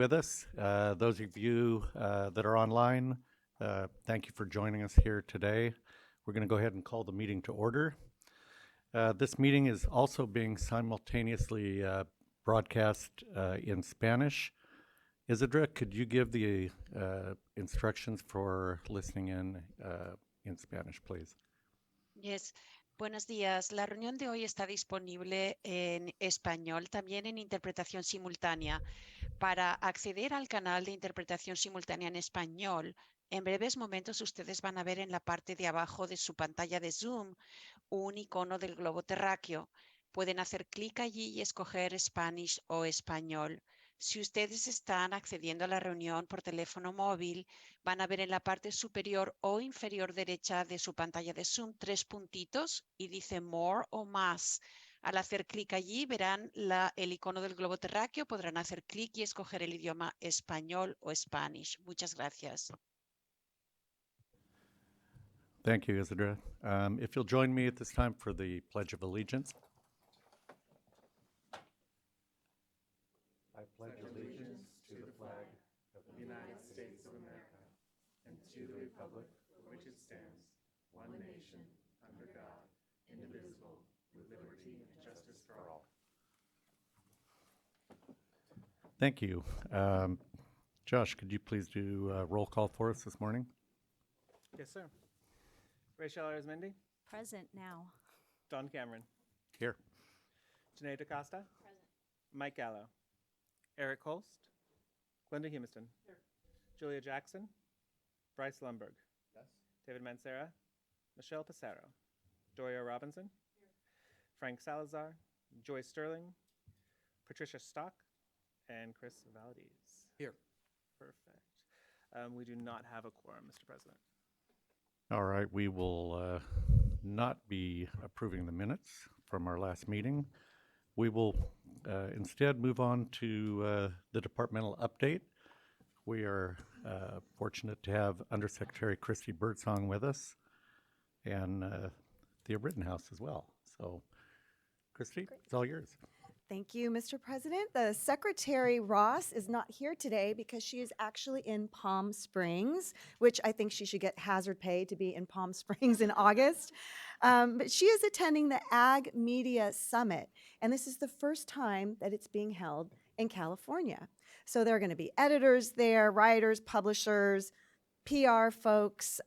with us. Those of you that are online, thank you for joining us here today. We're going to go ahead and call the meeting to order. This meeting is also being simultaneously broadcast in Spanish. Isidra, could you give the instructions for listening in Spanish, please? Yes, buenos días. La reunión de hoy está disponible en español, también en interpretación simultánea. Para acceder al canal de interpretación simultánea en español, en breves momentos ustedes van a ver en la parte de abajo de su pantalla de Zoom un icono del globo terráqueo. Pueden hacer clic allí y escoger Spanish o español. Si ustedes están accediendo a la reunión por teléfono móvil, van a ver en la parte superior o inferior derecha de su pantalla de Zoom 3 puntitos y dice More o Más. Al hacer clic allí verán el icono del globo terráqueo, podrán hacer clic y escoger el idioma español o Spanish. Muchas gracias. Thank you, Isidra. If you'll join me at this time for the Pledge of Allegiance. I pledge allegiance to the flag of the United States of America and to the republic for which it stands, one nation, under God, indivisible, with liberty and justice for all. Thank you. Josh, could you please do a roll call for us this morning? Yes, sir. Rachel Arizmendi. Present now. Don Cameron. Here. Janae DaCosta. Present. Mike Gallo. Eric Holst. Glenda Humiston. Here. Julia Jackson. Bryce Lumberg. Yes. David Mancera. Michelle Passero. Doria Robinson. Here. Frank Salazar. Joy Sterling. Patricia Stock. And Chris Valdez. Here. Perfect. We do not have a quorum, Mr. President. All right, we will not be approving the minutes from our last meeting. We will instead move on to the departmental update. We are fortunate to have Undersecretary Christy Birdsong with us and Thea Rittenhouse as well. So, Christy, it's all yours. Thank you, Mr. President. The Secretary Ross is not here today because she is actually in Palm Springs, which I think she should get hazard pay to be in Palm Springs in August. But she is attending the Ag Media Summit, and this is the first time that it's being held in California. So there are going to be editors there, writers, publishers, PR folks,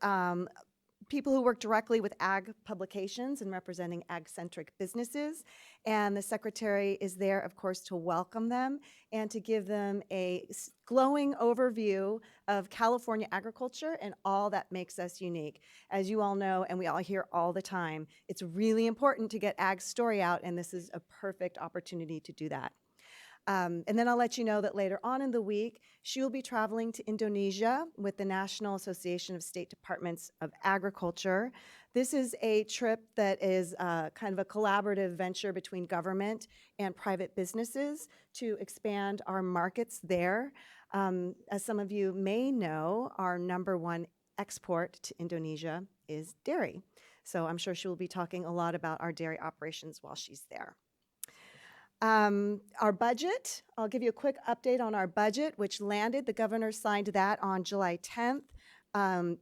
people who work directly with ag publications and representing ag-centric businesses. And the secretary is there, of course, to welcome them and to give them a glowing overview of California agriculture and all that makes us unique. As you all know, and we all hear all the time, it's really important to get ag's story out, and this is a perfect opportunity to do that. And then I'll let you know that later on in the week, she will be traveling to Indonesia with the National Association of State Departments of Agriculture. This is a trip that is kind of a collaborative venture between government and private businesses to expand our markets there. As some of you may know, our #1 export to Indonesia is dairy. So I'm sure she will be talking a lot about our dairy operations while she's there. Our budget, I'll give you a quick update on our budget, which landed. The governor signed that on July 10th.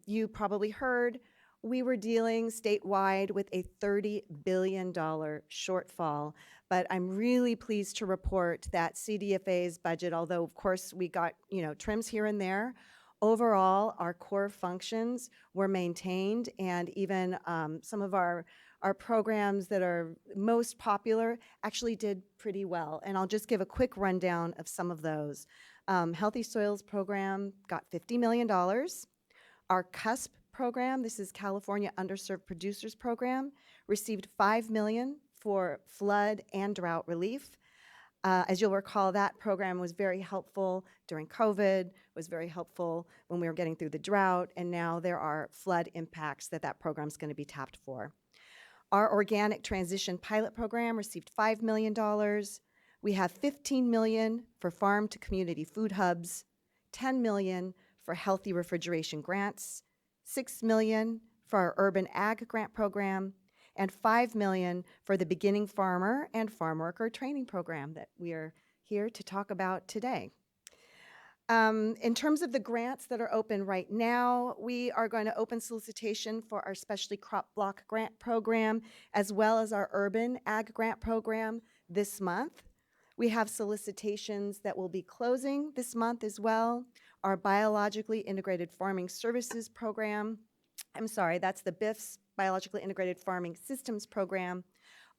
You probably heard we were dealing statewide with a $30 billion shortfall, but I'm really pleased to report that CDFA's budget, although of course we got trims here and there, overall our core functions were maintained, and even some of our programs that are most popular actually did pretty well. And I'll just give a quick rundown of some of those. Healthy Soils program got $50 million. Our CUSP program, this is California Underserved Producers Program, received $5 million for flood and drought relief. As you'll recall, that program was very helpful during COVID, was very helpful when we were getting through the drought, and now there are flood impacts that program's going to be tapped for. Our Organic Transition Pilot Program received $5 million. We have $15 million for farm to community food hubs, $10 million for healthy refrigeration grants, $6 million for our Urban Ag Grant Program, and $5 million for the Beginning Farmer and Farm Worker Training Program that we are here to talk about today. In terms of the grants that are open right now, we are going to open solicitation for our specialty crop block grant program, as well as our urban ag grant program this month. We have solicitations that will be closing this month as well. Our biologically integrated farming services program, that's the BIF's Biologically Integrated Farming Systems program,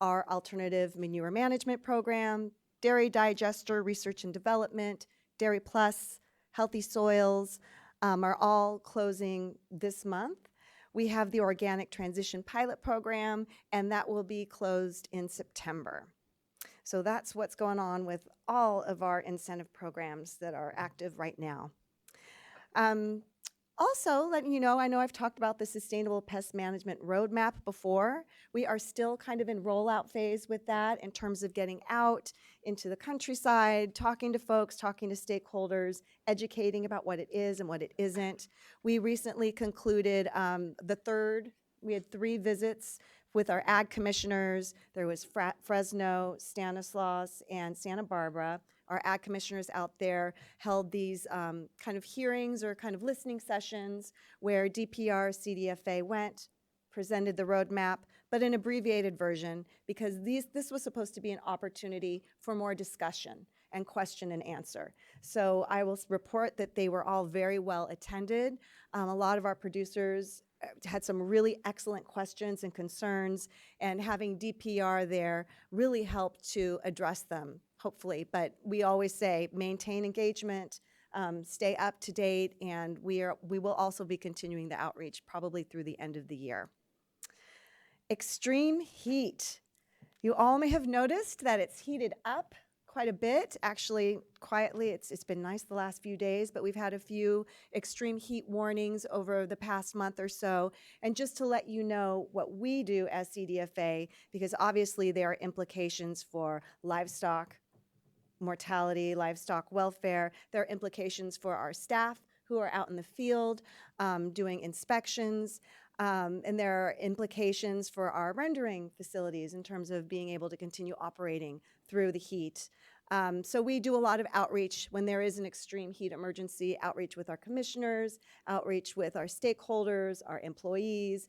our alternative manure management program, dairy digester research and development, Dairy Plus, Healthy Soils, are all closing this month. We have the Organic Transition Pilot Program, and that will be closed in September. So that's what's going on with all of our incentive programs that are active right now. Also, letting you know, I know I've talked about the Sustainable Pest Management Roadmap before. We are still kind of in rollout phase with that in terms of getting out into the countryside, talking to folks, talking to stakeholders, educating about what it is and what it isn't. We recently concluded we had 3 visits with our ag commissioners. There was Fresno, Stanislaus, and Santa Barbara. Our ag commissioners out there held these kind of hearings or kind of listening sessions where DPR, CDFA went, presented the roadmap, but an abbreviated version because this was supposed to be an opportunity for more discussion and question and answer. So I will report that they were all very well attended. A lot of our producers had some really excellent questions and concerns, and having DPR there really helped to address them, hopefully. But we always say maintain engagement, stay up to date, and we will also be continuing the outreach probably through the end of the year. Extreme heat. You all may have noticed that it's heated up quite a bit. Actually, quietly, it's been nice the last few days, but we've had a few extreme heat warnings over the past month or so. And just to let you know what we do as CDFA, because obviously there are implications for livestock mortality, livestock welfare. There are implications for our staff who are out in the field doing inspections. And there are implications for our rendering facilities in terms of being able to continue operating through the heat. So we do a lot of outreach when there is an extreme heat emergency, outreach with our commissioners, outreach with our stakeholders, our employees,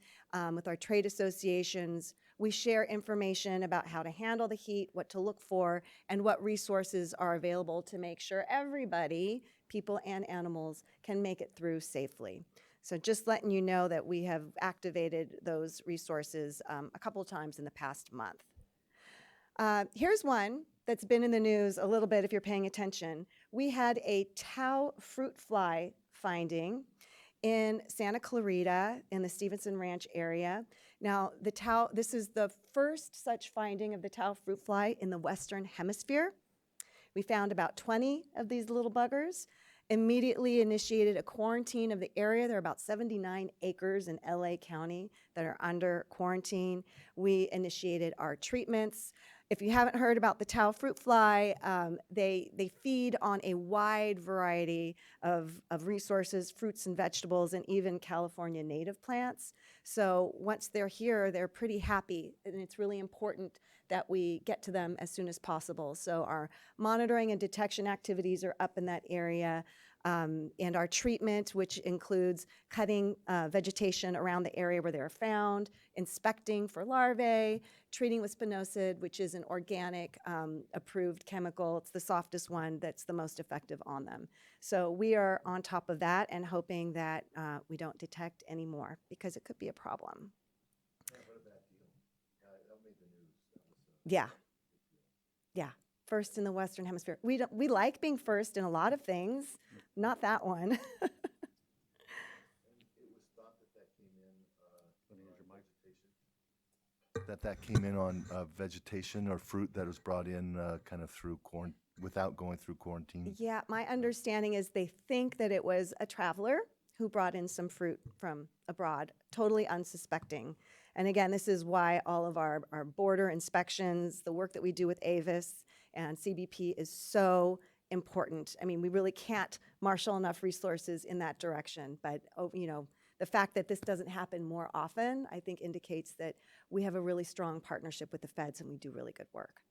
with our trade associations. We share information about how to handle the heat, what to look for, and what resources are available to make sure everybody, people and animals, can make it through safely. So just letting you know that we have activated those resources a couple of times in the past month. Here's one that's been in the news a little bit if you're paying attention. We had a tau fruit fly finding in Santa Clarita in the Stevenson Ranch area. Now, this is the first such finding of the tau fruit fly in the Western Hemisphere. We found about 20 of these little buggers. Immediately initiated a quarantine of the area. There are about 79 acres in LA County that are under quarantine. We initiated our treatments. If you haven't heard about the tau fruit fly, they feed on a wide variety of resources, fruits and vegetables, and even California native plants. So once they're here, they're pretty happy, and it's really important that we get to them as soon as possible. So our monitoring and detection activities are up in that area, and our treatment, which includes cutting vegetation around the area where they're found, inspecting for larvae, treating with spinosad, which is an organic approved chemical. It's the softest one that's the most effective on them. So we are on top of that and hoping that we don't detect any more because it could be a problem. Yeah. Yeah. First in the Western Hemisphere. We like being first in a lot of things, not that one. It was thought that came in on vegetation or fruit that was brought in kind of through without going through quarantine. Yeah, my understanding is they think that it was a traveler who brought in some fruit from abroad, totally unsuspecting. And again, this is why all of our border inspections, the work that we do with AVIS and CBP is so important. I mean, we really can't marshal enough resources in that direction. But, the fact that this doesn't happen more often, I think indicates that we have a really strong partnership with the feds and we do really good work.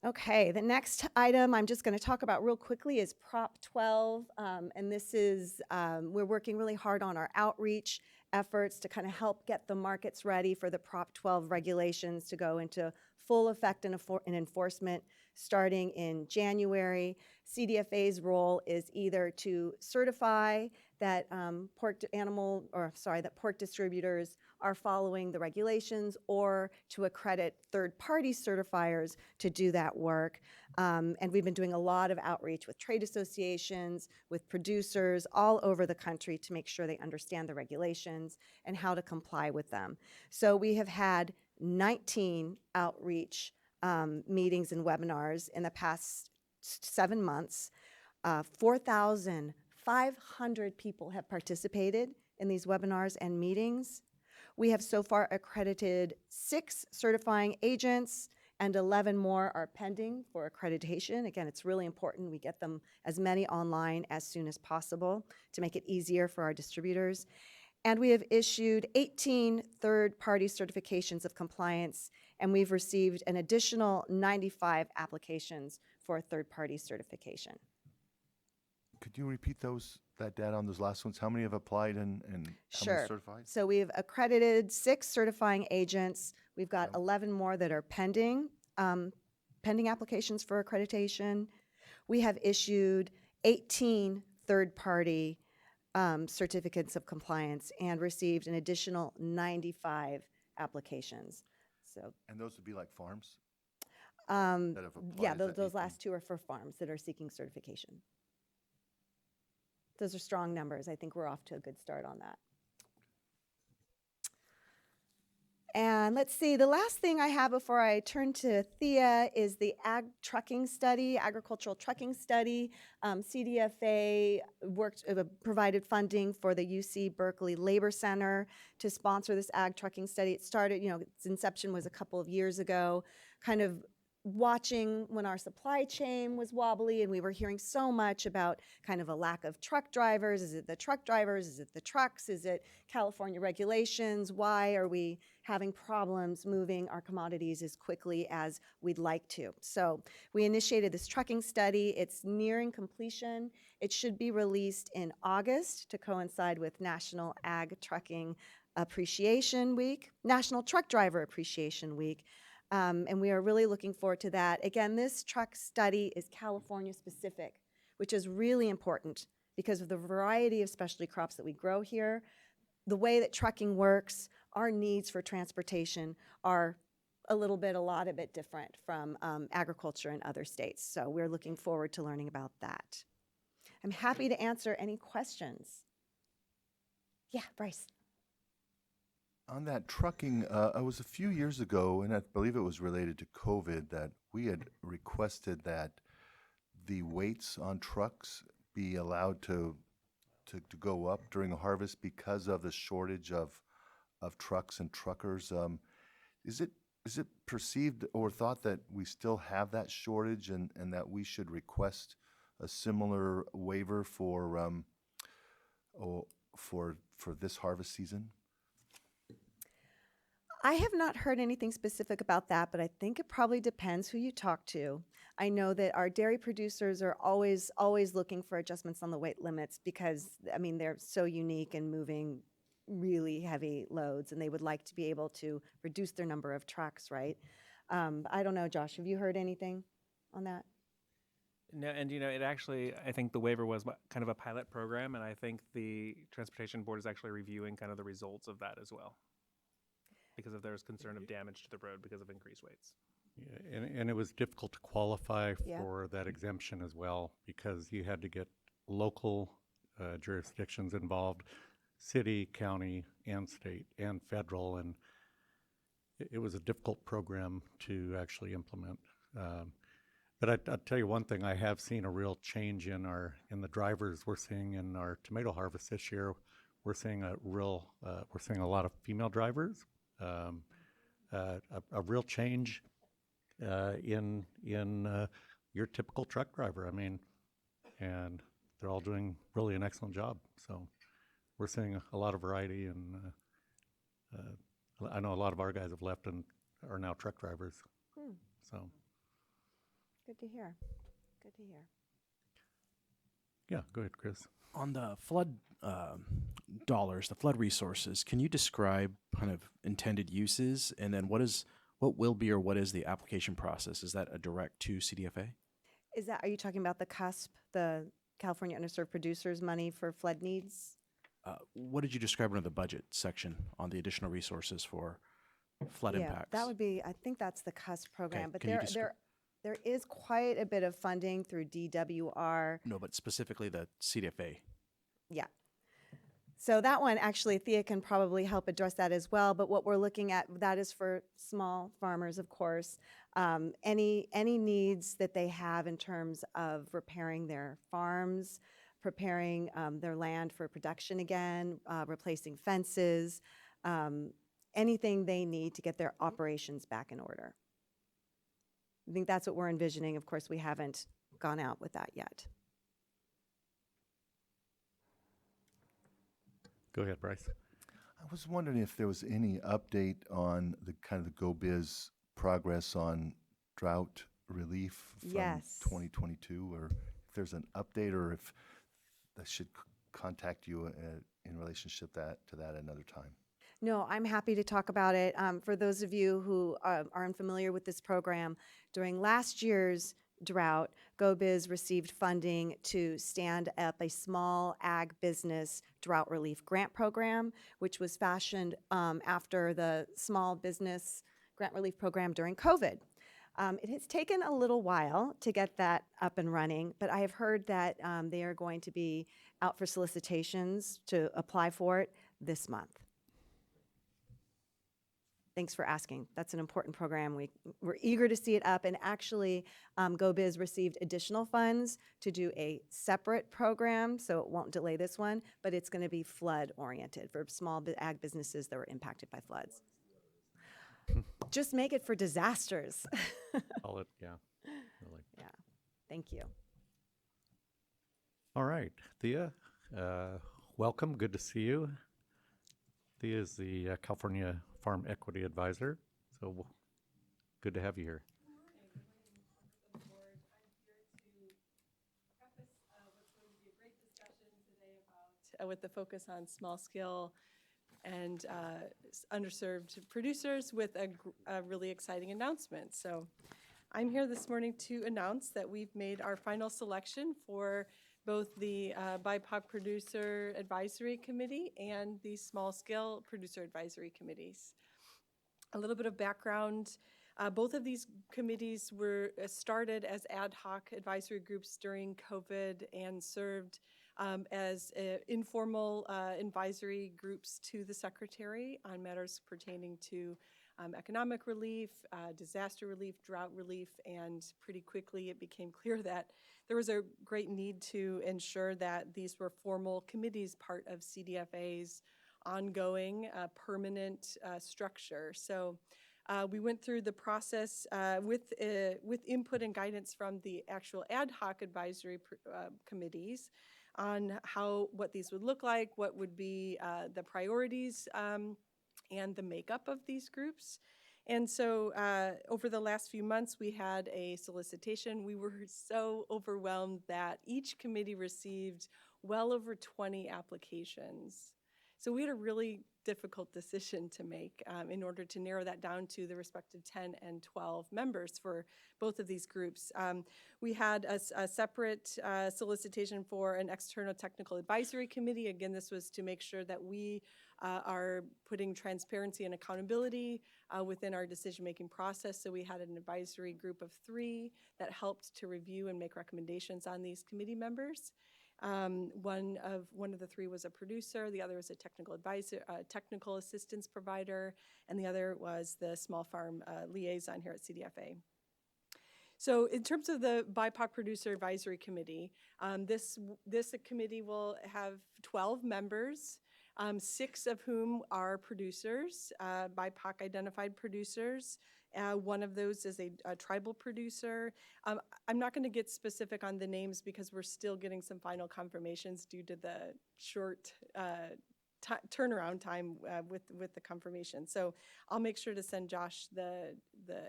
Okay, the next item I'm just going to talk about real quickly is Prop 12. And this is, we're working really hard on our outreach efforts to kind of help get the markets ready for the Prop 12 regulations to go into full effect and enforcement starting in January. CDFA's role is either to certify that that pork distributors are following the regulations, or to accredit third-party certifiers to do that work. And we've been doing a lot of outreach with trade associations, with producers all over the country to make sure they understand the regulations and how to comply with them. So we have had 19 outreach meetings and webinars in the past 7 months. 4,500 people have participated in these webinars and meetings. We have so far accredited 6 certifying agents, and 11 more are pending for accreditation. Again, it's really important we get them as many online as soon as possible to make it easier for our distributors. And we have issued 18 third-party certifications of compliance, and we've received an additional 95 applications for third-party certification. Could you repeat that data on those last ones? How many have applied and how many Sure. certified? So we've accredited 6 certifying agents. We've got Okay. 11 more that are pending applications for accreditation. We have issued 18 third-party certificates of compliance and received an additional 95 applications. So, And those would be like farms? yeah, That have applied, is that those 18? last 2 are for farms that are seeking certification. Those are strong numbers. I think we're off to a good start on that. And let's see, the last thing I have before I turn to Thea is the agricultural trucking study. CDFA provided funding for the UC Berkeley Labor Center to sponsor this ag trucking study. It started, its inception was a couple of years ago, kind of watching when our supply chain was wobbly, and we were hearing so much about kind of a lack of truck drivers. Is it the truck drivers? Is it the trucks? Is it California regulations? Why are we having problems moving our commodities as quickly as we'd like to? So we initiated this trucking study. It's nearing completion. It should be released in August to coincide with National Ag Trucking Appreciation Week, National Truck Driver Appreciation Week. And we are really looking forward to that. Again, this truck study is California specific, which is really important because of the variety of specialty crops that we grow here. The way that trucking works, our needs for transportation are a lot of bit different from agriculture in other states. So we're looking forward to learning about that. I'm happy to answer any questions. Yeah, Bryce. On that trucking, it was a few years ago, and I believe it was related to COVID, that we had requested that the weights on trucks be allowed to go up during a harvest because of the shortage of trucks and truckers. Is it perceived or thought that we still have that shortage and that we should request a similar waiver for this harvest season? I have not heard anything specific about that, but I think it probably depends who you talk to. I know that our dairy producers are always looking for adjustments on the weight limits because, they're so unique and moving really heavy loads, and they would like to be able to reduce their number of trucks, right? I don't know, Josh, have you heard anything on that? No, and it actually, I think the waiver was kind of a pilot program, and I think the Transportation Board is actually reviewing kind of the results of that as well, because if there's concern of damage to the road because of increased weights. Yeah, and it was difficult to qualify Yeah. for that exemption as well because you had to get local jurisdictions involved, city, county, and state, and federal, and it was a difficult program to actually implement. But I'll tell you one thing, I have seen a real change in the drivers we're seeing in our tomato harvest this year. We're seeing a lot of female drivers, a real change in your typical truck driver. And they're all doing really an excellent job. So we're seeing a lot of variety, and I know a lot of our guys have left and are now truck drivers. So. Good to hear. Good to hear. Yeah, go ahead, Chris. On the flood dollars, the flood resources, can you describe kind of intended uses, and then what will be or what is the application process? Is that a direct to CDFA? Are you talking about the CUSP, the California Underserved Producers money for flood needs? What did you describe under the budget section on the additional resources for flood impacts? That would be, I think that's the CUSP program, but can you there is quite a bit of funding through DWR. No, but specifically the CDFA. Yeah. So that one, actually, Thea can probably help address that as well. But what we're looking at, that is for small farmers, of course. Any needs that they have in terms of repairing their farms, preparing their land for production again, replacing fences, anything they need to get their operations back in order. I think that's what we're envisioning. Of course, we haven't gone out with that yet. Go ahead, Bryce. I was wondering if there was any update on the kind of the Go Biz progress on drought relief from Yes. 2022, or if there's an update, or if I should contact you in relationship to that another time. No, I'm happy to talk about it. For those of you who are unfamiliar with this program, during last year's drought, GoBiz received funding to stand up a small ag business drought relief grant program, which was fashioned after the small business grant relief program during COVID. It has taken a little while to get that up and running, but I have heard that they are going to be out for solicitations to apply for it this month. Thanks for asking. That's an important program. We're eager to see it up, and actually GoBiz received additional funds to do a separate program, so it won't delay this one, but it's going to be flood oriented for small ag businesses that were impacted by floods. Just make it for disasters. Call it, yeah. Really. Yeah, thank you. All right, Thea, welcome. Good to see you. Thea is the California Farm Equity Advisor, so good to have you here. With the focus on small scale and underserved producers with a really exciting announcement. So I'm here this morning to announce that we've made our final selection for both the BIPOC Producer Advisory Committee and the Small Scale Producer Advisory Committees. A little bit of background. Both of these committees were started as ad hoc advisory groups during COVID and served as informal advisory groups to the Secretary on matters pertaining to economic relief, disaster relief, drought relief, and pretty quickly it became clear that there was a great need to ensure that these were formal committees, part of CDFA's ongoing permanent structure. So we went through the process with input and guidance from the actual ad hoc advisory committees on what these would look like, what would be the priorities, and the makeup of these groups. And so over the last few months, we had a solicitation. We were so overwhelmed that each committee received well over 20 applications. So we had a really difficult decision to make in order to narrow that down to the respective 10 and 12 members for both of these groups. We had a separate solicitation for an external technical advisory committee. Again, this was to make sure that we are putting transparency and accountability within our decision-making process. So we had an advisory group of 3 that helped to review and make recommendations on these committee members. One of the 3 was a producer, the other was a technical advisor, technical assistance provider, and the other was the small farm liaison here at CDFA. So in terms of the BIPOC Producer Advisory Committee, this committee will have 12 members, 6 of whom are producers, BIPOC identified producers. One of those is a tribal producer. I'm not going to get specific on the names because we're still getting some final confirmations due to the short turnaround time with the confirmation. So I'll make sure to send Josh the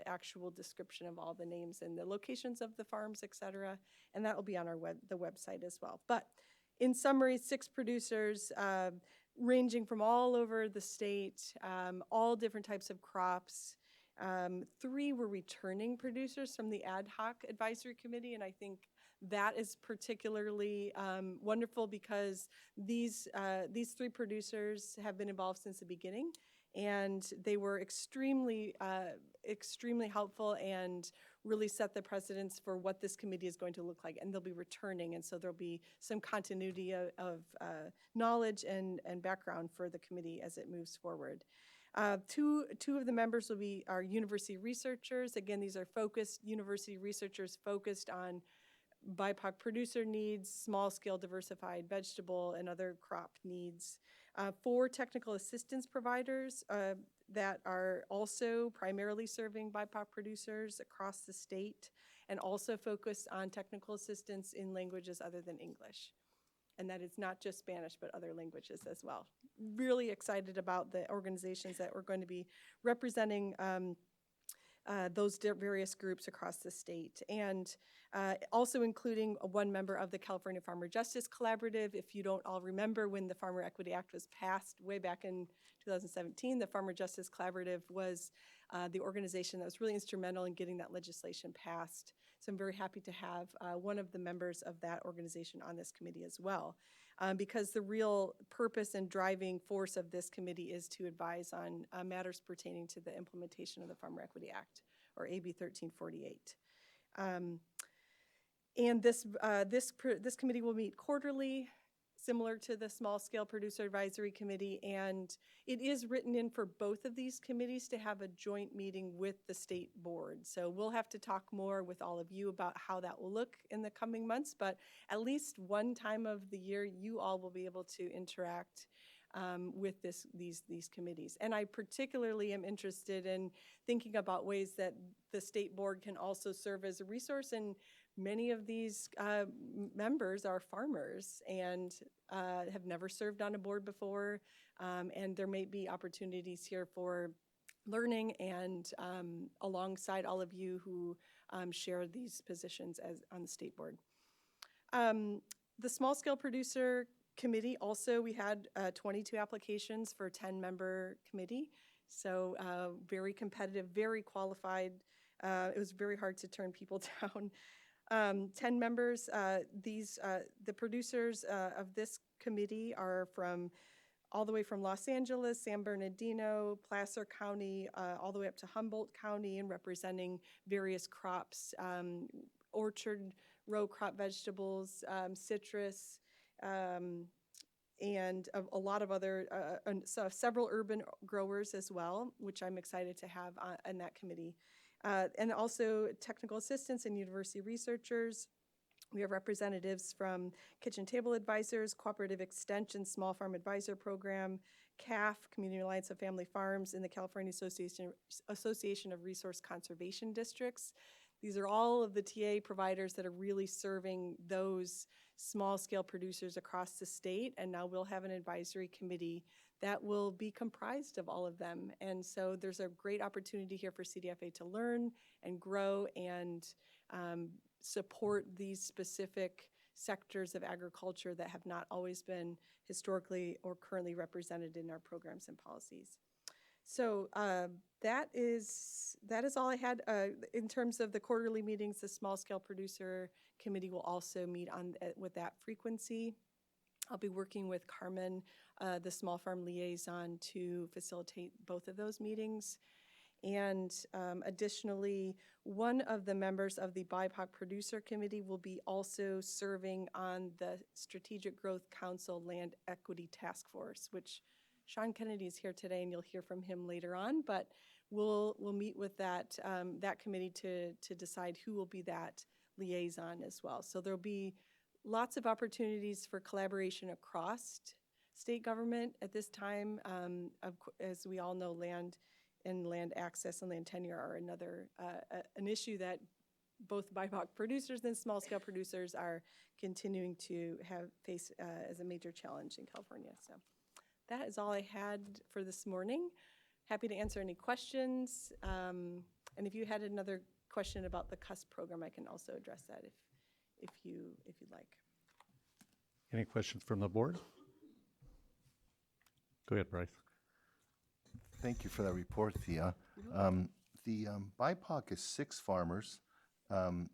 actual description of all the names and the locations of the farms, et cetera, and that will be on our the website as well. But in summary, 6 producers ranging from all over the state, all different types of crops. 3 were returning producers from the ad hoc advisory committee, and I think that is particularly wonderful because these 3 producers have been involved since the beginning, and they were extremely helpful and really set the precedence for what this committee is going to look like. And they'll be returning, and so there'll be some continuity of knowledge and background for the committee as it moves forward. 2 of the members will be our university researchers. Again, these are focused university researchers focused on BIPOC producer needs, small-scale diversified vegetable and other crop needs. 4 technical assistance providers that are also primarily serving BIPOC producers across the state and also focused on technical assistance in languages other than English. And that is not just Spanish, but other languages as well. Really excited about the organizations that we're going to be representing those various groups across the state, and also including 1 member of the California Farmer Justice Collaborative. If you don't all remember, when the Farmer Equity Act was passed way back in 2017, the Farmer Justice Collaborative was the organization that was really instrumental in getting that legislation passed. So I'm very happy to have one of the members of that organization on this committee as well, because the real purpose and driving force of this committee is to advise on matters pertaining to the implementation of the Farmer Equity Act, or AB 1348. And this committee will meet quarterly, similar to the Small Scale Producer Advisory Committee, and it is written in for both of these committees to have a joint meeting with the state board. So we'll have to talk more with all of you about how that will look in the coming months, but at least one time of the year, you all will be able to interact with these committees. And I particularly am interested in thinking about ways that the state board can also serve as a resource, and many of these members are farmers and have never served on a board before, and there may be opportunities here for learning and alongside all of you who share these positions as on the state board. The Small Scale Producer Committee also, we had 22 applications for a 10-member committee, so very competitive, very qualified. It was very hard to turn people down. 10 members. The producers of this committee are from all the way from Los Angeles, San Bernardino, Placer County, all the way up to Humboldt County, and representing various crops, orchard, row crop vegetables, citrus, and a lot of other, so several urban growers as well, which I'm excited to have on that committee. And also technical assistants and university researchers. We have representatives from Kitchen Table Advisors, Cooperative Extension, Small Farm Advisor Program, CAF, Community Alliance of Family Farms, and the California Association of Resource Conservation Districts. These are all of the TA providers that are really serving those small-scale producers across the state, and now we'll have an advisory committee that will be comprised of all of them. And so there's a great opportunity here for CDFA to learn and grow and support these specific sectors of agriculture that have not always been historically or currently represented in our programs and policies. So that is all I had in terms of the quarterly meetings. The Small Scale Producer Committee will also meet with that frequency. I'll be working with Carmen, the Small Farm Liaison, to facilitate both of those meetings. And additionally, one of the members of the BIPOC Producer Committee will be also serving on the Strategic Growth Council Land Equity Task Force, which Sean Kennedy is here today, and you'll hear from him later on. But we'll meet with that committee to decide who will be that liaison as well. So there'll be lots of opportunities for collaboration across state government at this time. As we all know, land and land access and land tenure are another an issue that both BIPOC producers and small scale producers are continuing to face as a major challenge in California. So that is all I had for this morning. Happy to answer any questions. And if you had another question about the CUS program, I can also address that if you'd like. Any questions from the board? Go ahead, Bryce. Thank you for that report, Thea. The BIPOC is 6 farmers, and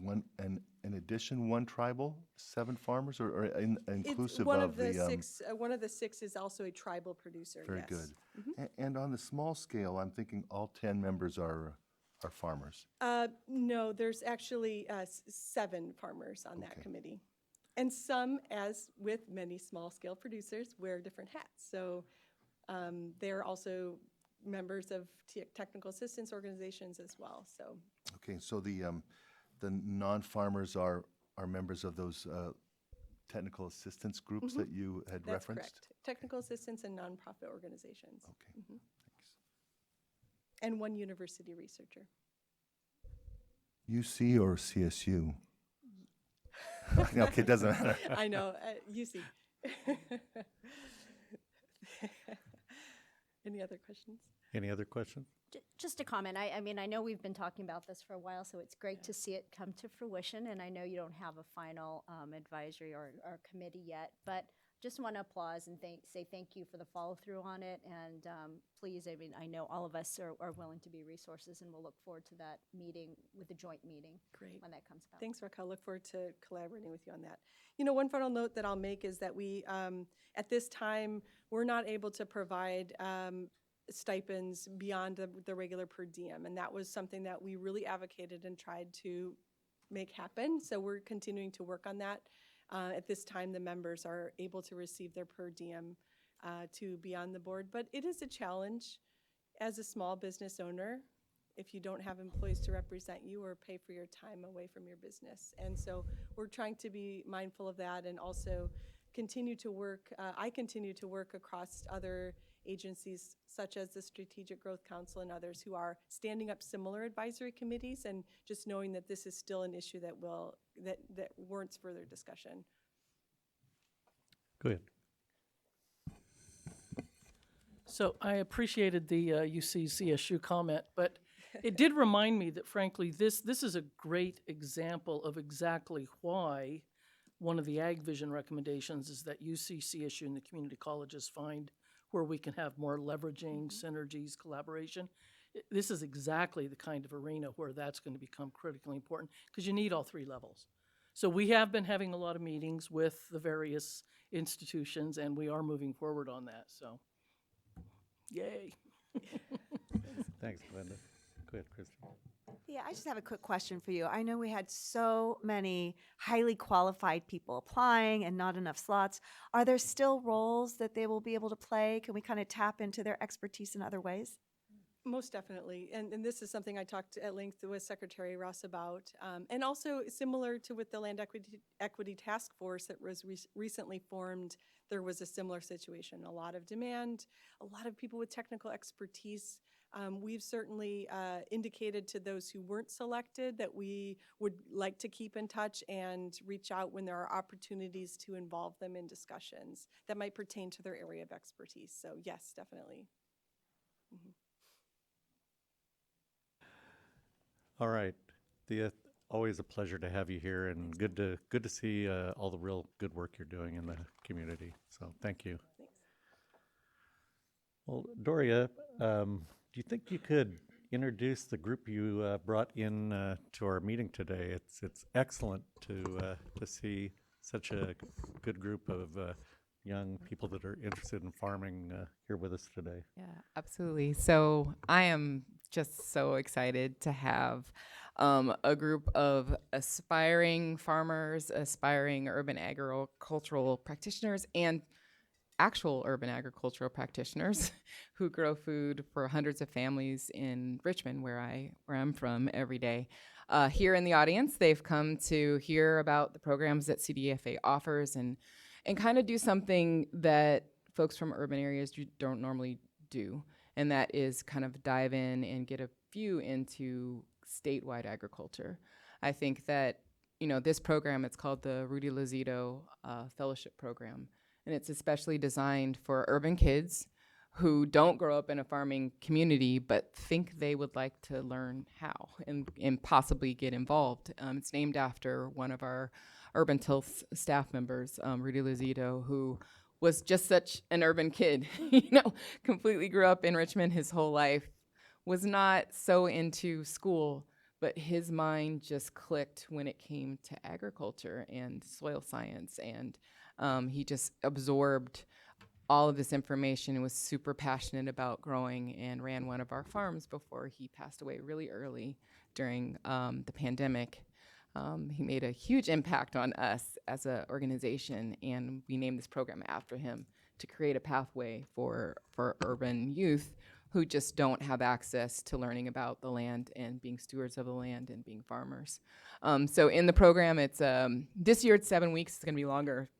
one, and in addition, 1 tribal, 7 farmers, or inclusive One of of the the. six. One of the 6 is also a tribal producer. Very yes. good. And on the small scale, I'm thinking all 10 members are farmers. No, there's actually 7 farmers on that Okay. committee. And some, as with many small-scale producers, wear different hats. So they're also members of technical assistance organizations as well. So Okay, so the non-farmers are members of those technical assistance groups that you had that's referenced? correct. Technical assistance and nonprofit organizations. Okay, thanks. And 1 university researcher. UC or CSU? Okay, it doesn't matter. I know, you see. Any other questions? Any other questions? Just a comment. I mean, I know we've been talking about this for a while, so it's great to see it come to fruition. And I know you don't have a final advisory or committee yet, but just want to applause and say thank you for the follow through on it. And please, I mean, I know all of us are willing to be resources, and we'll look forward to that meeting with the joint meeting. Great. When that comes about. Thanks, Raquel. Look forward to collaborating with you on that. You know, one final note that I'll make is that we, at this time, we're not able to provide stipends beyond the regular per diem. And that was something that we really advocated and tried to make happen. So we're continuing to work on that. At this time, the members are able to receive their per diem to be on the board. But it is a challenge as a small business owner if you don't have employees to represent you or pay for your time away from your business. And so we're trying to be mindful of that and also continue to work. I continue to work across other agencies such as the Strategic Growth Council and others who are standing up similar advisory committees, and just knowing that this is still an issue that warrants further discussion. Go ahead. So I appreciated the UC-CSU comment, but it did remind me that frankly, this is a great example of exactly why one of the Ag Vision recommendations is that UC-CSU and the community colleges find where we can have more leveraging, synergies, collaboration. This is exactly the kind of arena where that's going to become critically important because you need all 3 levels. So we have been having a lot of meetings with the various institutions, and we are moving forward on that, so yay. Thanks, Glenda. Go ahead, Kristen. Yeah, I just have a quick question for you. I know we had so many highly qualified people applying and not enough slots. Are there still roles that they will be able to play? Can we kind of tap into their expertise in other ways? Most definitely, and this is something I talked at length with Secretary Ross about, and also similar to with the Land Equity Task Force that was recently formed. There was a similar situation, a lot of demand, a lot of people with technical expertise. We've certainly indicated to those who weren't selected that we would like to keep in touch and reach out when there are opportunities to involve them in discussions that might pertain to their area of expertise. So yes, definitely. All right. Thea, always a pleasure to have you here, and good to see all the real good work you're doing in the community. So thank you. Thanks. Well, Doria, do you think you could introduce the group you brought in to our meeting today? It's excellent to see such a good group of young people that are interested in farming here with us today. Yeah, absolutely. So I am just so excited to have a group of aspiring farmers, aspiring urban agricultural practitioners, and actual urban agricultural practitioners who grow food for hundreds of families in Richmond, where I'm from every day. Here in the audience, they've come to hear about the programs that CDFA offers and kind of do something that folks from urban areas don't normally do, and that is kind of dive in and get a view into statewide agriculture. I think that, this program, it's called the Rudy Lozito Fellowship Program, and it's especially designed for urban kids who don't grow up in a farming community but think they would like to learn how and possibly get involved. It's named after one of our Urban Tilth staff members, Rudy Lozito, who was just such an urban kid, completely grew up in Richmond his whole life, was not so into school, but his mind just clicked when it came to agriculture and soil science, and he just absorbed all of this information and was super passionate about growing and ran one of our farms before he passed away really early during the pandemic. He made a huge impact on us as an organization, and we named this program after him to create a pathway for urban youth who just don't have access to learning about the land and being stewards of the land and being farmers. So in the program, it's this year it's 7 weeks. It's going to be longer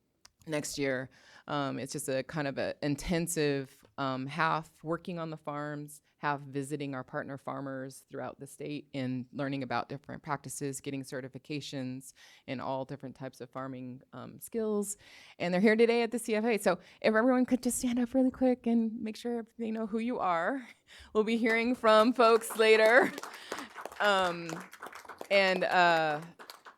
next year. It's just a kind of an intensive half working on the farms, half visiting our partner farmers throughout the state and learning about different practices, getting certifications in all different types of farming skills. And they're here today at the CFA. So if everyone could just stand up really quick and make sure they know who you are. We'll be hearing from folks later.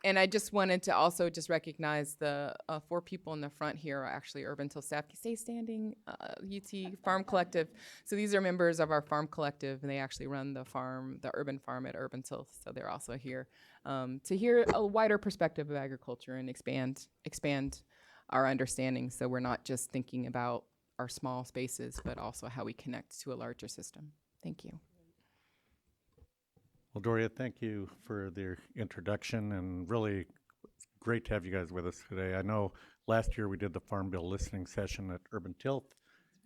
And I just wanted to also just recognize the 4 people in the front here are actually Urban Till staff. Can you stay standing? UT Farm Collective. So these are members of our farm collective, and they actually run the farm, the urban farm at Urban Till. So they're also here to hear a wider perspective of agriculture and expand our understanding. So we're not just thinking about our small spaces, but also how we connect to a larger system. Thank you. Well, Doria, thank you for the introduction, and really great to have you guys with us today. I know last year we did the Farm Bill listening session at Urban Tilth,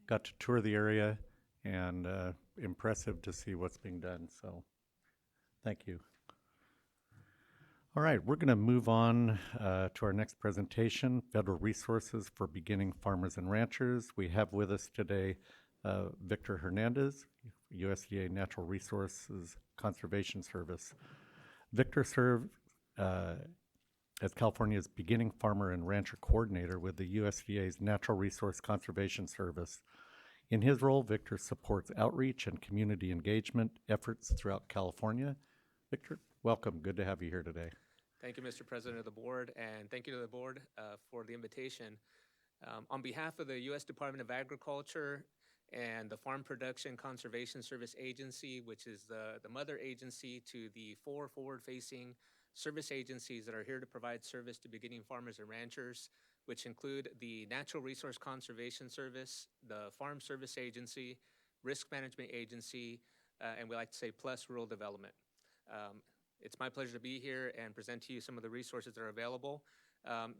got to tour the area, and impressive to see what's being done, so thank you. All right, we're going to move on to our next presentation, Federal Resources for Beginning Farmers and Ranchers. We have with us today Victor Hernandez, USDA Natural Resources Conservation Service. Victor served as California's Beginning Farmer and Rancher Coordinator with the USDA's Natural Resource Conservation Service. In his role, Victor supports outreach and community engagement efforts throughout California. Victor, welcome. Good to have you here today. Thank you, Mr. President of the Board, and thank you to the Board for the invitation. On behalf of the U.S. Department of Agriculture and the Farm Production Conservation Service Agency, which is the mother agency to the 4 forward-facing service agencies that are here to provide service to beginning farmers and ranchers, which include the Natural Resource Conservation Service, the Farm Service Agency, Risk Management Agency, and we like to say plus rural development. It's my pleasure to be here and present to you some of the resources that are available.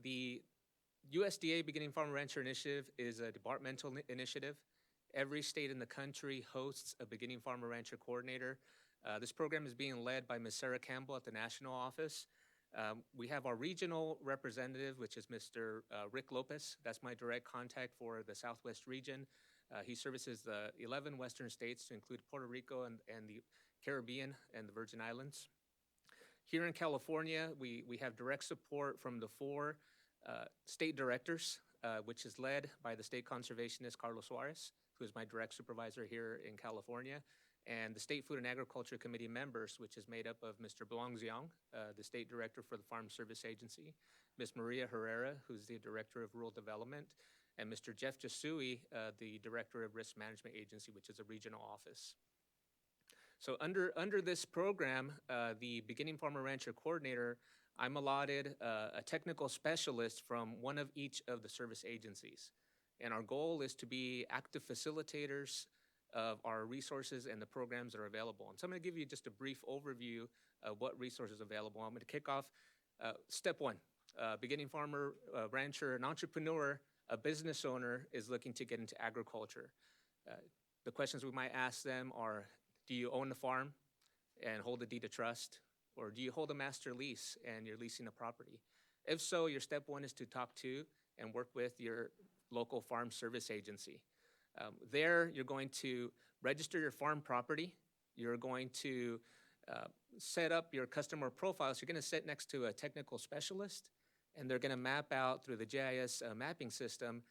The USDA Beginning Farmer Rancher Initiative is a departmental initiative. Every state in the country hosts a Beginning Farmer Rancher Coordinator. This program is being led by Ms. Sarah Campbell at the national office. We have our regional representative, which is Mr. Rick Lopez. That's my direct contact for the Southwest region. He services the 11 western states to include Puerto Rico and the Caribbean and the Virgin Islands. Here in California, we have direct support from the 4 state directors, which is led by the state conservationist Carlos Suarez, who is my direct supervisor here in California, and the State Food and Agriculture Committee members, which is made up of Mr. Blanc Xiong, the State Director for the Farm Service Agency, Ms. Maria Herrera, who's the Director of Rural Development, and Mr. Jeff Jasui, the Director of Risk Management Agency, which is a regional office. So under this program, the Beginning Farmer Rancher Coordinator, I'm allotted a technical specialist from one of each of the service agencies. And our goal is to be active facilitators of our resources and the programs that are available. And so I'm going to give you just a brief overview of what resources are available. I'm going to kick off step 1. Beginning farmer, rancher, an entrepreneur, a business owner is looking to get into agriculture. The questions we might ask them are, do you own the farm and hold a deed of trust? Or do you hold a master lease and you're leasing a property? If so, your step 1 is to talk to and work with your local farm service agency. There, you're going to register your farm property. You're going to set up your customer profile. So you're going to sit next to a technical specialist, and they're going to map out through the GIS mapping system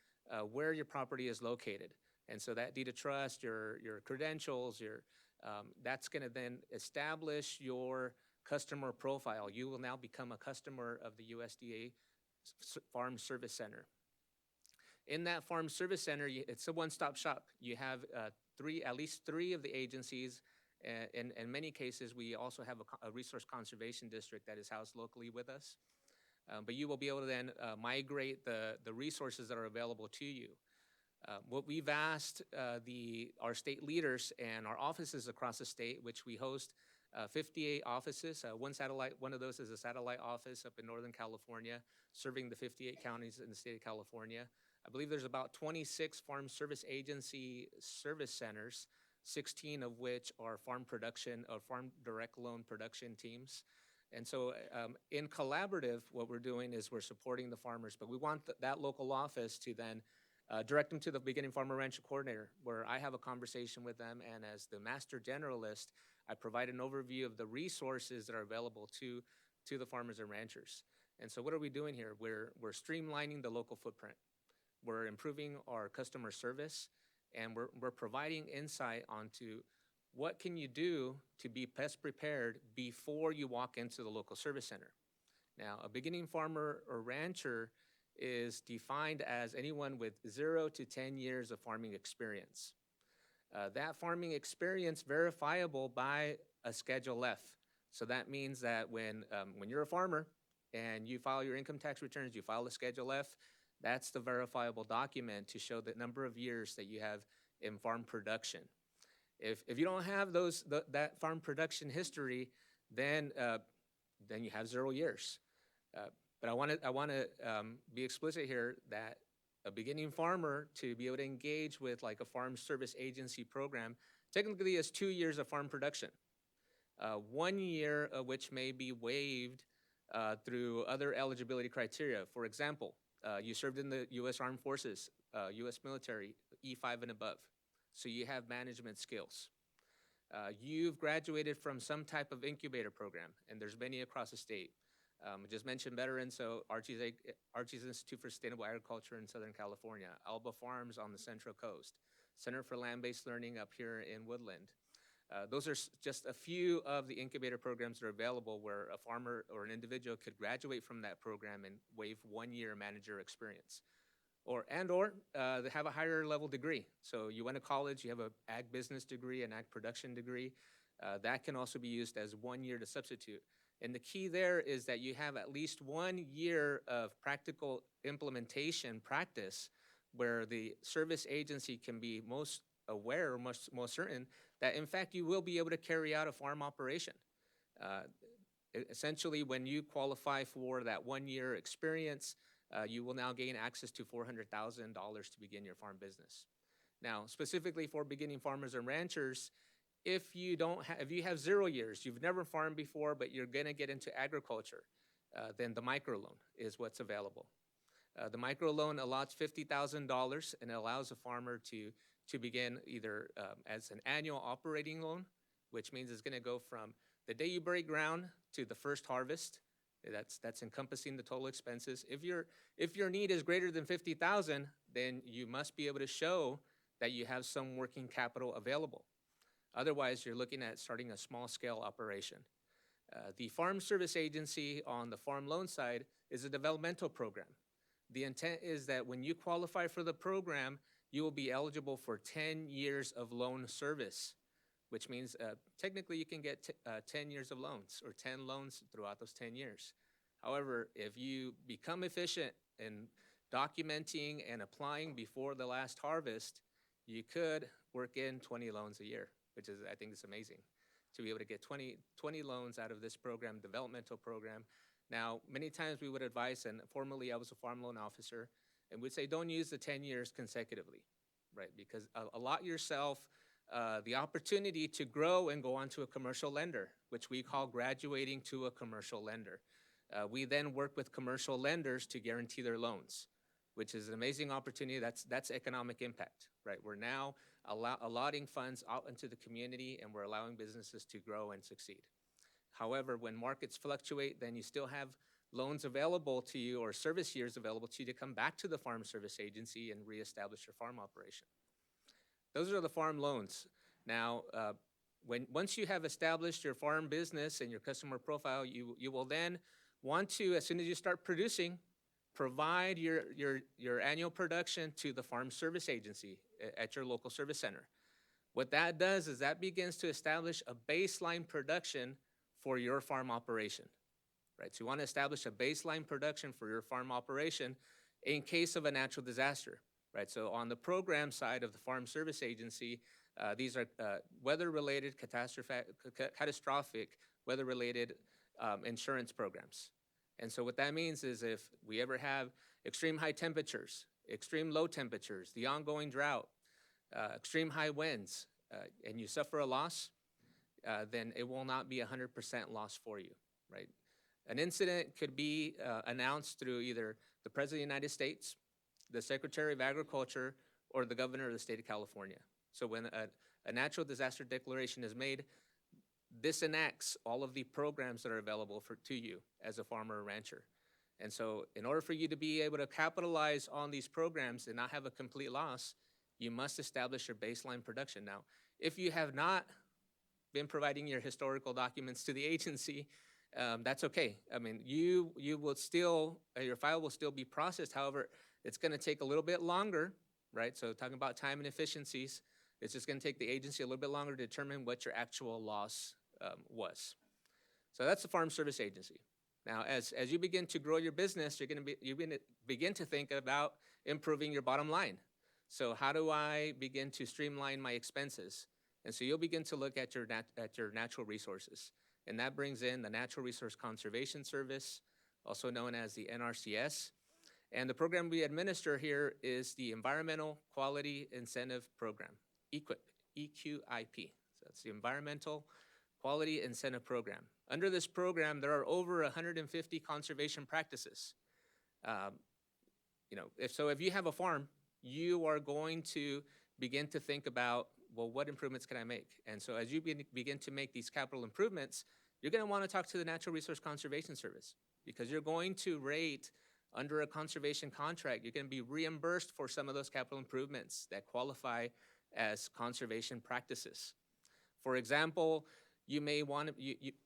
where your property is located. And so that deed of trust, your credentials, that's going to then establish your customer profile. You will now become a customer of the USDA Farm Service Center. In that Farm Service Center, it's a one-stop shop. You have at least three of the agencies. In many cases, we also have a resource conservation district that is housed locally with us. But you will be able to then migrate the resources that are available to you. What we've asked our state leaders and our offices across the state, which we host 58 offices. One of those is a satellite office up in Northern California, serving the 58 counties in the state of California. I believe there's about 26 Farm Service Agency service centers, 16 of which are farm production or farm direct loan production teams. And so in collaborative, what we're doing is we're supporting the farmers, but we want that local office to then direct them to the beginning farmer rancher coordinator, where I have a conversation with them, and as the master generalist, I provide an overview of the resources that are available to the farmers and ranchers. And so what are we doing here? We're streamlining the local footprint. We're improving our customer service, and we're providing insight onto what can you do to be best prepared before you walk into the local service center. Now, a beginning farmer or rancher is defined as anyone with 0 to 10 years of farming experience. That farming experience verifiable by a Schedule F. So that means that when you're a farmer and you file your income tax returns, you file a Schedule F, that's the verifiable document to show the number of years that you have in farm production. If you don't have that farm production history, then you have 0 years. But I want to be explicit here that a beginning farmer, to be able to engage with like a Farm Service Agency program, technically is 2 years of farm production. 1 year of which may be waived through other eligibility criteria. For example, you served in the U.S. Armed Forces, U.S. military, E5 and above, so you have management skills. You've graduated from some type of incubator program, and there's many across the state. I just mentioned veterans, so Archie's Institute for Sustainable Agriculture in Southern California, Alba Farms on the Central Coast, Center for Land-Based Learning up here in Woodland. Those are just a few of the incubator programs that are available where a farmer or an individual could graduate from that program and waive 1 year manager experience. Or they have a higher level degree. So you went to college, you have an ag business degree, an ag production degree. That can also be used as 1 year to substitute. And the key there is that you have at least 1 year of practical implementation practice where the service agency can be most aware or most certain that in fact you will be able to carry out a farm operation. Essentially, when you qualify for that 1 year experience, you will now gain access to $400,000 to begin your farm business. Now, specifically for beginning farmers and ranchers, if you have 0 years, you've never farmed before, but you're gonna get into agriculture, then the microloan is what's available. The microloan allots $50,000 and allows a farmer to begin either as an annual operating loan, which means it's gonna go from the day you break ground to the first harvest. That's encompassing the total expenses. If your need is greater than $50,000, then you must be able to show that you have some working capital available. Otherwise, you're looking at starting a small-scale operation. The Farm Service Agency on the farm loan side is a developmental program. The intent is that when you qualify for the program, you will be eligible for 10 years of loan service, which means technically you can get 10 years of loans or 10 loans throughout those 10 years. However, if you become efficient in documenting and applying before the last harvest, you could work in 20 loans a year, which is, I think, is amazing to be able to get 20 loans out of this program, developmental program. Now, many times we would advise, and formerly I was a farm loan officer, and we'd say don't use the 10 years consecutively, right? Because allot yourself the opportunity to grow and go on to a commercial lender, which we call graduating to a commercial lender. We then work with commercial lenders to guarantee their loans, which is an amazing opportunity. That's economic impact, right? We're now allotting funds out into the community, and we're allowing businesses to grow and succeed. However, when markets fluctuate, then you still have loans available to you or service years available to you to come back to the Farm Service Agency and reestablish your farm operation. Those are the farm loans. Now, once you have established your farm business and your customer profile, you will then want to, as soon as you start producing, provide your annual production to the Farm Service Agency at your local service center. What that does is that begins to establish a baseline production for your farm operation, right? So you want to establish a baseline production for your farm operation in case of a natural disaster, right? So on the program side of the Farm Service Agency, these are weather-related, catastrophic weather-related insurance programs. And so what that means is if we ever have extreme high temperatures, extreme low temperatures, the ongoing drought, extreme high winds, and you suffer a loss, then it will not be 100% loss for you, right? An incident could be announced through either the President of the United States, the Secretary of Agriculture, or the Governor of the State of California. So when a natural disaster declaration is made, this enacts all of the programs that are available to you as a farmer or rancher. And so in order for you to be able to capitalize on these programs and not have a complete loss, you must establish your baseline production. Now, if you have not been providing your historical documents to the agency, that's okay. I mean, you will still, your file will still be processed. However, it's going to take a little bit longer, right? So talking about time and efficiencies, it's just going to take the agency a little bit longer to determine what your actual loss was. So that's the Farm Service Agency. Now, as you begin to grow your business, you're going to begin to think about improving your bottom line. So how do I begin to streamline my expenses? And so you'll begin to look at your natural resources. And that brings in the Natural Resource Conservation Service, also known as the NRCS. And the program we administer here is the Environmental Quality Incentive Program, EQIP, EQIP. So that's the Environmental Quality Incentive Program. Under this program, there are over 150 conservation practices. If you have a farm, you are going to begin to think about, well, what improvements can I make? And so as you begin to make these capital improvements, you're going to want to talk to the Natural Resource Conservation Service because you're going to rate under a conservation contract. You're going to be reimbursed for some of those capital improvements that qualify as conservation practices. For example, you may want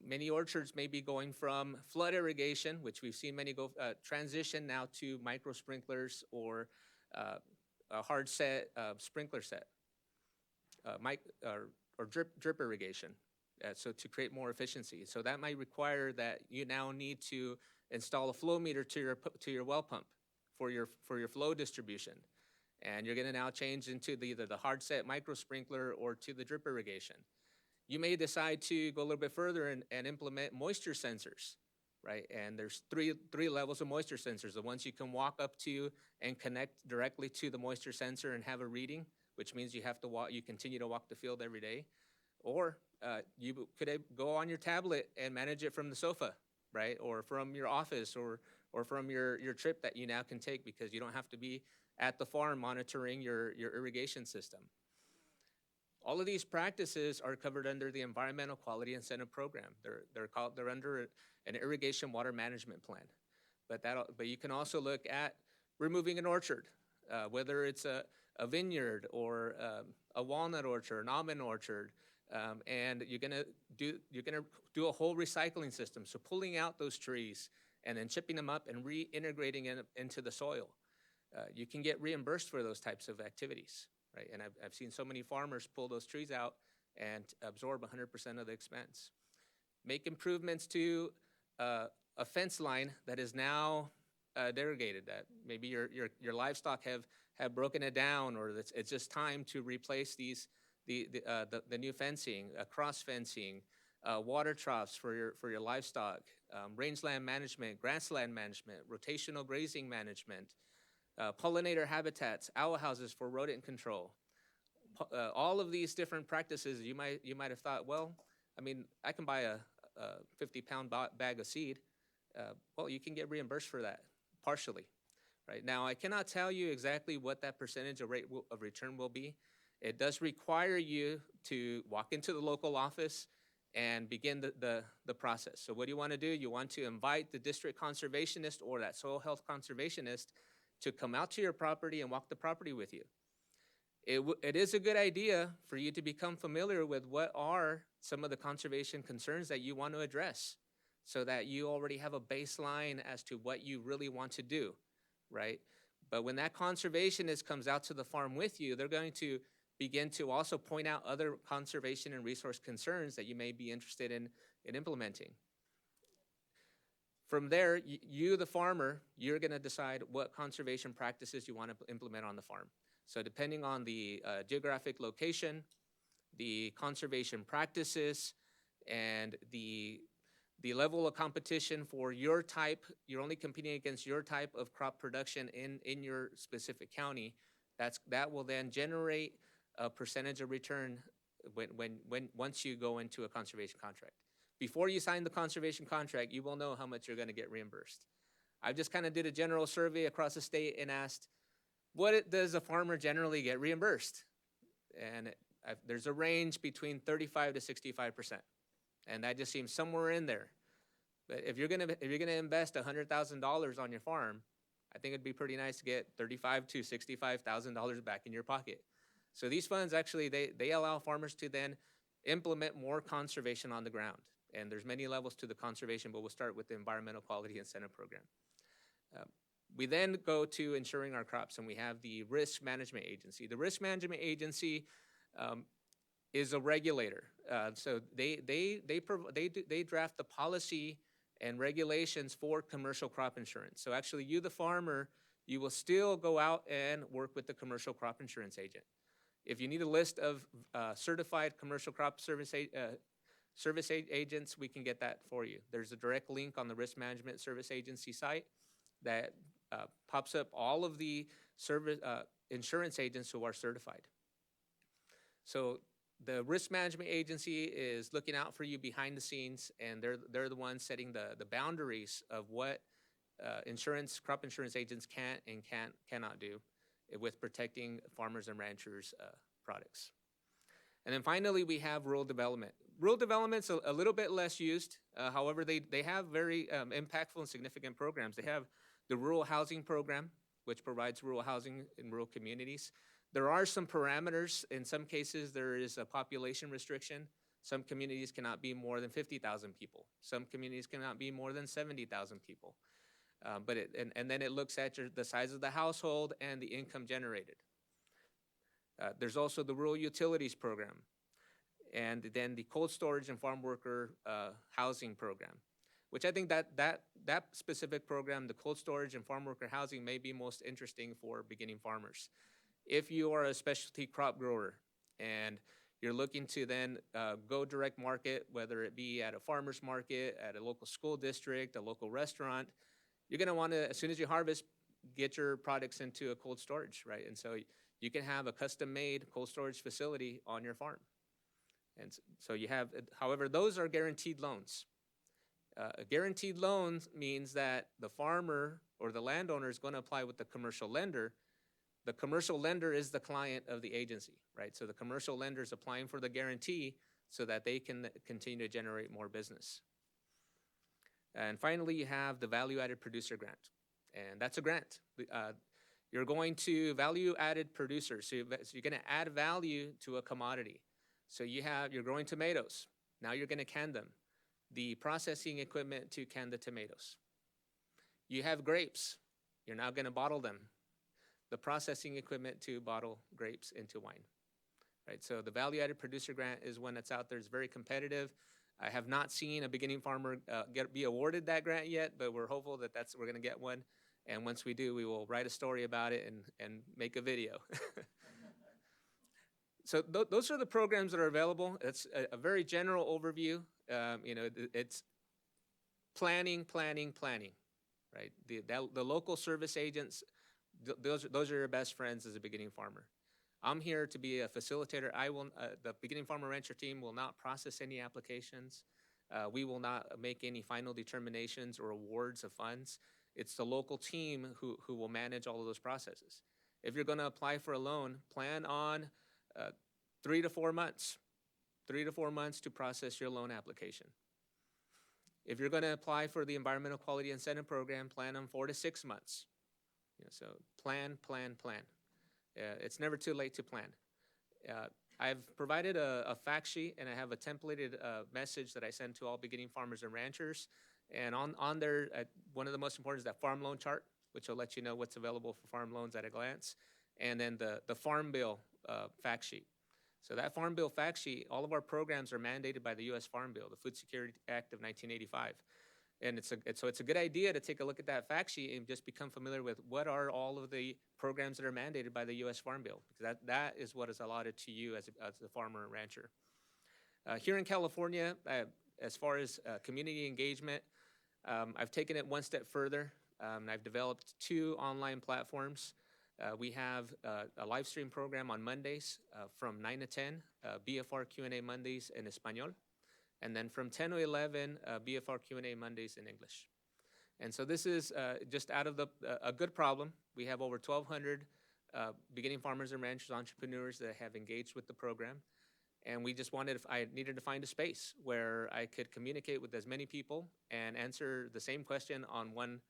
many orchards may be going from flood irrigation, which we've seen many go transition now to micro sprinklers or a hard set sprinkler set, or drip irrigation, so to create more efficiency. So that might require that you now need to install a flow meter to your well pump for your flow distribution, and you're going to now change into either the hard set micro sprinkler or to the drip irrigation. You may decide to go a little bit further and implement moisture sensors, right? And there's three levels of moisture sensors. The ones you can walk up to and connect directly to the moisture sensor and have a reading, which means you have to walk, you continue to walk the field every day. Or you could go on your tablet and manage it from the sofa, right? Or from your office or from your trip that you now can take because you don't have to be at the farm monitoring your irrigation system. All of these practices are covered under the Environmental Quality Incentive Program. They're under an irrigation water management plan. But you can also look at removing an orchard, whether it's a vineyard or a walnut orchard, an almond orchard, and you're gonna do a whole recycling system. So pulling out those trees and then chipping them up and reintegrating it into the soil. You can get reimbursed for those types of activities. Right, and I've seen so many farmers pull those trees out and absorb 100% of the expense. Make improvements to a fence line that is now derogated. That maybe your livestock have broken it down, or it's just time to replace the new fencing, cross fencing, water troughs for your livestock, rangeland management, grassland management, rotational grazing management. Pollinator habitats, owl houses for rodent control. All of these different practices, you might have thought, well, I mean, I can buy a 50-pound bag of seed. Well, you can get reimbursed for that partially, right? Now, I cannot tell you exactly what that percentage of rate of return will be. It does require you to walk into the local office and begin the process. So what do you want to do? You want to invite the district conservationist or that soil health conservationist to come out to your property and walk the property with you. It is a good idea for you to become familiar with what are some of the conservation concerns that you want to address, so that you already have a baseline as to what you really want to do, right? But when that conservationist comes out to the farm with you, they're going to begin to also point out other conservation and resource concerns that you may be interested in implementing. From there, you, the farmer, you're going to decide what conservation practices you want to implement on the farm. So depending on the geographic location, the conservation practices, and the level of competition for your type, you're only competing against your type of crop production in your specific county. That will then generate a percentage of return once you go into a conservation contract. Before you sign the conservation contract, you will know how much you're going to get reimbursed. I just kind of did a general survey across the state and asked, what does a farmer generally get reimbursed? And there's a range between 35 to 65%, and that just seems somewhere in there. But if you're gonna invest $100,000 on your farm, I think it'd be pretty nice to get $35,000 to $65,000 back in your pocket. So these funds actually they allow farmers to then implement more conservation on the ground. And there's many levels to the conservation, but we'll start with the Environmental Quality Incentive Program. We then go to insuring our crops, and we have the Risk Management Agency. The Risk Management Agency is a regulator. So they draft the policy and regulations for commercial crop insurance. So actually, you, the farmer, you will still go out and work with the commercial crop insurance agent. If you need a list of certified commercial crop service agents, we can get that for you. There's a direct link on the Risk Management Service Agency site that pops up all of the insurance agents who are certified. So the Risk Management Agency is looking out for you behind the scenes, and they're the ones setting the boundaries of what crop insurance agents can and cannot do with protecting farmers and ranchers' products. And then finally, we have rural development. Rural development's a little bit less used. However, they have very impactful and significant programs. They have the Rural Housing Program, which provides rural housing in rural communities. There are some parameters. In some cases, there is a population restriction. Some communities cannot be more than 50,000 people. Some communities cannot be more than 70,000 people. And then it looks at the size of the household and the income generated. There's also the Rural Utilities Program, and then the Cold Storage and Farm Worker Housing Program, which I think that specific program, the Cold Storage and Farm Worker Housing, may be most interesting for beginning farmers. If you are a specialty crop grower and you're looking to then go direct market, whether it be at a farmer's market, at a local school district, a local restaurant, you're going to want to, as soon as you harvest, get your products into a cold storage, right? And so you can have a custom-made cold storage facility on your farm. And so you have, however, those are guaranteed loans. A guaranteed loan means that the farmer or the landowner is going to apply with the commercial lender. The commercial lender is the client of the agency, right? So the commercial lender is applying for the guarantee so that they can continue to generate more business. And finally, you have the value-added producer grant, and that's a grant. You're going to value-added producers, so you're going to add value to a commodity. So you're growing tomatoes. Now you're going to can them. The processing equipment to can the tomatoes. You have grapes. You're now going to bottle them. The processing equipment to bottle grapes into wine. Right? So the value-added producer grant is one that's out there. It's very competitive. I have not seen a beginning farmer be awarded that grant yet, but we're hopeful that we're going to get one. And once we do, we will write a story about it and make a video. So those are the programs that are available. It's a very general overview. It's planning, right? The local service agents, those are your best friends as a beginning farmer. I'm here to be a facilitator. The beginning farmer rancher team will not process any applications. We will not make any final determinations or awards of funds. It's the local team who will manage all of those processes. If you're going to apply for a loan, plan on 3 to 4 months. 3 to 4 months to process your loan application. If you're going to apply for the Environmental Quality Incentive Program, plan on 4 to 6 months. So plan, plan, plan. It's never too late to plan. I've provided a fact sheet, and I have a templated message that I send to all beginning farmers and ranchers. And on there, one of the most important is that farm loan chart, which will let you know what's available for farm loans at a glance. And then the Farm Bill fact sheet. So that Farm Bill fact sheet, all of our programs are mandated by the U.S. Farm Bill, the Food Security Act of 1985. And so it's a good idea to take a look at that fact sheet and just become familiar with what are all of the programs that are mandated by the U.S. Farm Bill, because that is what is allotted to you as a farmer and rancher. Here in California, as far as community engagement, I've taken it one step further. I've developed 2 online platforms. We have a live stream program on Mondays from 9 to 10, BFR Q&A Mondays in Espanol. And then from 10 to 11, BFR Q&A Mondays in English. And so this is just out of a good problem. We have over 1,200 beginning farmers and ranchers, entrepreneurs that have engaged with the program. And we just I needed to find a space where I could communicate with as many people and answer the same question on one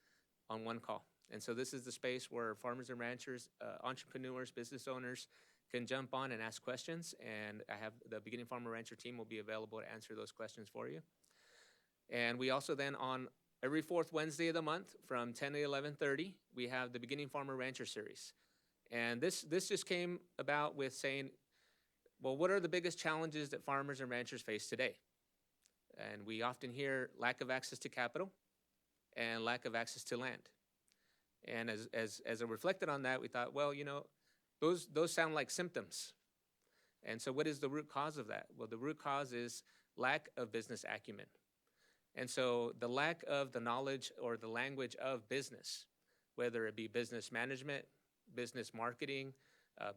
call. And so this is the space where farmers and ranchers, entrepreneurs, business owners can jump on and ask questions, and I have the Beginning Farmer Rancher team will be available to answer those questions for you. And we also then on every 4th Wednesday of the month from 10 to 11:30, we have the Beginning Farmer Rancher series. And this just came about with saying, well, what are the biggest challenges that farmers and ranchers face today? And we often hear lack of access to capital and lack of access to land. And as I reflected on that, we thought, well, those sound like symptoms. And so what is the root cause of that? Well, the root cause is lack of business acumen. And so the lack of the knowledge or the language of business, whether it be business management, business marketing,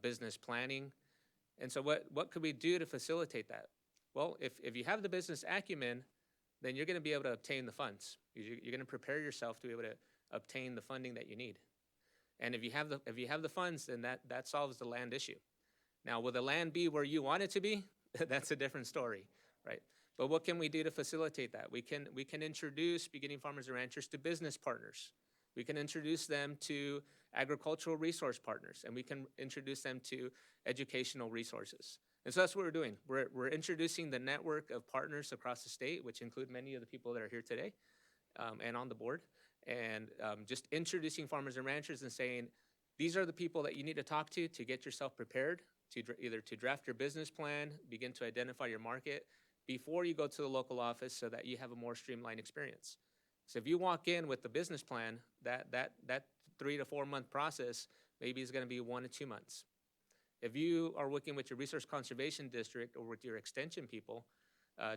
business planning. And so what could we do to facilitate that? Well, if you have the business acumen, then you're going to be able to obtain the funds. You're going to prepare yourself to be able to obtain the funding that you need. And if you have the funds, then that solves the land issue. Now, will the land be where you want it to be? That's a different story, right? But what can we do to facilitate that? We can introduce beginning farmers and ranchers to business partners. We can introduce them to agricultural resource partners, and we can introduce them to educational resources. And so that's what we're doing. We're introducing the network of partners across the state, which include many of the people that are here today and on the board. And just introducing farmers and ranchers and saying, these are the people that you need to talk to get yourself prepared to either to draft your business plan, begin to identify your market before you go to the local office so that you have a more streamlined experience. So if you walk in with the business plan, that 3 to 4 month process maybe is going to be 1 to 2 months. If you are working with your resource conservation district or with your extension people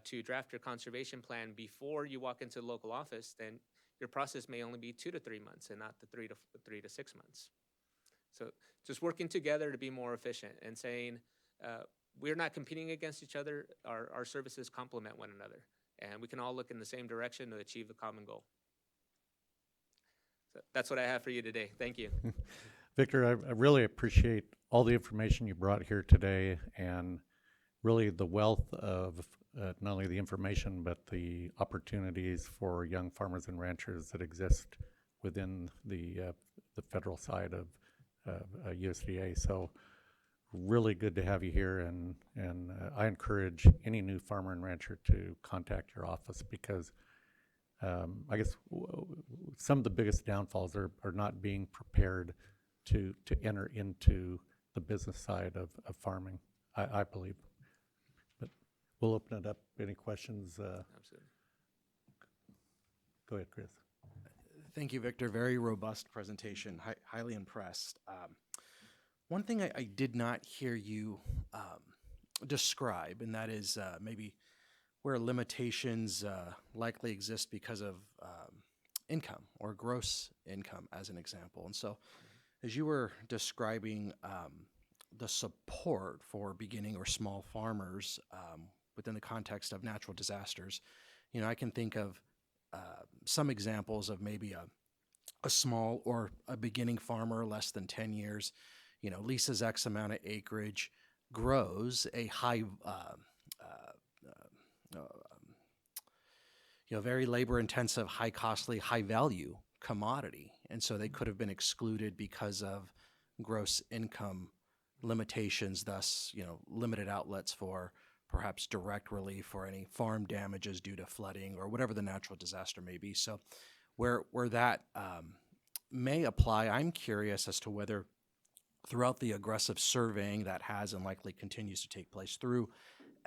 to draft your conservation plan before you walk into the local office, then your process may only be 2 to 3 months and not the 3 to 6 months. So just working together to be more efficient and saying we're not competing against each other. Our services complement one another, and we can all look in the same direction to achieve the common goal. So that's what I have for you today. Thank you. Victor, I really appreciate all the information you brought here today and really the wealth of not only the information but the opportunities for young farmers and ranchers that exist within the federal side of USDA. So really good to have you here, and I encourage any new farmer and rancher to contact your office because I guess some of the biggest downfalls are not being prepared to enter into the business side of farming, I believe. But we'll open it up. Any questions? Absolutely. Go ahead, Chris. Thank you, Victor. Very robust presentation. Highly impressed. One thing I did not hear you describe, and that is maybe where limitations likely exist because of income or gross income, as an example. And so, as you were describing the support for beginning or small farmers within the context of natural disasters, I can think of some examples of maybe a small or a beginning farmer, less than 10 years, leases X amount of acreage, grows a high very labor intensive, high costly, high value commodity. And so they could have been excluded because of gross income limitations, thus, limited outlets for perhaps direct relief or any farm damages due to flooding or whatever the natural disaster may be. So where that may apply, I'm curious as to whether throughout the aggressive surveying that has and likely continues to take place through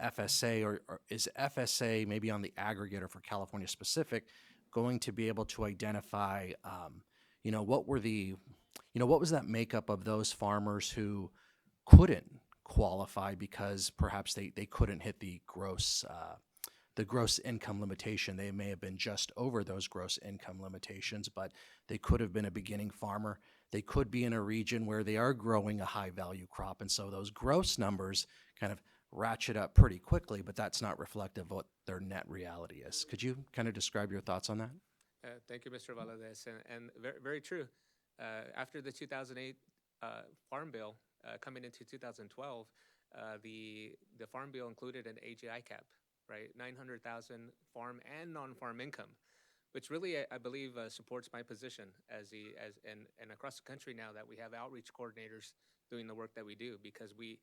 FSA, or is FSA maybe on the aggregate or for California specific going to be able to identify, what were what was that makeup of those farmers who couldn't qualify because perhaps they couldn't hit the gross income limitation. They may have been just over those gross income limitations, but they could have been a beginning farmer. They could be in a region where they are growing a high value crop. And so those gross numbers kind of ratchet up pretty quickly, but that's not reflective of what their net reality is. Could you kind of describe your thoughts on that? Thank you, Mr. Valadez, and very, very true. After the 2008 Farm Bill coming into 2012, the Farm Bill included an AGI cap, right? 900,000 farm and non-farm income, which really I believe supports my position and across the country now that we have outreach coordinators doing the work that we do, because we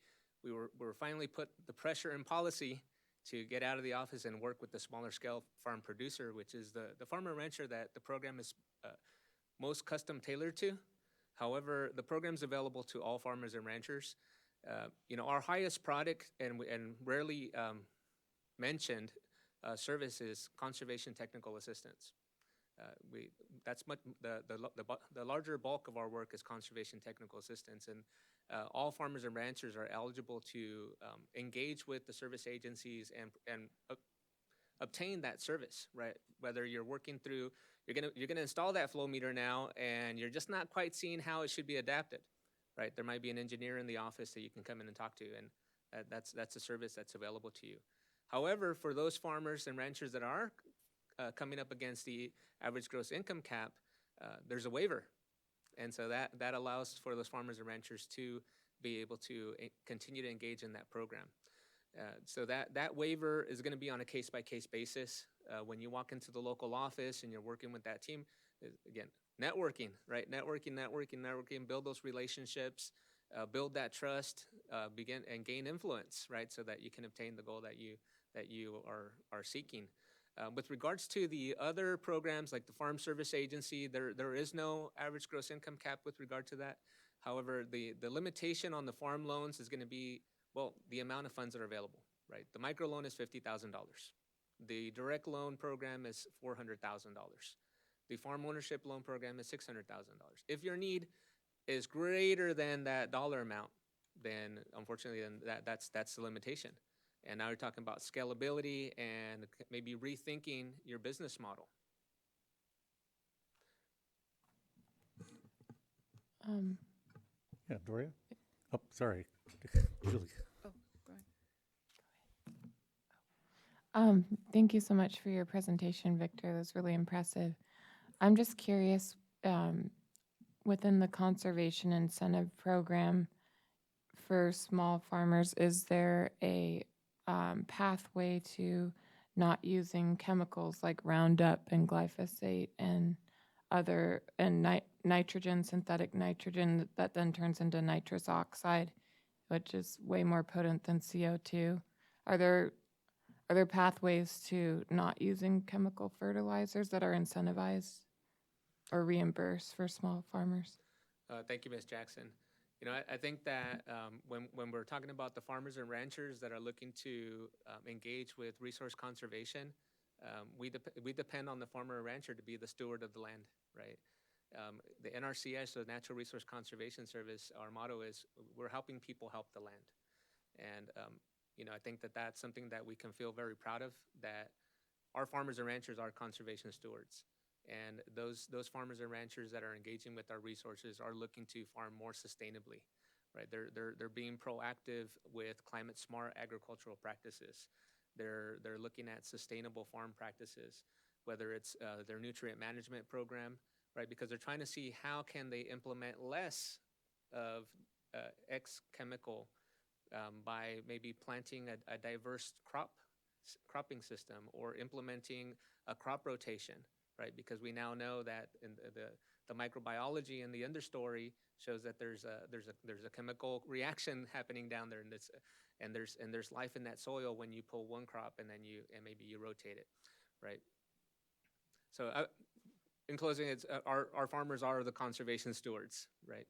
were finally put the pressure in policy to get out of the office and work with the smaller scale farm producer, which is the farmer rancher that the program is most custom tailored to. However, the program is available to all farmers and ranchers. Our highest product and rarely mentioned service is conservation technical assistance. The larger bulk of our work is conservation technical assistance, and all farmers and ranchers are eligible to engage with the service agencies and obtain that service, right? Whether you're working through, you're gonna install that flow meter now, and you're just not quite seeing how it should be adapted, right? There might be an engineer in the office that you can come in and talk to, and that's a service that's available to you. However, for those farmers and ranchers that are coming up against the average gross income cap, there's a waiver. And so that allows for those farmers and ranchers to be able to continue to engage in that program. So that waiver is going to be on a case-by-case basis. When you walk into the local office and you're working with that team, again, networking, right? Networking, build those relationships, build that trust, begin and gain influence, right? So that you can obtain the goal that you are seeking. With regards to the other programs like the Farm Service Agency, there is no average gross income cap with regard to that. However, the limitation on the farm loans is going to be, well, the amount of funds that are available, right? The microloan is $50,000. The direct loan program is $400,000. The farm ownership loan program is $600,000. If your need is greater than that dollar amount, then unfortunately, that's the limitation. And now you're talking about scalability and maybe rethinking your business model. Yeah, Doria? Oh, sorry. Julie. Oh, go ahead. Thank you so much for your presentation, Victor. That was really impressive. I'm just curious, within the conservation incentive program for small farmers, is there a pathway to not using chemicals like Roundup and glyphosate and nitrogen, synthetic nitrogen that then turns into nitrous oxide, which is way more potent than CO2? Are there pathways to not using chemical fertilizers that are incentivized or reimbursed for small farmers? Thank you, Ms. Jackson. I think that when we're talking about the farmers and ranchers that are looking to engage with resource conservation, we depend on the farmer or rancher to be the steward of the land, right? The NRCS, the Natural Resource Conservation Service, our motto is we're helping people help the land. And, I think that that's something that we can feel very proud of, that our farmers and ranchers are conservation stewards. And those farmers and ranchers that are engaging with our resources are looking to farm more sustainably, right? They're being proactive with climate smart agricultural practices. They're looking at sustainable farm practices, whether it's their nutrient management program, right? Because they're trying to see how can they implement less of X chemical by maybe planting a diverse crop cropping system, or implementing a crop rotation, right? Because we now know that in the microbiology in the understory shows that there's a chemical reaction happening down there, and there's life in that soil when you pull one crop and then maybe you rotate it, right? So in closing, it's our farmers are the conservation stewards, right?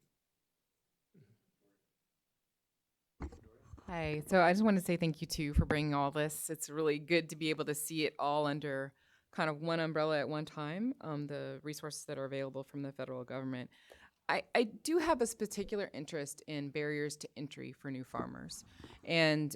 Hi. So I just want to say thank you too for bringing all this. It's really good to be able to see it all under kind of one umbrella at one time, the resources that are available from the federal government. I do have a particular interest in barriers to entry for new farmers, and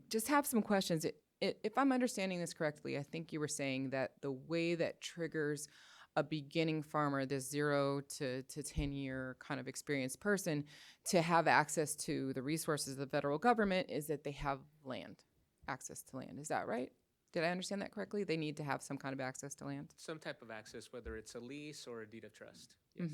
just have some questions. If I'm understanding this correctly, I think you were saying that the way that triggers a beginning farmer, this 0 to 10-year kind of experienced person, to have access to the resources of the federal government is that they have land, access to land. Is that right? Did I understand that correctly? They need to have some kind of access to land? Some type of access, whether it's a lease or a deed of trust. Yes.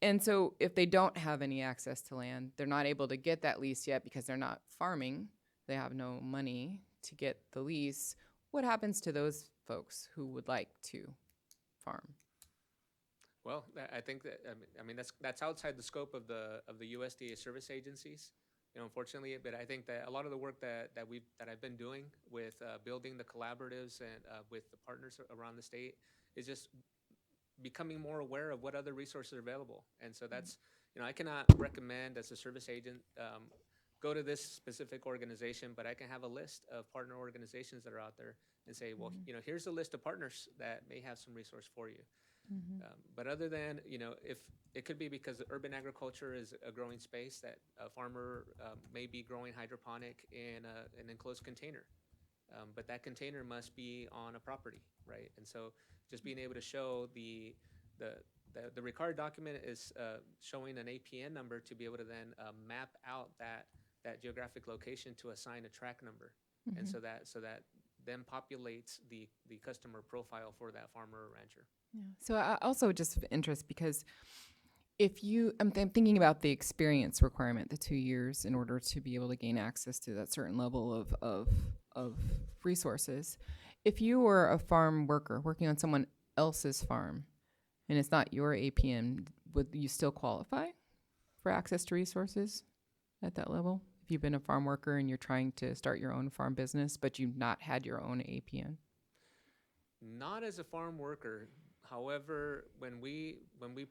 And so if they don't have any access to land, they're not able to get that lease yet because they're not farming. They have no money to get the lease. What happens to those folks who would like to farm? Well, I think that I mean that's outside the scope of the USDA service agencies, unfortunately. But I think that a lot of the work that I've been doing with building the collaboratives and with the partners around the state is just becoming more aware of what other resources are available. And so that's, I cannot recommend as a service agent, go to this specific organization, but I can have a list of partner organizations that are out there and say, well, here's a list of partners that may have some resource for you. But other than, if it could be because urban agriculture is a growing space, that a farmer may be growing hydroponic in an enclosed container. But that container must be on a property, right? And so just being able to show the required document is showing an APN number to be able to then map out that geographic location to assign a track number, and so that then populates the customer profile for that farmer or rancher. Yeah. So I also just of interest because I'm thinking about the experience requirement, the 2 years in order to be able to gain access to that certain level of resources. If you were a farm worker working on someone else's farm and it's not your APN, would you still qualify for access to resources at that level? If you've been a farm worker and you're trying to start your own farm business, but you've not had your own APN? Not as a farm worker. However, when we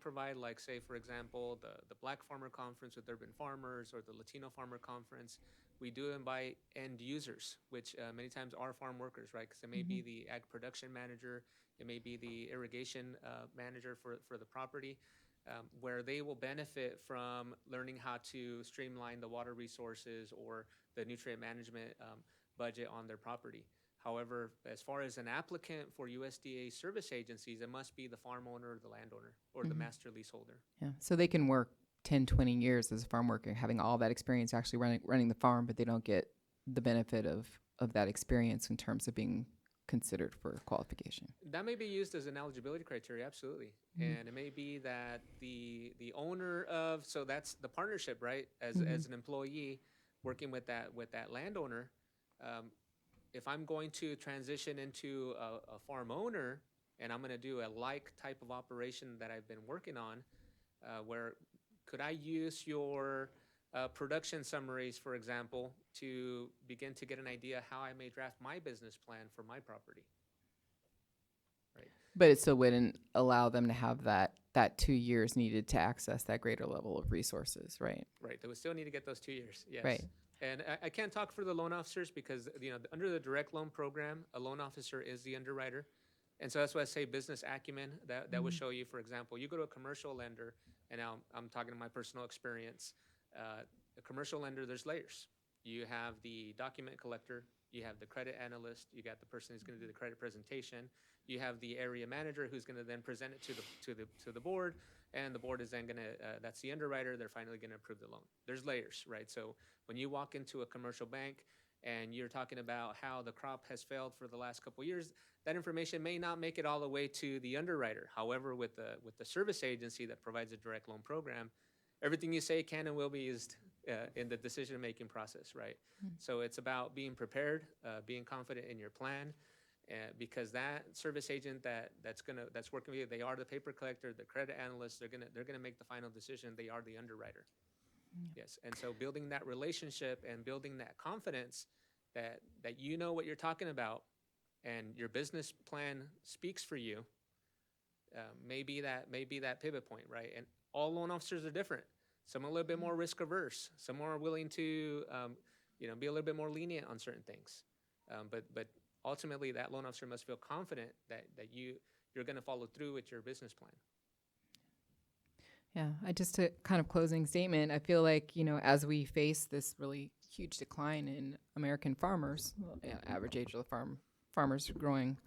provide, like, say, for example, the Black Farmer Conference with urban farmers or the Latino Farmer Conference, we do invite end users, which many times are farm workers, right? Because it may be the ag production manager, it may be the irrigation manager for the property, where they will benefit from learning how to streamline the water resources or the nutrient management budget on their property. However, as far as an applicant for USDA service agencies, it must be the farm owner or the landowner or the master leaseholder. Yeah. So they can work 10, 20 years as a farm worker, having all that experience actually running the farm, but they don't get the benefit of that experience in terms of being considered for qualification. That may be used as an eligibility criteria, absolutely. And it may be that the owner of, so that's the partnership, right? As an employee working with that landowner, if I'm going to transition into a farm owner and I'm going to do a like type of operation that I've been working on, where could I use your production summaries, for example, to begin to get an idea how I may draft my business plan for my property? Right. But it still wouldn't allow them to have that 2 years needed to access that greater level of resources, right? Right. They would still need to get those 2 years. Yes. Right. And I can't talk for the loan officers because, under the direct loan program, a loan officer is the underwriter. And so that's why I say business acumen. That would show you, for example, you go to a commercial lender, and now I'm talking to my personal experience. A commercial lender, there's layers. You have the document collector, you have the credit analyst, you got the person who's going to do the credit presentation, you have the area manager who's going to then present it to the board, and the board is then going to, that's the underwriter, they're finally going to approve the loan. There's layers, right? So when you walk into a commercial bank and you're talking about how the crop has failed for the last couple of years, that information may not make it all the way to the underwriter. However, with the service agency that provides a direct loan program, everything you say can and will be used in the decision-making process, right? So it's about being prepared, being confident in your plan, because that service agent that's working with you, they are the paper collector, the credit analyst. They're gonna make the final decision. They are the underwriter. Yes, and so building that relationship and building that confidence that you know what you're talking about, and your business plan speaks for you. Maybe that pivot point, right? And all loan officers are different. Some are a little bit more risk averse. Some are willing to, be a little bit more lenient on certain things. But ultimately, that loan officer must feel confident that you're going to follow through with your business plan. Yeah, just a kind of closing statement. I feel like, as we face this really huge decline in American farmers, average age of the farmers growing,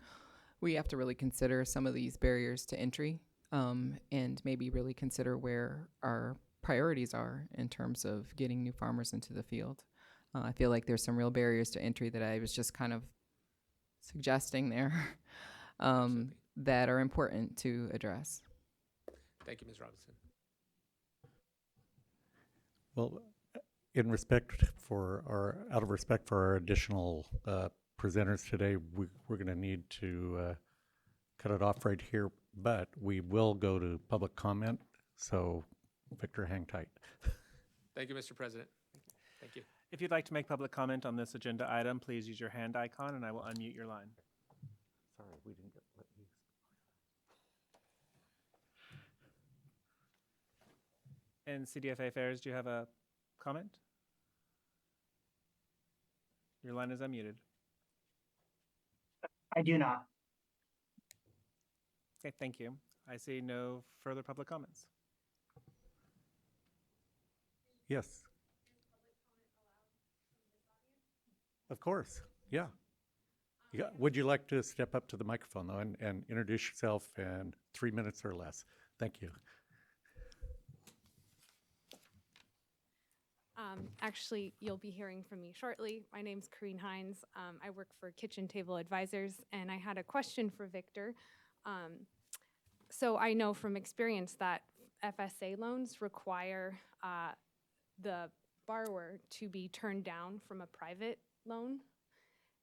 we have to really consider some of these barriers to entry, and maybe really consider where our priorities are in terms of getting new farmers into the field. I feel like there's some real barriers to entry that I was just kind of suggesting there that are important to address. Thank you, Ms. Robinson. Well, out of respect for our additional presenters today, we're going to need to cut it off right here, but we will go to public comment. So, Victor, hang tight. Thank you, Mr. President. Thank you. If you'd like to make public comment on this agenda item, please use your hand icon and I will unmute your line. Sorry, we didn't let you. And CDFA Affairs, do you have a comment? Your line is unmuted. I do not. Okay, thank you. I see no further public comments. Yes. Of course, yeah. Would you like to step up to the microphone, though, and introduce yourself in 3 minutes or less? Thank you. Actually, you'll be hearing from me shortly. My name's Corrine Hines. I work for Kitchen Table Advisors, and I had a question for Victor. So I know from experience that FSA loans require the borrower to be turned down from a private loan.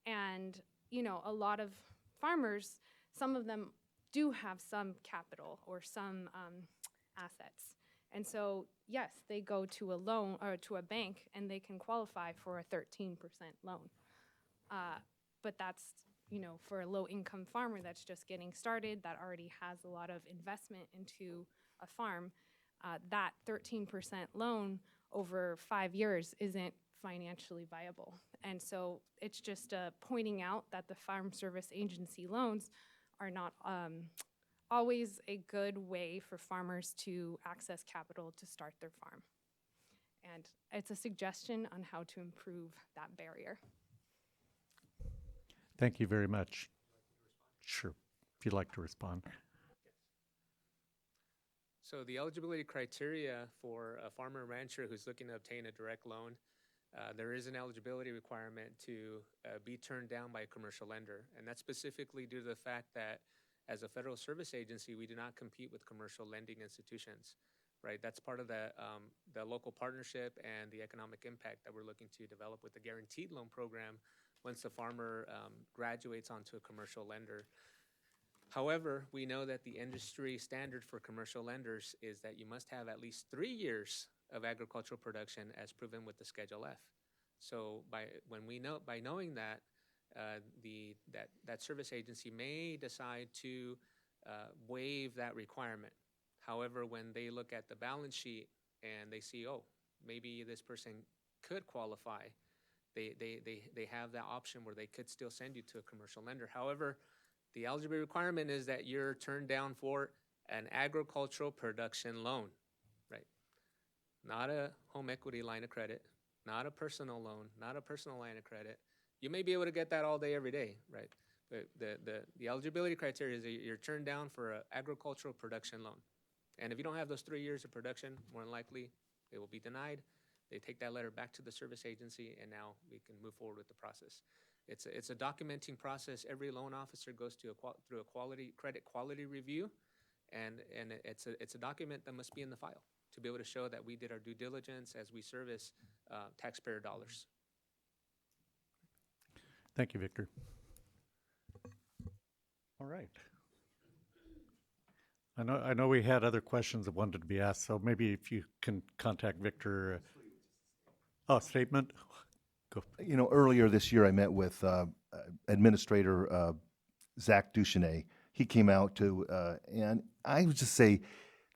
And, a lot of farmers, some of them do have some capital or some assets. And so, yes, they go to a loan or to a bank and they can qualify for a 13% loan. But that's, for a low income farmer that's just getting started, that already has a lot of investment into a farm, that 13% loan over 5 years isn't financially viable. And so it's just pointing out that the Farm Service Agency loans are not always a good way for farmers to access capital to start their farm. And it's a suggestion on how to improve that barrier. Thank you very much. Sure, if you'd like to respond. So the eligibility criteria for a farmer or rancher who's looking to obtain a direct loan, there is an eligibility requirement to be turned down by a commercial lender. And that's specifically due to the fact that as a federal service agency, we do not compete with commercial lending institutions, right? That's part of the local partnership and the economic impact that we're looking to develop with the guaranteed loan program once the farmer graduates onto a commercial lender. However, we know that the industry standard for commercial lenders is that you must have at least 3 years of agricultural production as proven with the Schedule F. So by knowing that, that service agency may decide to waive that requirement. However, when they look at the balance sheet and they see, oh, maybe this person could qualify, they have that option where they could still send you to a commercial lender. However, the eligibility requirement is that you're turned down for an agricultural production loan, right? Not a home equity line of credit, not a personal loan, not a personal line of credit. You may be able to get that all day, every day, right? But the eligibility criteria is that you're turned down for an agricultural production loan. And if you don't have those 3 years of production, more than likely, they will be denied. They take that letter back to the service agency, and now we can move forward with the process. It's a documenting process. Every loan officer goes through a credit quality review, and it's a document that must be in the file to be able to show that we did our due diligence as we service taxpayer dollars. Thank you, Victor. All right. I know we had other questions that wanted to be asked, so maybe if you can contact Victor. Oh, statement? Go. You know, earlier this year, I met with Administrator Zach Duchenet. He came out to, and I would just say,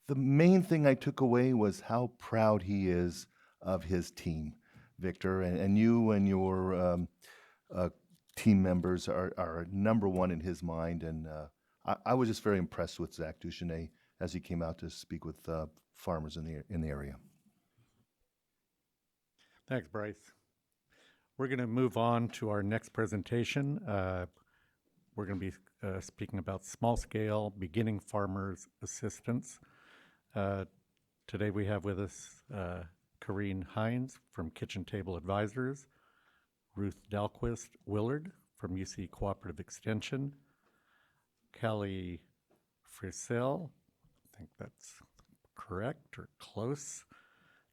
the main thing I took away was how proud he is of his team, Victor, and you and your team members are number one in his mind. And I was just very impressed with Zach Duchenet as he came out to speak with farmers in the area. Thanks, Bryce. We're going to move on to our next presentation. We're going to be speaking about small-scale beginning farmers assistance. Today we have with us Corrine Hines from Kitchen Table Advisors, Ruth Dahlquist Willard from UC Cooperative Extension, Callie Frisell, I think that's correct or close,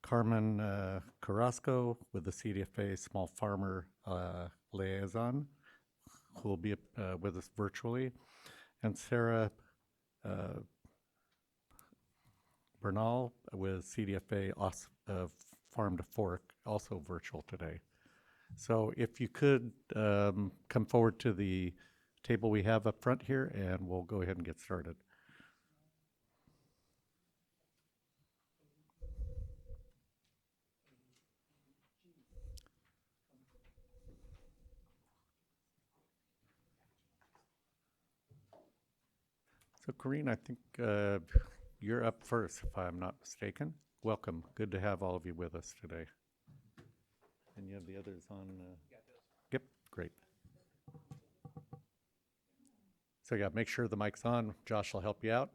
Carmen Carrasco with the CDFA Small Farmer Liaison, who will be with us virtually, and Sarah Bernal with CDFA Farm to Fork, also virtual today. So if you could come forward to the table we have up front here, and we'll go ahead and get started. So Corrine, I think you're up first, if I'm not mistaken. Welcome. Good to have all of you with us today. And you have the others on? Yep, great. So yeah, make sure the mic's on. Josh will help you out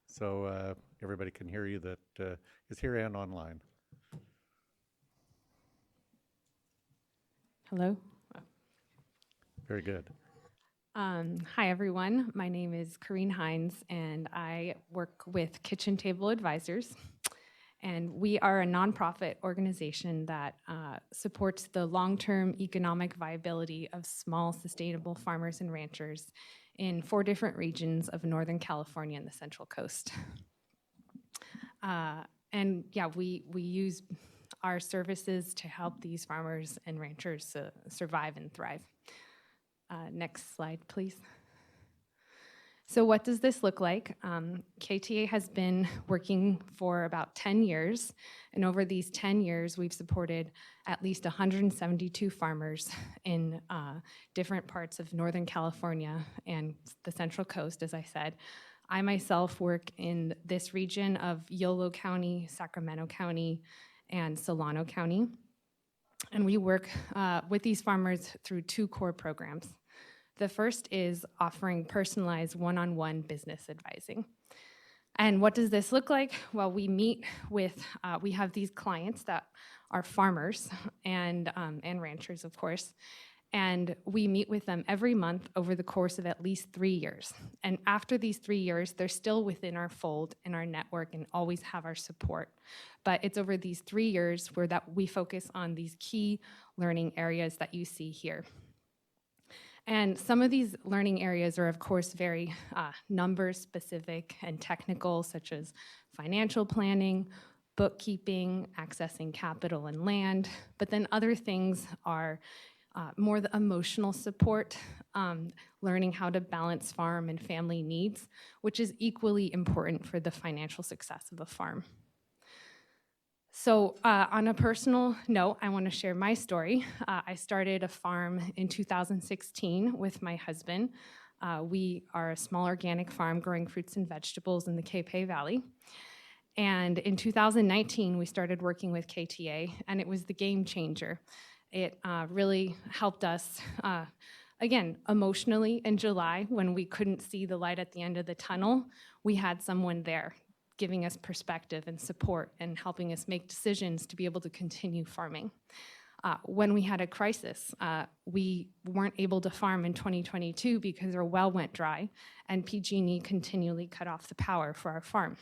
so everybody can hear you that is here and online. Hello. Very good. Hi, everyone. My name is Corrine Hines, and I work with Kitchen Table Advisors. And we are a nonprofit organization that supports the long-term economic viability of small, sustainable farmers and ranchers in 4 different regions of Northern California and the Central Coast. And yeah, we use our services to help these farmers and ranchers survive and thrive. Next slide, please. So what does this look like? KTA has been working for about 10 years, and over these 10 years, we've supported at least 172 farmers in different parts of Northern California and the Central Coast, as I said. I myself work in this region of Yolo County, Sacramento County, and Solano County. And we work with these farmers through 2 core programs. The first is offering personalized one-on-one business advising. And what does this look like? Well, we meet with, we have these clients that are farmers and ranchers, of course, and we meet with them every month over the course of at least 3 years. And after these 3 years, they're still within our fold in our network and always have our support. But it's over these 3 years where that we focus on these key learning areas that you see here. And some of these learning areas are, of course, very numbers specific and technical, such as financial planning, bookkeeping, accessing capital and land. But then other things are more the emotional support, learning how to balance farm and family needs, which is equally important for the financial success of a farm. So on a personal note, I want to share my story. I started a farm in 2016 with my husband. We are a small organic farm growing fruits and vegetables in the Capay Valley. And in 2019, we started working with KTA, and it was the game changer. It really helped us, again, emotionally in July when we couldn't see the light at the end of the tunnel. We had someone there giving us perspective and support and helping us make decisions to be able to continue farming. When we had a crisis, we weren't able to farm in 2022 because our well went dry and PG&E continually cut off the power for our farm.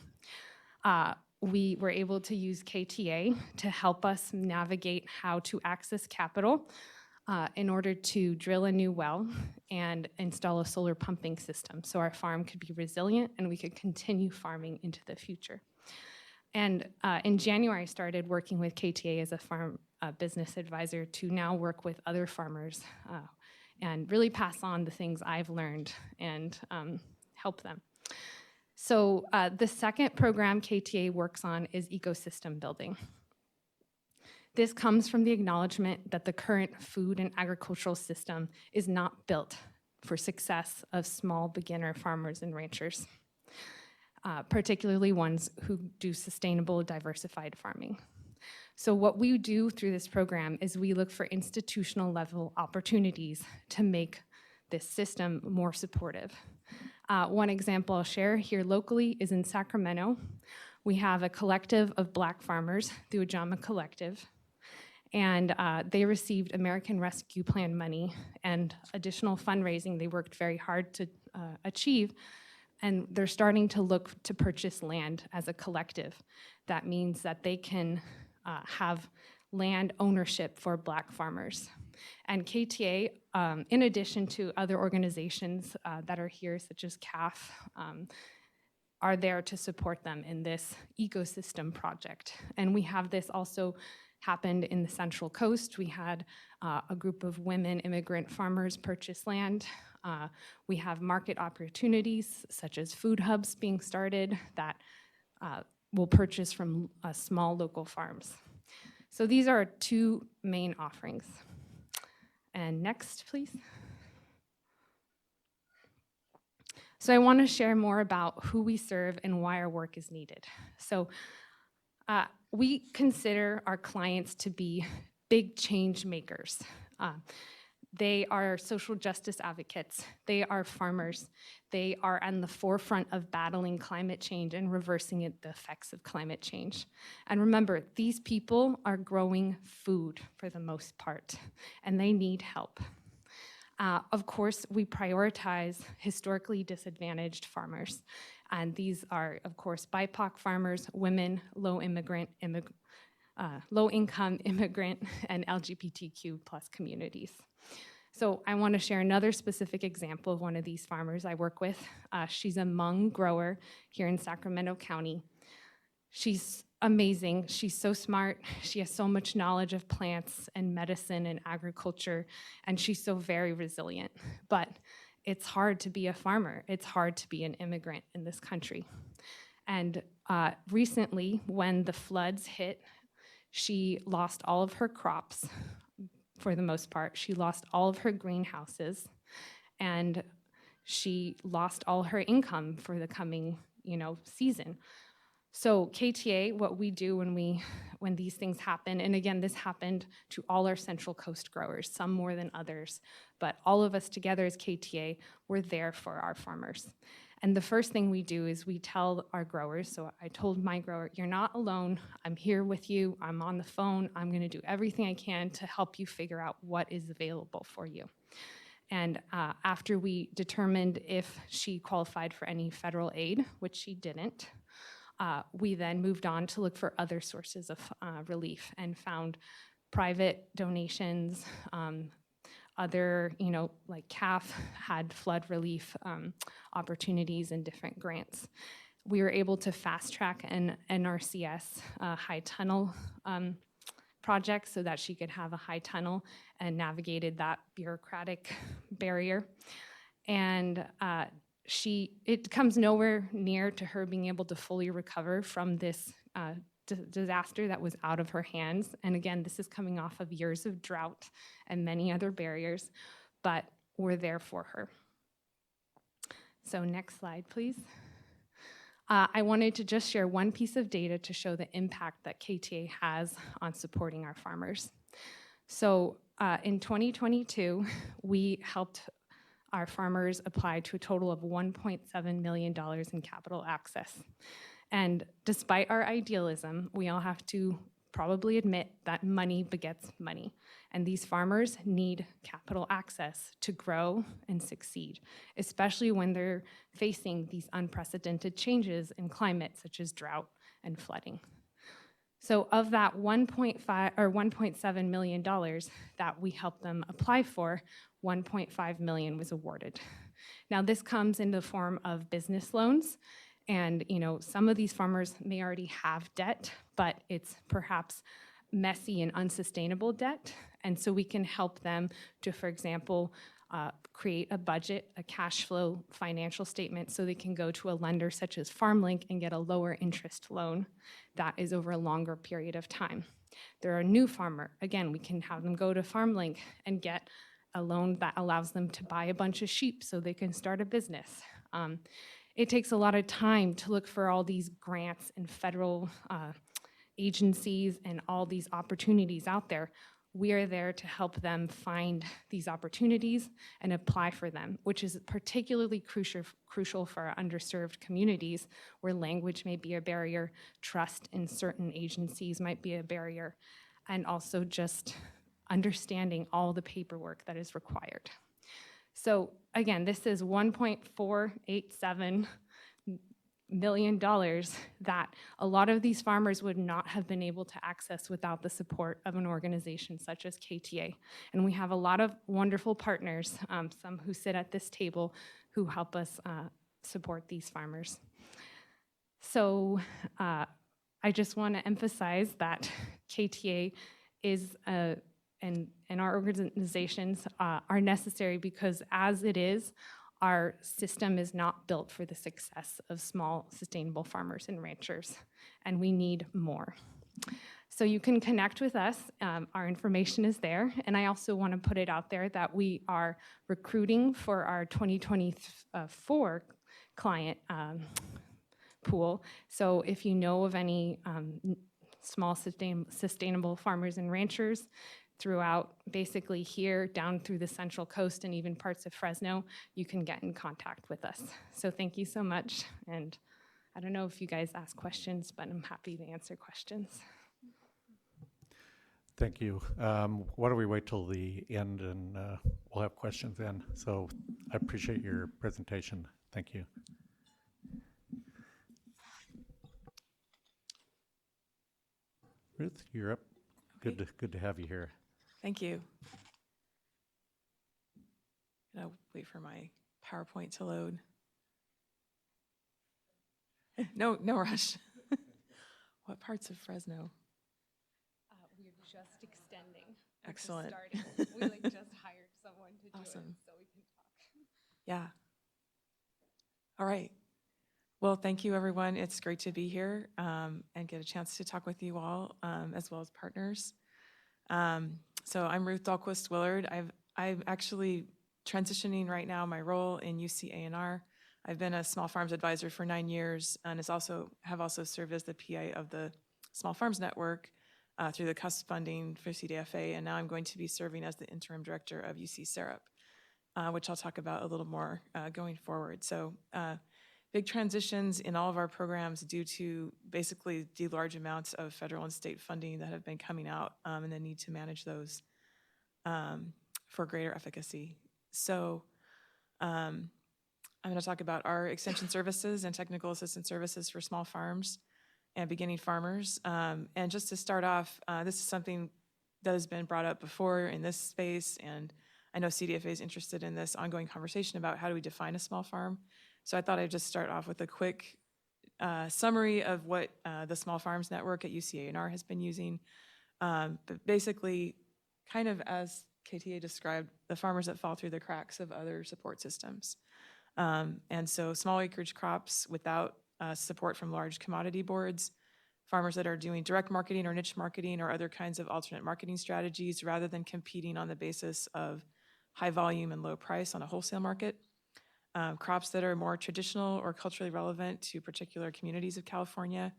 We were able to use KTA to help us navigate how to access capital in order to drill a new well and install a solar pumping system so our farm could be resilient and we could continue farming into the future. And in January, I started working with KTA as a farm business advisor to now work with other farmers and really pass on the things I've learned and help them. So the second program KTA works on is ecosystem building. This comes from the acknowledgement that the current food and agricultural system is not built for success of small beginner farmers and ranchers, particularly ones who do sustainable, diversified farming. So what we do through this program is we look for institutional level opportunities to make this system more supportive. One example I'll share here locally is in Sacramento. We have a collective of Black farmers, the Ojama Collective, and they received American Rescue Plan money and additional fundraising they worked very hard to achieve, and they're starting to look to purchase land as a collective. That means that they can have land ownership for Black farmers. And KTA, in addition to other organizations that are here, such as CAF, are there to support them in this ecosystem project. And we have this also happened in the Central Coast. We had a group of women immigrant farmers purchase land. We have market opportunities, such as food hubs being started that will purchase from small local farms. So these are our two main offerings. And next, please. So I want to share more about who we serve and why our work is needed. So we consider our clients to be big change makers. They are social justice advocates. They are farmers. They are on the forefront of battling climate change and reversing the effects of climate change. And remember, these people are growing food for the most part, and they need help. Of course, we prioritize historically disadvantaged farmers. And these are, of course, BIPOC farmers, women, low-income immigrant, and LGBTQ+ communities. So I want to share another specific example of one of these farmers I work with. She's a Hmong grower here in Sacramento County. She's amazing. She's so smart. She has so much knowledge of plants and medicine and agriculture, and she's so very resilient. But it's hard to be a farmer. It's hard to be an immigrant in this country. And recently, when the floods hit, she lost all of her crops. For the most part, she lost all of her greenhouses, and she lost all her income for the coming, season. So KTA, what we do when these things happen, and again, this happened to all our Central Coast growers, some more than others, but all of us together as KTA, we're there for our farmers. And the first thing we do is we tell our growers, so I told my grower, you're not alone, I'm here with you, I'm on the phone, I'm gonna do everything I can to help you figure out what is available for you. And after we determined if she qualified for any federal aid, which she didn't, we then moved on to look for other sources of relief and found private donations, other, like CAF had flood relief opportunities and different grants. We were able to fast track an NRCS high tunnel project so that she could have a high tunnel and navigated that bureaucratic barrier. And it comes nowhere near to her being able to fully recover from this disaster that was out of her hands. And again, this is coming off of years of drought and many other barriers, but we're there for her. So next slide, please. I wanted to just share one piece of data to show the impact that KTA has on supporting our farmers. So in 2022, we helped our farmers apply to a total of $1.7 million in capital access. And despite our idealism, we all have to probably admit that money begets money. And these farmers need capital access to grow and succeed, especially when they're facing these unprecedented changes in climate, such as drought and flooding. So of that 1.5 or $1.7 million that we helped them apply for, 1.5 million was awarded. Now this comes in the form of business loans. And some of these farmers may already have debt, but it's perhaps messy and unsustainable debt. And so we can help them to, for example, create a budget, a cash flow financial statement, so they can go to a lender such as FarmLink and get a lower interest loan that is over a longer period of time. They're a new farmer. Again, we can have them go to FarmLink and get a loan that allows them to buy a bunch of sheep so they can start a business. It takes a lot of time to look for all these grants and federal agencies and all these opportunities out there. We are there to help them find these opportunities and apply for them, which is particularly crucial for our underserved communities where language may be a barrier, trust in certain agencies might be a barrier, and also just understanding all the paperwork that is required. So again, this is $1.487 million that a lot of these farmers would not have been able to access without the support of an organization such as KTA. And we have a lot of wonderful partners, some who sit at this table, who help us support these farmers. So I just want to emphasize that KTA is and our organizations are necessary because as it is, our system is not built for the success of small sustainable farmers and ranchers, and we need more. So you can connect with us. Our information is there, and I also want to put it out there that we are recruiting for our 2024 client pool. So if you know of any small sustainable farmers and ranchers throughout basically here down through the Central Coast and even parts of Fresno, you can get in contact with us. So thank you so much. And I don't know if you guys ask questions, but I'm happy to answer questions. Thank you. Why don't we wait till the end and we'll have questions then. So I appreciate your presentation. Thank you. Ruth, you're up. Okay. Good to have you here. Thank you. I'll wait for my PowerPoint to load. No rush. What parts of Fresno? We're just extending. Excellent. We just hired someone to do Awesome. it so we can talk. Yeah. All right. Well, thank you, everyone. It's great to be here and get a chance to talk with you all, as well as partners. So I'm Ruth Dahlquist Willard. I'm actually transitioning right now my role in UC A&R. I've been a small farms advisor for 9 years and have also served as the PA of the Small Farms Network through the CUSP funding for CDFA, and now I'm going to be serving as the interim director of UC Syrup, which I'll talk about a little more going forward. So big transitions in all of our programs due to basically the large amounts of federal and state funding that have been coming out and the need to manage those for greater efficacy. So I'm going to talk about our extension services and technical assistance services for small farms and beginning farmers. And just to start off, this is something that has been brought up before in this space, and I know CDFA is interested in this ongoing conversation about how do we define a small farm. So I thought I'd just start off with a quick summary of what the Small Farms Network at UC A&R has been using. But basically, kind of as KTA described, the farmers that fall through the cracks of other support systems. And so small acreage crops without support from large commodity boards, farmers that are doing direct marketing or niche marketing or other kinds of alternate marketing strategies rather than competing on the basis of high volume and low price on a wholesale market. Crops that are more traditional or culturally relevant to particular communities of California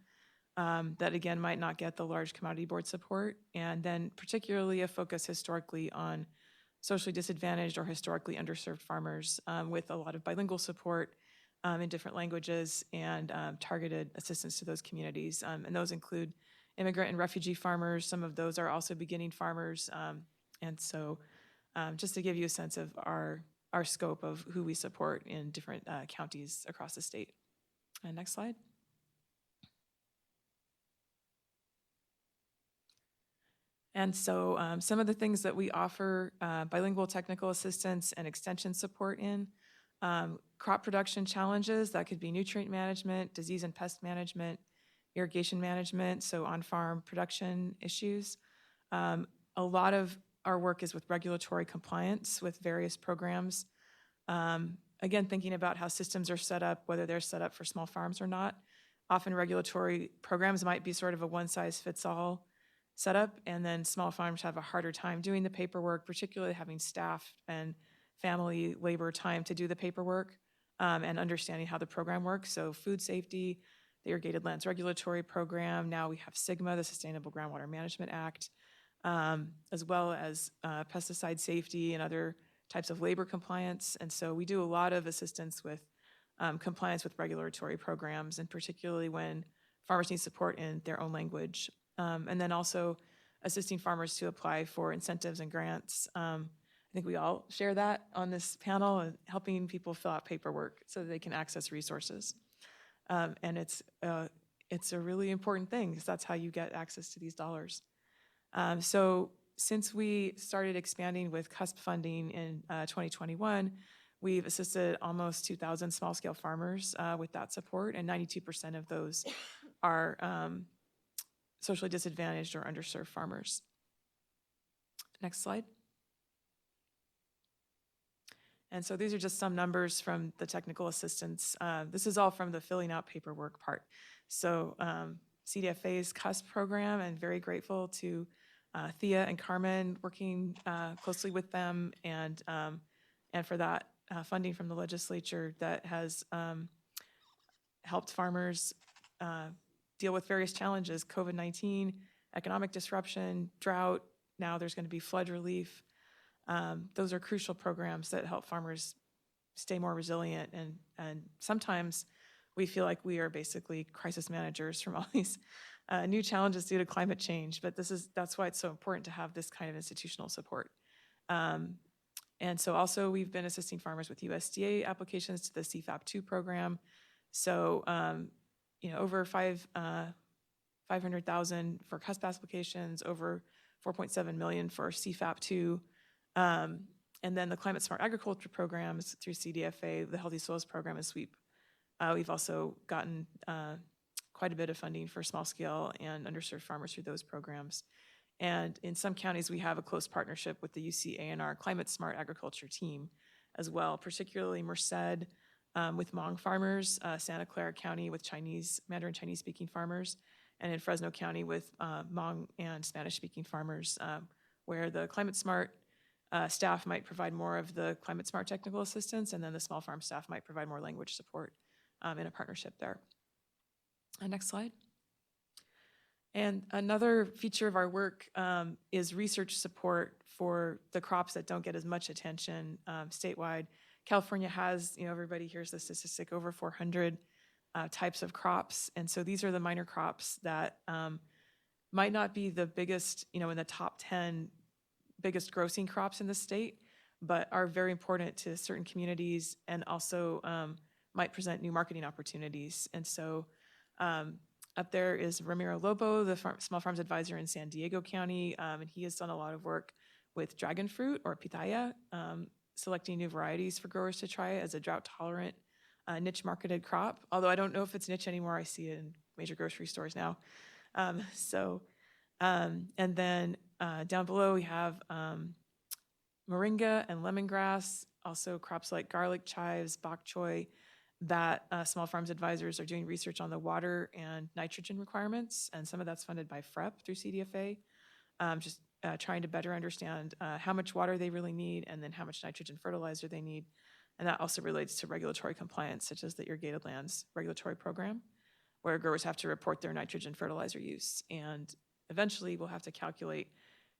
that again might not get the large commodity board support, and then particularly a focus historically on socially disadvantaged or historically underserved farmers with a lot of bilingual support in different languages and targeted assistance to those communities. And those include immigrant and refugee farmers. Some of those are also beginning farmers. And so just to give you a sense of our scope of who we support in different counties across the state. Next slide. And so some of the things that we offer bilingual technical assistance and extension support in, crop production challenges, that could be nutrient management, disease and pest management, irrigation management, so on-farm production issues. A lot of our work is with regulatory compliance with various programs. Again, thinking about how systems are set up, whether they're set up for small farms or not. Often regulatory programs might be sort of a one-size-fits-all setup, and then small farms have a harder time doing the paperwork, particularly having staff and family labor time to do the paperwork and understanding how the program works. So food safety, the Irrigated Lands Regulatory Program, now we have SGMA, the Sustainable Groundwater Management Act, as well as pesticide safety and other types of labor compliance. And so we do a lot of assistance with compliance with regulatory programs, and particularly when farmers need support in their own language. And then also assisting farmers to apply for incentives and grants. I think we all share that on this panel, helping people fill out paperwork so that they can access resources. And it's a really important thing, because that's how you get access to these dollars. So since we started expanding with CUSP funding in 2021, we've assisted almost 2,000 small-scale farmers with that support, and 92% of those are socially disadvantaged or underserved farmers. Next slide. And so these are just some numbers from the technical assistance. This is all from the filling out paperwork part. So CDFA's CUSP program, and very grateful to Thea and Carmen, working closely with them, and for that funding from the legislature that has helped farmers deal with various challenges: COVID-19, economic disruption, drought. Now there's going to be flood relief. Those are crucial programs that help farmers stay more resilient. And sometimes we feel like we are basically crisis managers from all these new challenges due to climate change. But that's why it's so important to have this kind of institutional support. And so also we've been assisting farmers with USDA applications to the CFAP2 program. So over 500,000 for CUSP applications, over 4.7 million for CFAP2. And then the Climate Smart Agriculture programs through CDFA, the Healthy Soils program, and SWEEP. We've also gotten quite a bit of funding for small scale and underserved farmers through those programs. And in some counties, we have a close partnership with the UC A&R Climate Smart Agriculture team as well, particularly Merced with Hmong farmers, Santa Clara County with Mandarin Chinese speaking farmers, and in Fresno County with Hmong and Spanish speaking farmers, where the Climate Smart staff might provide more of the Climate Smart technical assistance, and then the small farm staff might provide more language support in a partnership there. Next slide. And another feature of our work is research support for the crops that don't get as much attention statewide. California has, everybody hears the statistic, over 400 types of crops. And so these are the minor crops that might not be the biggest, in the top 10 biggest grossing crops in the state, but are very important to certain communities, and also might present new marketing opportunities. And so up there is Ramiro Lobo, the Small Farms Advisor in San Diego County, and he has done a lot of work with dragon fruit, or pitaya, selecting new varieties for growers to try as a drought-tolerant, niche-marketed crop. Although I don't know if it's niche anymore. I see it in major grocery stores now. And then down below we have moringa and lemongrass, also crops like garlic, chives, bok choy, that Small Farms Advisors are doing research on the water and nitrogen requirements, and some of that's funded by FREP through CDFA, just trying to better understand how much water they really need, and then how much nitrogen fertilizer they need. And that also relates to regulatory compliance, such as the Irrigated Lands Regulatory Program, where growers have to report their nitrogen fertilizer use. And eventually we'll have to calculate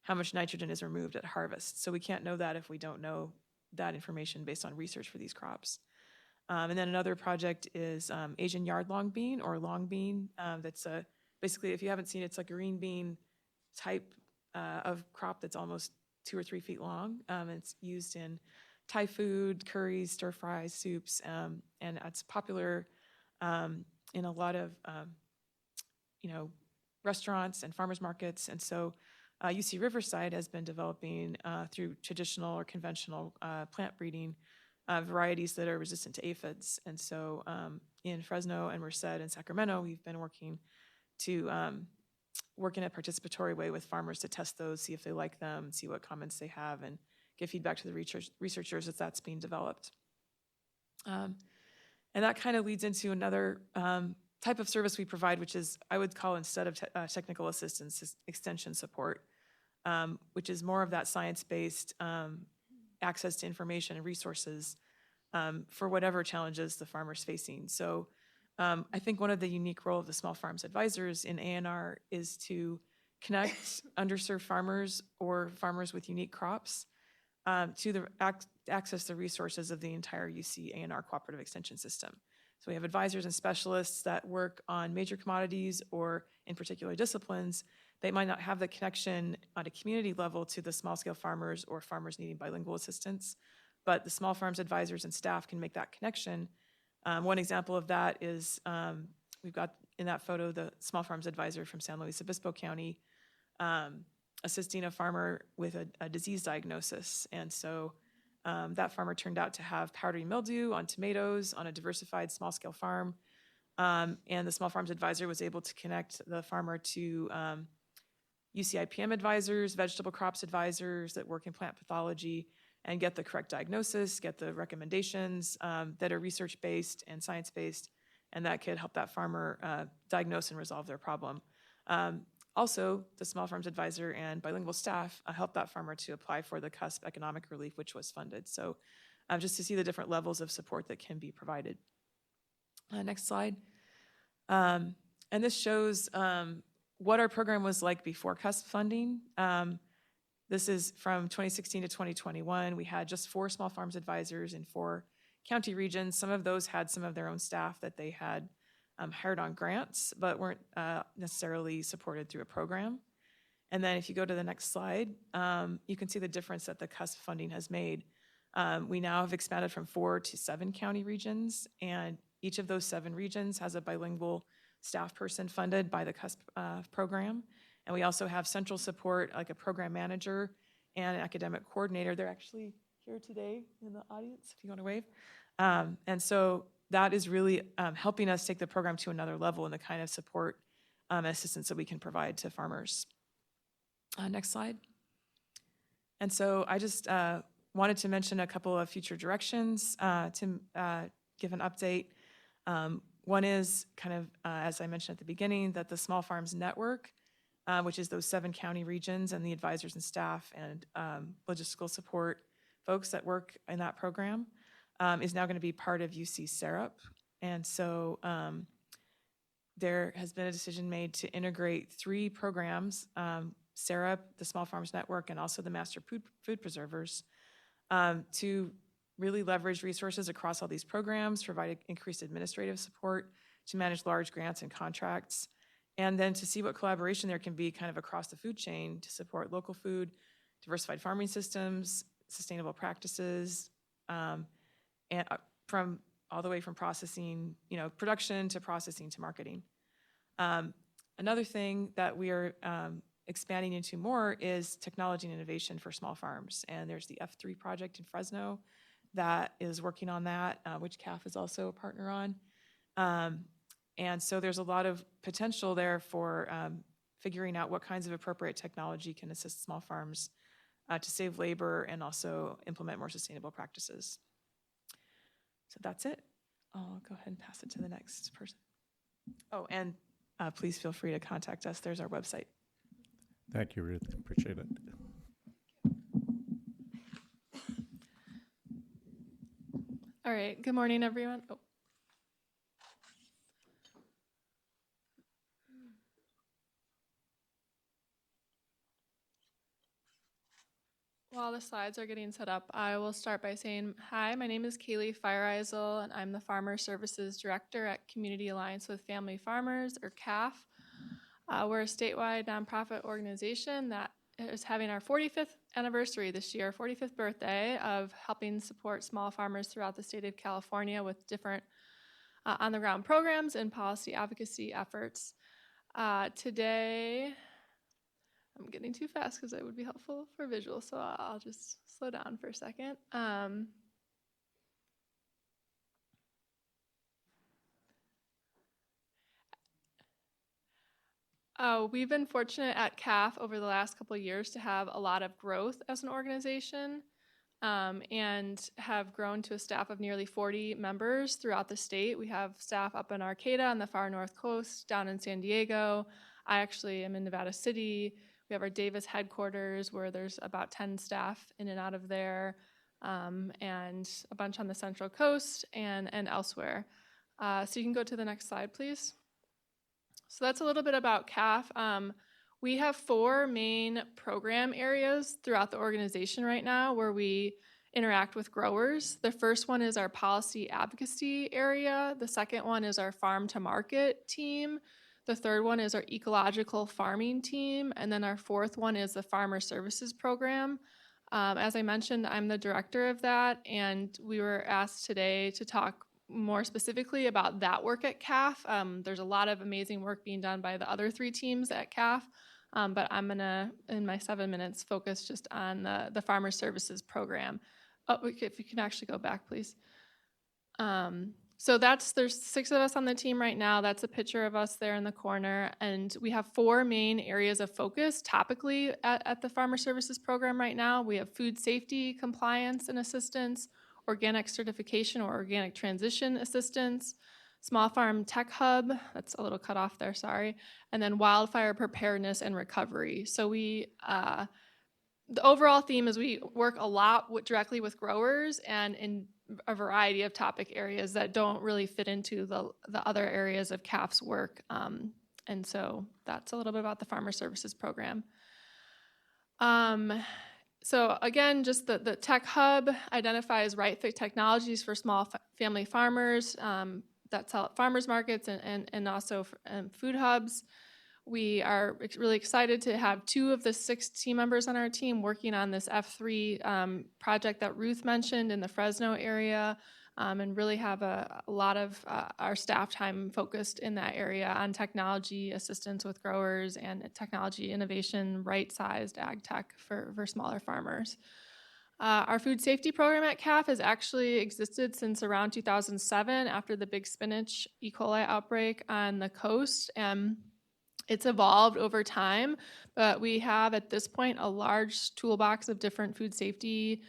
how much nitrogen is removed at harvest. So we can't know that if we don't know that information based on research for these crops. And then another project is Asian yard long bean, or long bean. That's a basically, if you haven't seen it, it's like a green bean type of crop that's almost 2 or 3 feet long. It's used in Thai food, curries, stir fries, soups, and it's popular in a lot of restaurants and farmers markets. And so UC Riverside has been developing through traditional or conventional plant breeding varieties that are resistant to aphids. And so in Fresno and Merced and Sacramento, we've been working to work in a participatory way with farmers to test those, see if they like them, see what comments they have, and give feedback to the researchers as that's being developed. And that kind of leads into another type of service we provide, which is, I would call, instead of technical assistance, extension support, which is more of that science-based access to information and resources for whatever challenges the farmer's facing. So I think one of the unique role of the Small Farms Advisors in ANR is to connect underserved farmers or farmers with unique crops to access the resources of the entire UC ANR cooperative extension system. So we have advisors and specialists that work on major commodities or in particular disciplines. They might not have the connection on a community level to the small scale farmers or farmers needing bilingual assistance, but the Small Farms Advisors and staff can make that connection. One example of that is we've got in that photo the Small Farms Advisor from San Luis Obispo County assisting a farmer with a disease diagnosis. And so that farmer turned out to have powdery mildew on tomatoes on a diversified small-scale farm. And the Small Farms Advisor was able to connect the farmer to UCIPM advisors, vegetable crops advisors that work in plant pathology, and get the correct diagnosis, get the recommendations that are research-based and science-based, and that could help that farmer diagnose and resolve their problem. Also, the Small Farms Advisor and bilingual staff helped that farmer to apply for the CUSP economic relief, which was funded. So just to see the different levels of support that can be provided. Next slide. And this shows what our program was like before CUSP funding. This is from 2016 to 2021. We had just 4 Small Farms Advisors in 4 county regions. Some of those had some of their own staff that they had hired on grants, but weren't necessarily supported through a program. And then if you go to the next slide, you can see the difference that the CUSP funding has made. We now have expanded from 4 to 7 county regions, and each of those 7 regions has a bilingual staff person funded by the CUSP program. And we also have central support, like a program manager and an academic coordinator. They're actually here today in the audience, if you want to wave. And so that is really helping us take the program to another level in the kind of support and assistance that we can provide to farmers. Next slide. And so I just wanted to mention a couple of future directions to give an update. One is kind of, as I mentioned at the beginning, that the Small Farms Network, which is those 7 county regions and the advisors and staff and logistical support folks that work in that program, is now going to be part of UC SERUP. And so there has been a decision made to integrate 3 programs, SERUP, the Small Farms Network, and also the Master Food Preservers, to really leverage resources across all these programs, provide increased administrative support to manage large grants and contracts, and then to see what collaboration there can be kind of across the food chain to support local food, diversified farming systems, sustainable practices, and from all the way from processing, production to processing to marketing. Another thing that we are expanding into more is technology and innovation for small farms. And there's the F3 project in Fresno that is working on that, which CAF is also a partner on. And so there's a lot of potential there for figuring out what kinds of appropriate technology can assist small farms to save labor and also implement more sustainable practices. So that's it. I'll go ahead and pass it to the next person. Oh, and please feel free to contact us. There's our website. Thank you, Ruth. Appreciate it. All right. Good morning, everyone. Oh. While the slides are getting set up, I will start by saying, hi, my name is Kaylee Feireisel, and I'm the Farmer Services Director at Community Alliance with Family Farmers, or CAF. We're a statewide nonprofit organization that is having our 45th anniversary this year, 45th birthday, of helping support small farmers throughout the state of California with different on-the-ground programs and policy advocacy efforts. Today, I'm getting too fast because it would be helpful for visual, so I'll just slow down for a second. We've been fortunate at CAF over the last couple of years to have a lot of growth as an organization, and have grown to a staff of nearly 40 members throughout the state. We have staff up in Arcata on the far north coast, down in San Diego. I actually am in Nevada City. We have our Davis headquarters where there's about 10 staff in and out of there, and a bunch on the Central Coast and elsewhere. So you can go to the next slide, please. So that's a little bit about CAF. We have 4 main program areas throughout the organization right now where we interact with growers. The first one is our policy advocacy area. The second one is our farm to market team. The third one is our ecological farming team. And then our fourth one is the farmer services program. As I mentioned, I'm the director of that, and we were asked today to talk more specifically about that work at CAF. There's a lot of amazing work being done by the other 3 teams at CAF, but I'm gonna, in my 7 minutes, focus just on the farmer services program. Oh, if you can actually go back, please. So there's 6 of us on the team right now. That's a picture of us there in the corner. And we have 4 main areas of focus topically at the farmer services program right now. We have food safety, compliance and assistance, organic certification or organic transition assistance, small farm tech hub, that's a little cut off there, sorry, and then wildfire preparedness and recovery. So the overall theme is we work a lot directly with growers and in a variety of topic areas that don't really fit into the other areas of CAF's work. And so that's a little bit about the Farmer Services Program. So again, just the Tech Hub identifies right fit technologies for small family farmers that sell at farmers markets and also food hubs. We are really excited to have 2 of the 6 team members on our team working on this F3 project that Ruth mentioned in the Fresno area, and really have a lot of our staff time focused in that area on technology assistance with growers and technology innovation, right-sized ag tech for smaller farmers. Our food safety program at CAF has actually existed since around 2007 after the big spinach E. coli outbreak on the coast. It's evolved over time, but we have at this point a large toolbox of different food safety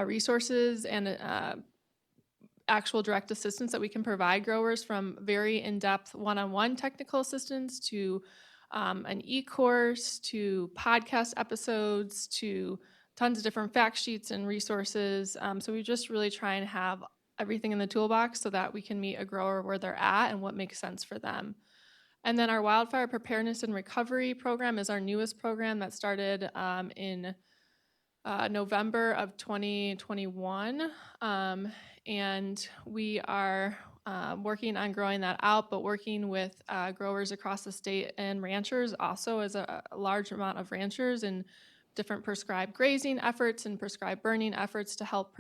resources and actual direct assistance that we can provide growers, from very in-depth one-on-one technical assistance to an e-course to podcast episodes to tons of different fact sheets and resources. So we just really try and have everything in the toolbox so that we can meet a grower where they're at and what makes sense for them. And then our wildfire preparedness and recovery program is our newest program that started in November of 2021. And we are working on growing that out, but working with growers across the state and ranchers also, as a large amount of ranchers and different prescribed grazing efforts and prescribed burning efforts to help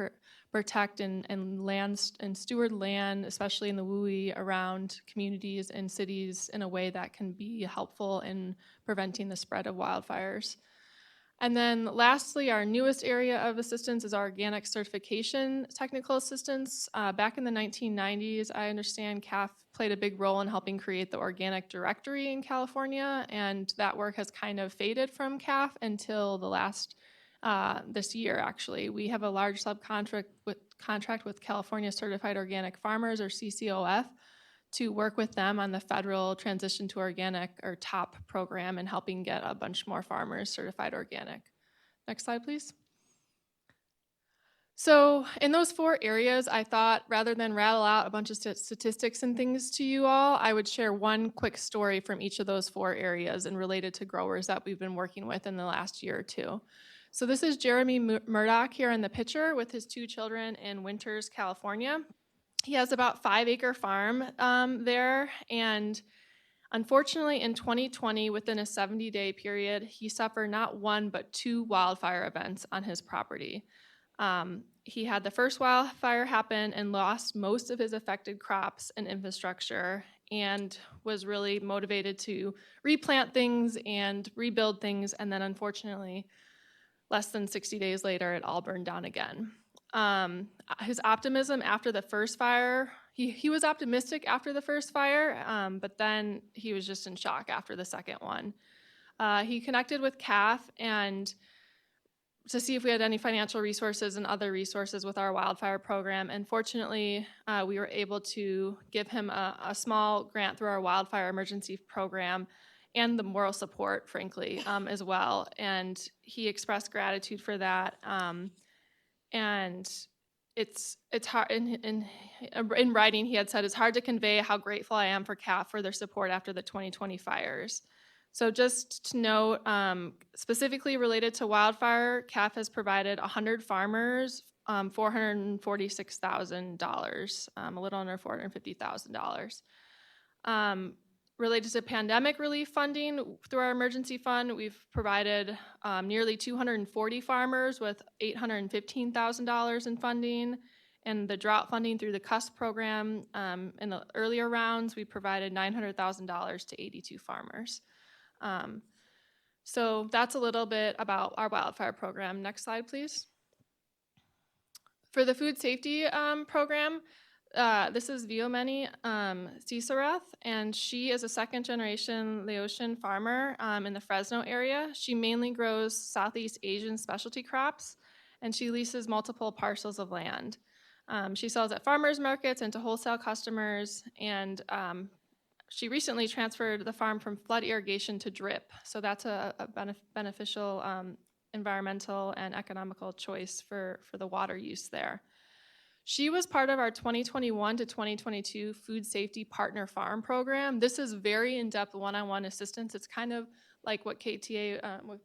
protect and land and steward land, especially in the WUI, around communities and cities in a way that can be helpful in preventing the spread of wildfires. And then lastly, our newest area of assistance is our organic certification technical assistance. Back in the 1990s, I understand CAF played a big role in helping create the organic directory in California, and that work has kind of faded from CAF until the last, this year actually. We have a large subcontract with California Certified Organic Farmers, or CCOF, to work with them on the federal transition to organic, or TOP program, and helping get a bunch more farmers certified organic. Next slide, please. So in those 4 areas, I thought rather than rattle out a bunch of statistics and things to you all, I would share one quick story from each of those 4 areas and related to growers that we've been working with in the last year or 2. So this is Jeremy Murdoch here in the picture with his 2 children in Winters, California. He has about 5-acre farm there, and Unfortunately, in 2020, within a 70-day period, he suffered not one but 2 wildfire events on his property. He had the first wildfire happen and lost most of his affected crops and infrastructure, and was really motivated to replant things and rebuild things. And then unfortunately, less than 60 days later, it all burned down again. His optimism after the first fire, he was optimistic after the first fire, but then he was just in shock after the second one. He connected with CAF and to see if we had any financial resources and other resources with our wildfire program. And fortunately, we were able to give him a small grant through our wildfire emergency program and the moral support, frankly, as well. And he expressed gratitude for that. And it's hard, in writing, he had said, it's hard to convey how grateful I am for CAF for their support after the 2020 fires. So just to note, specifically related to wildfire, CAF has provided 100 farmers $446,000, a little under $450,000. Related to pandemic relief funding through our emergency fund, we've provided nearly 240 farmers with $815,000 in funding. And the drought funding through the CUSP program, in the earlier rounds, we provided $900,000 to 82 farmers. So that's a little bit about our wildfire program. Next slide, please. For the food safety program, this is Viomeni Cisareth, and she is a second-generation Laotian farmer in the Fresno area. She mainly grows Southeast Asian specialty crops, and she leases multiple parcels of land. She sells at farmers markets and to wholesale customers, and she recently transferred the farm from flood irrigation to drip, so that's a beneficial environmental and economical choice for the water use there. She was part of our 2021 to 2022 Food Safety Partner Farm Program. This is very in-depth one-on-one assistance. It's kind of like what KTA, what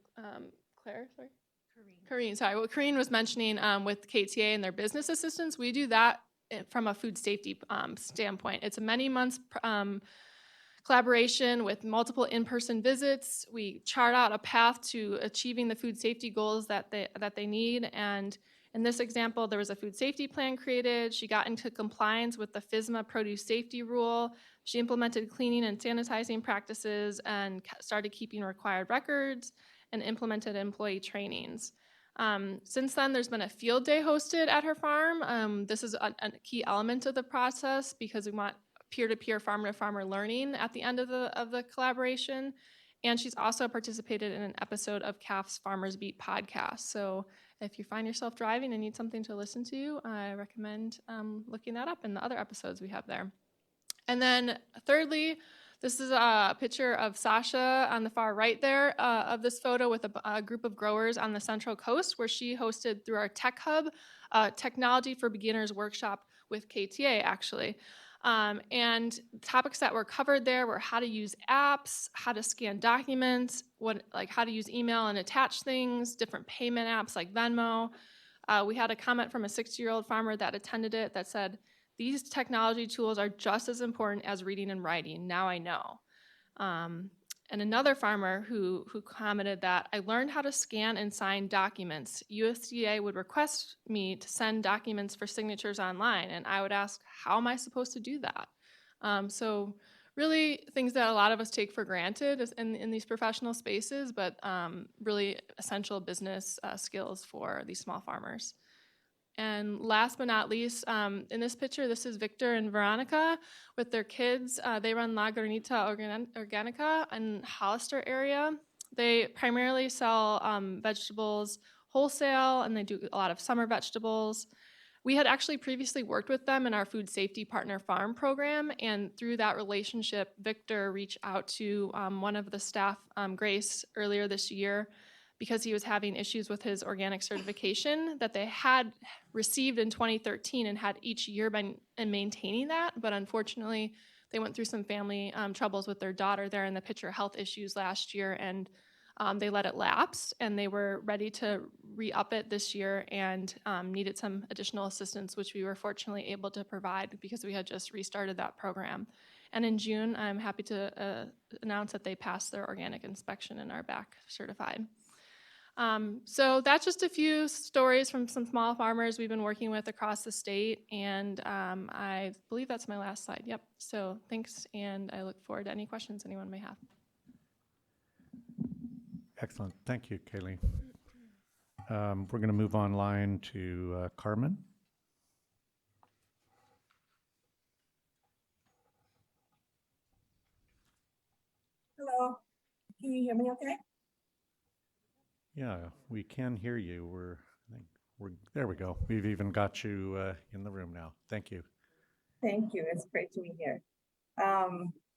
Karine was mentioning with KTA and their business assistance. We do that from a food safety standpoint. It's a many months collaboration with multiple in-person visits. We chart out a path to achieving the food safety goals that they need. And in this example, there was a food safety plan created. She got into compliance with the FSMA produce safety rule. She implemented cleaning and sanitizing practices and started keeping required records and implemented employee trainings. Since then, there's been a field day hosted at her farm. This is a key element of the process because we want peer-to-peer, farmer-to-farmer learning at the end of the collaboration. And she's also participated in an episode of CAF's Farmers Beat podcast. So if you find yourself driving and need something to listen to, I recommend looking that up in the other episodes we have there. And then thirdly, this is a picture of Sasha on the far right there of this photo with a group of growers on the Central Coast, where she hosted through our Tech Hub, Technology for Beginners workshop with KTA, actually. And topics that were covered there were how to use apps, how to scan documents, how to use email and attach things, different payment apps like Venmo. We had a comment from a 60-year-old farmer that attended it that said, "These technology tools are just as important as reading and writing. Now I know." And another farmer who commented that, "I learned how to scan and sign documents. USDA would request me to send documents for signatures online, and I would ask, how am I supposed to do that?" So really things that a lot of us take for granted in these professional spaces, but really essential business skills for these small farmers. And last but not least, in this picture, this is Victor and Veronica with their kids. They run La Granita Organica in Hollister area. They primarily sell vegetables wholesale, and they do a lot of summer vegetables. We had actually previously worked with them in our Food Safety Partner Farm program, and through that relationship, Victor reached out to one of the staff, Grace, earlier this year, because he was having issues with his organic certification that they had received in 2013 and had each year been maintaining that. But unfortunately, they went through some family troubles with their daughter there in the picture, health issues last year, and they let it lapse, and they were ready to re-up it this year and needed some additional assistance, which we were fortunately able to provide because we had just restarted that program. And in June, I'm happy to announce that they passed their organic inspection and are back certified. So that's just a few stories from some small farmers we've been working with across the state. And I believe that's my last slide. Yep. So thanks. And I look forward to any questions anyone may have. Excellent. Thank you, Kaylee. We're going to move online to Carmen. Hello, can you hear me okay? Yeah, we can hear you. There we go. We've even got you in the room now. Thank you. Thank you, it's great to be here.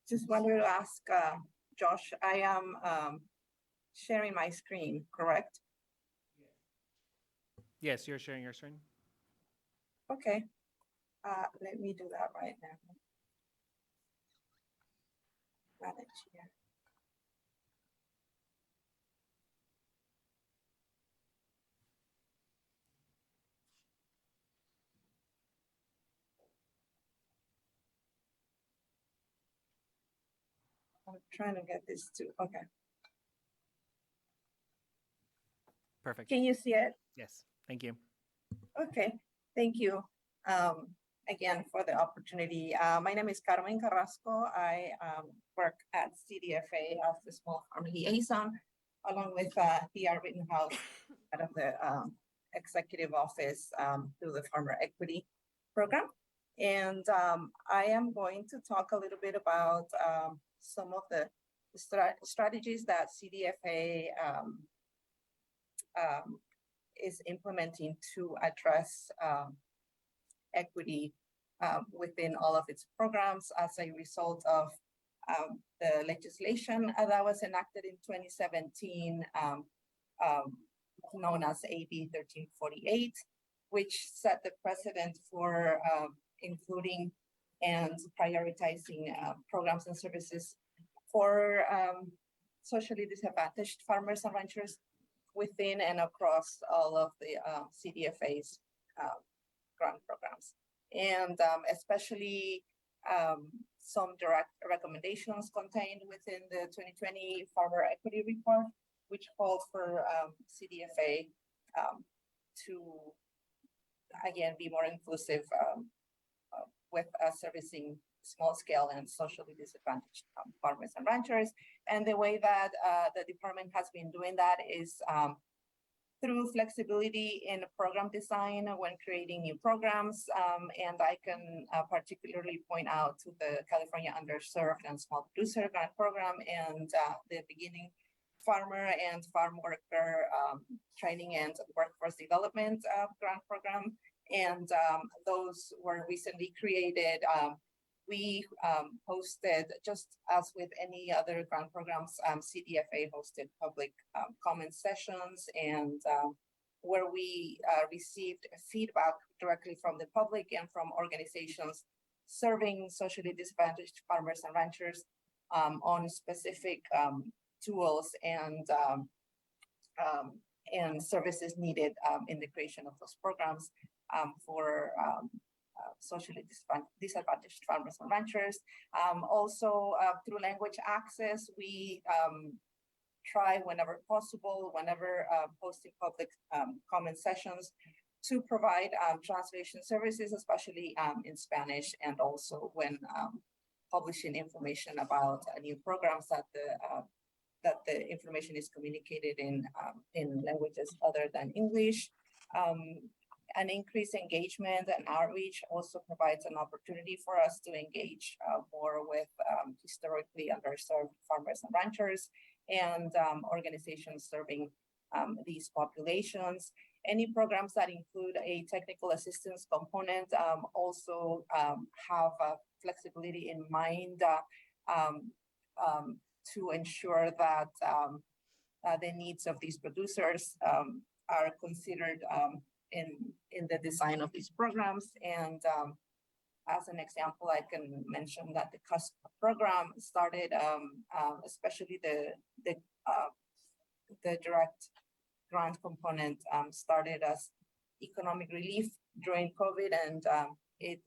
Just wanted to ask Josh, I am sharing my screen, correct? Yes, you're sharing your screen. Okay, let me do that right now. Manage here. I'm trying to get this to, okay. Perfect. Can you see it? Yes, thank you. Okay, thank you again for the opportunity. My name is Carmen Carrasco. I work at CDFA as the Small Farm Liaison, along with P.R. Rittenhouse, out of the Executive Office through the Farmer Equity Program. And I am going to talk a little bit about some of the strategies that CDFA is implementing to address equity within all of its programs as a result of the legislation that was enacted in 2017, known as AB 1348, which set the precedent for including and prioritizing programs and services for socially disadvantaged farmers and ranchers within and across all of the CDFA's grant programs. And especially some direct recommendations contained within the 2020 Farmer Equity Report, which called for CDFA to, again, be more inclusive with servicing small scale and socially disadvantaged farmers and ranchers. And the way that the department has been doing that is through flexibility in program design when creating new programs. And I can particularly point out to the California Underserved and Small Producer Grant Program and the Beginning Farmer and Farm Worker Training and Workforce Development Grant Program. And those were recently created. We hosted, just as with any other grant programs, CDFA hosted public comment sessions and where we received feedback directly from the public and from organizations serving socially disadvantaged farmers and ranchers on specific tools and services needed in the creation of those programs for socially disadvantaged farmers and ranchers. Also, through language access, we try whenever possible, whenever hosting public comment sessions, to provide translation services, especially in Spanish, and also when publishing information about new programs that the information is communicated in languages other than English. An increased engagement and outreach also provides an opportunity for us to engage more with historically underserved farmers and ranchers and organizations serving these populations. Any programs that include a technical assistance component also have flexibility in mind to ensure that the needs of these producers are considered in the design of these programs. And as an example, I can mention that the CUSP program started, especially the direct grant component started as economic relief during COVID, and it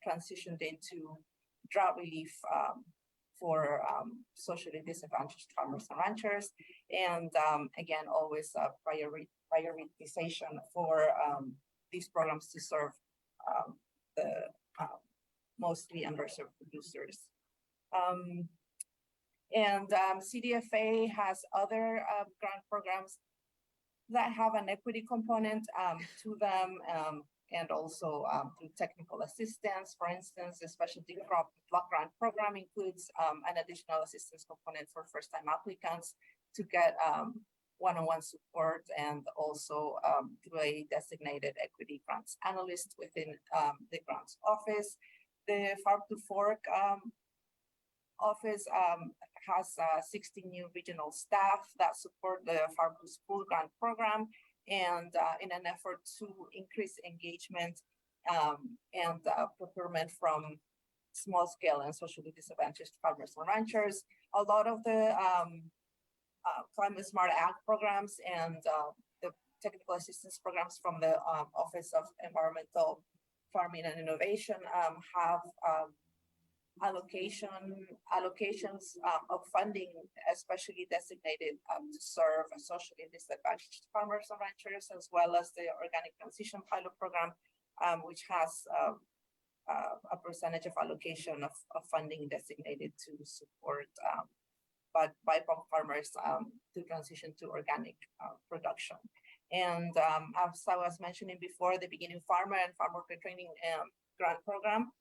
transitioned into drought relief for socially disadvantaged farmers and ranchers. And again, always prioritization for these programs to serve the mostly underserved producers. CDFA has other grant programs that have an equity component to them, and also through technical assistance. For instance, the specialty crop block grant program includes an additional assistance component for first-time applicants to get one-on-one support, and also through a designated equity grants analyst within the grants office. The Farm to Fork office has 16 new regional staff that support the Farm to School grant program, and in an effort to increase engagement and procurement from small scale and socially disadvantaged farmers and ranchers. A lot of the climate smart ag programs and the technical assistance programs from the Office of Environmental Farming and Innovation have allocations of funding, especially designated to serve socially disadvantaged farmers and ranchers, as well as the Organic Transition Pilot Program, which has a percentage of allocation of funding designated to support BIPOC farmers to transition to organic production. And as I was mentioning before, the Beginning Farmer and Farm Worker Training Grant Program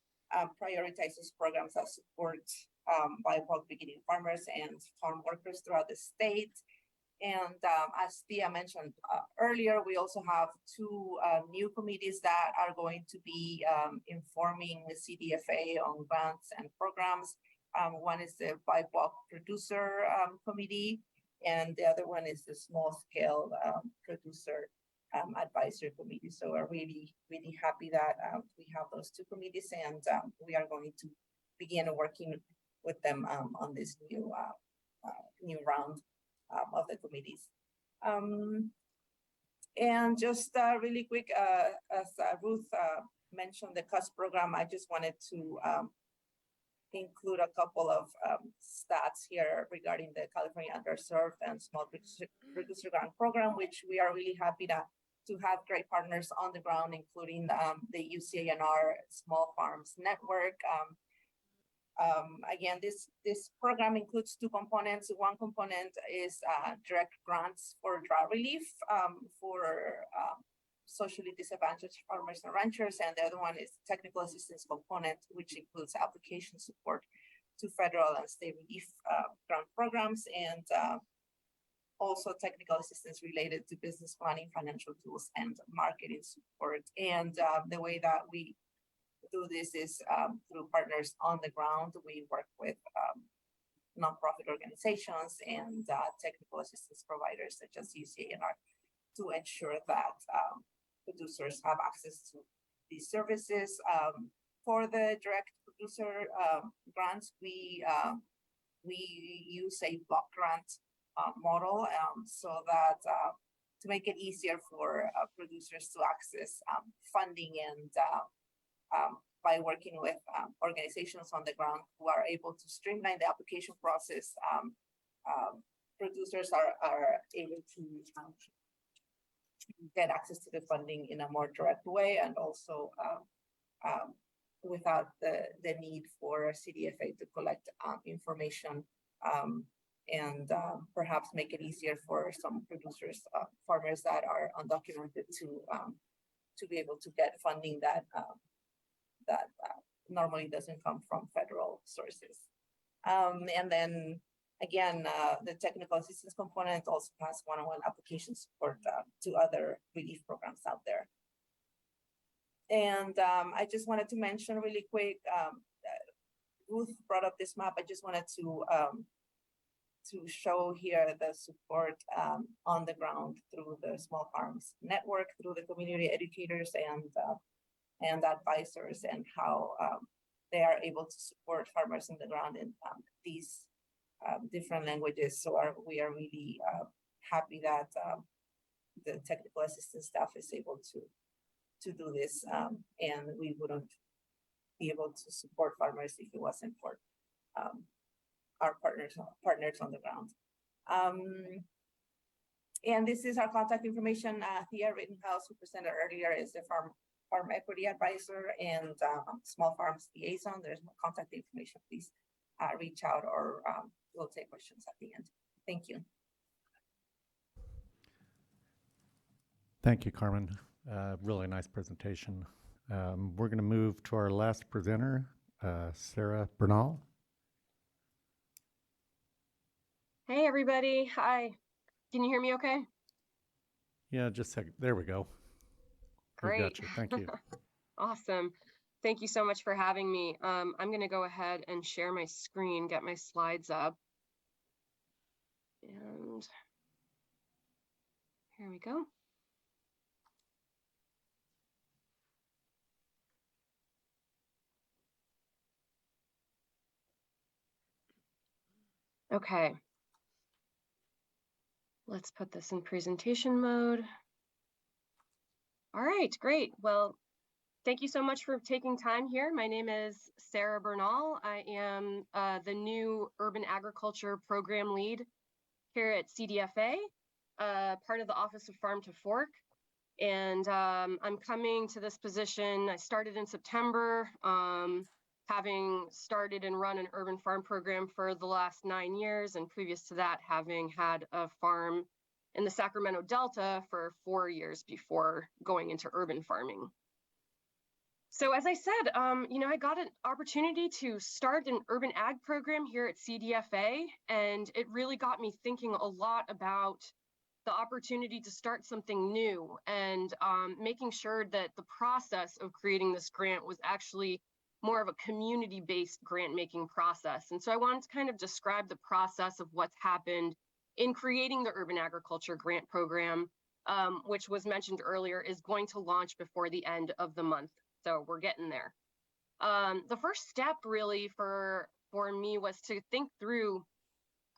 prioritizes programs that support BIPOC beginning farmers and farm workers throughout the state. And as Thea mentioned earlier, we also have two new committees that are going to be informing the CDFA on grants and programs. One is the BIPOC Producer Committee, and the other one is the Small Scale Producer Advisory Committee. So we're really, really happy that we have those two committees, and we are going to begin working with them on this new round of the committees. And just really quick, as Ruth mentioned the CUS program, I just wanted to include a couple of stats here regarding the California Underserved and Small Producer Grant Program, which we are really happy to have great partners on the ground, including the UCANR Small Farms Network. Again, this program includes two components. One component is direct grants for drought relief for socially disadvantaged farmers and ranchers, and the other one is technical assistance component, which includes application support to federal and state relief grant programs, and also technical assistance related to business planning, financial tools, and marketing support. And the way that we do this is through partners on the ground. We work with nonprofit organizations and technical assistance providers such as UCANR to ensure that producers have access to these services. For the direct producer grants, we use a block grant model so that to make it easier for producers to access funding, and by working with organizations on the ground who are able to streamline the application process, producers are able to get access to the funding in a more direct way, and also without the need for CDFA to collect information, and perhaps make it easier for some producers, farmers that are undocumented to be able to get funding that normally doesn't come from federal sources. And then again, the technical assistance component also has one-on-one application support to other relief programs out there. And I just wanted to mention really quick, Ruth brought up this map. I just wanted to show here the support on the ground through the Small Farms Network, through the community educators and advisors, and how they are able to support farmers on the ground in these different languages. So we are really happy that the technical assistance staff is able to do this, and we wouldn't be able to support farmers if it wasn't for our partners on the ground. And this is our contact information. Thea Rittenhouse, who presented earlier, is the farm equity advisor and small farms liaison. There's my contact information. Please reach out, or we'll take questions at the end. Thank you. Thank you, Carmen. Really nice presentation. We're going to move to our last presenter, Sarah Bernal. Hey, everybody. Hi. Can you hear me okay? Yeah, just a second. There we go. Great. We got you. Thank you. Awesome. Thank you so much for having me. I'm going to go ahead and share my screen, get my slides up. And here we go. Okay. Let's put this in presentation mode. All right, great. Well, thank you so much for taking time here. My name is Sarah Bernal. I am the new Urban Agriculture Program Lead here at CDFA, part of the Office of Farm to Fork. And I'm coming to this position. I started in September, having started and run an urban farm program for the last 9 years, and previous to that, having had a farm in the Sacramento Delta for 4 years before going into urban farming. So as I said, I got an opportunity to start an urban ag program here at CDFA, and it really got me thinking a lot about the opportunity to start something new, and making sure that the process of creating this grant was actually more of a community-based grant-making process. And so I wanted to kind of describe the process of what's happened in creating the Urban Agriculture Grant Program, which was mentioned earlier, is going to launch before the end of the month. So we're getting there. The first step really for me was to think through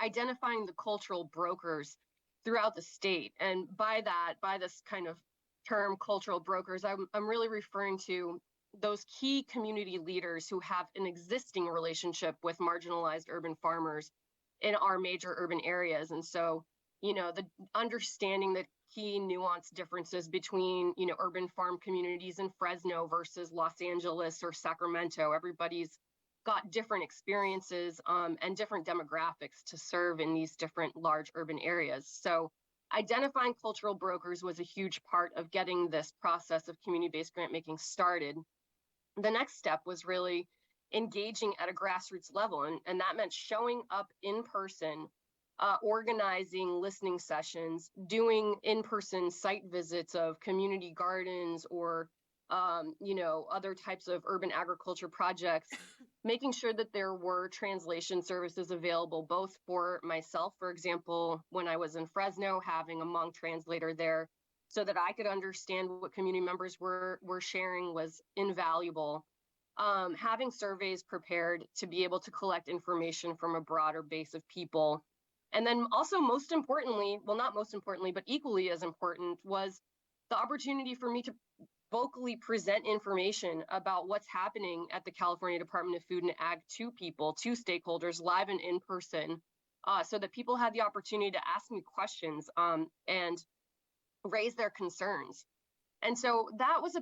identifying the cultural brokers throughout the state. And by this kind of term, cultural brokers, I'm really referring to those key community leaders who have an existing relationship with marginalized urban farmers in our major urban areas. And so, the understanding the key nuanced differences between, urban farm communities in Fresno versus Los Angeles or Sacramento. Everybody's got different experiences and different demographics to serve in these different large urban areas. So identifying cultural brokers was a huge part of getting this process of community-based grant making started. The next step was really engaging at a grassroots level, and that meant showing up in person, organizing listening sessions, doing in-person site visits of community gardens or other types of urban agriculture projects, making sure that there were translation services available both for myself, for example, when I was in Fresno, having a Hmong translator there so that I could understand what community members were sharing was invaluable. Having surveys prepared to be able to collect information from a broader base of people. And then also most importantly, well, not most importantly, but equally as important was the opportunity for me to vocally present information about what's happening at the California Department of Food and Ag to people, to stakeholders, live and in person, so that people had the opportunity to ask me questions and raise their concerns. And so that was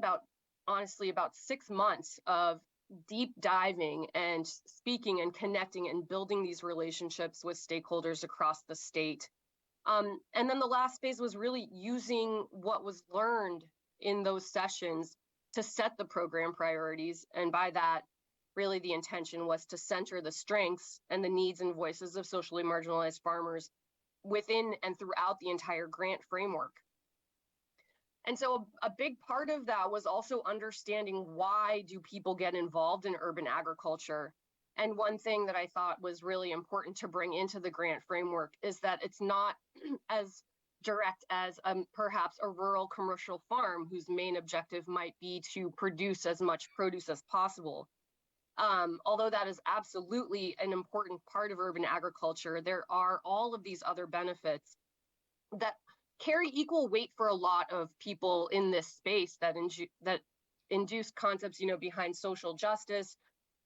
honestly about 6 months of deep diving and speaking and connecting and building these relationships with stakeholders across the state. And then the last phase was really using what was learned in those sessions to set the program priorities. And by that, really the intention was to center the strengths and the needs and voices of socially marginalized farmers within and throughout the entire grant framework. And so a big part of that was also understanding why do people get involved in urban agriculture. And one thing that I thought was really important to bring into the grant framework is that it's not as direct as perhaps a rural commercial farm whose main objective might be to produce as much produce as possible. Although that is absolutely an important part of urban agriculture, there are all of these other benefits that carry equal weight for a lot of people in this space that induced concepts, behind social justice,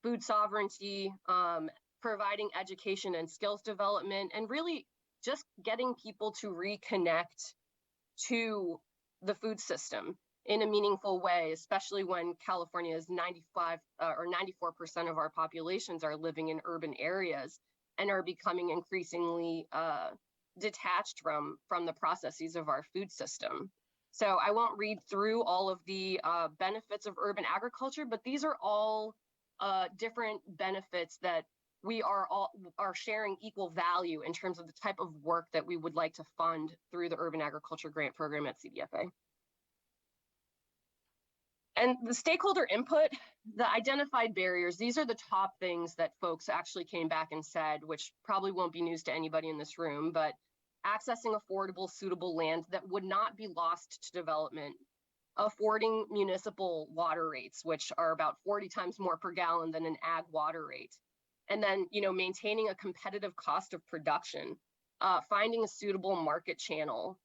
food sovereignty, providing education and skills development, and really just getting people to reconnect to the food system in a meaningful way, especially when California is 95 or 94% of our populations are living in urban areas and are becoming increasingly detached from the processes of our food system. So I won't read through all of the benefits of urban agriculture, but these are all different benefits that we are sharing equal value in terms of the type of work that we would like to fund through the Urban Agriculture Grant Program at CDFA. And the stakeholder input, the identified barriers, these are the top things that folks actually came back and said, which probably won't be news to anybody in this room, but accessing affordable, suitable land that would not be lost to development, affording municipal water rates, which are about 40 times more per gallon than an ag water rate. And then, maintaining a competitive cost of production, finding a suitable market channel,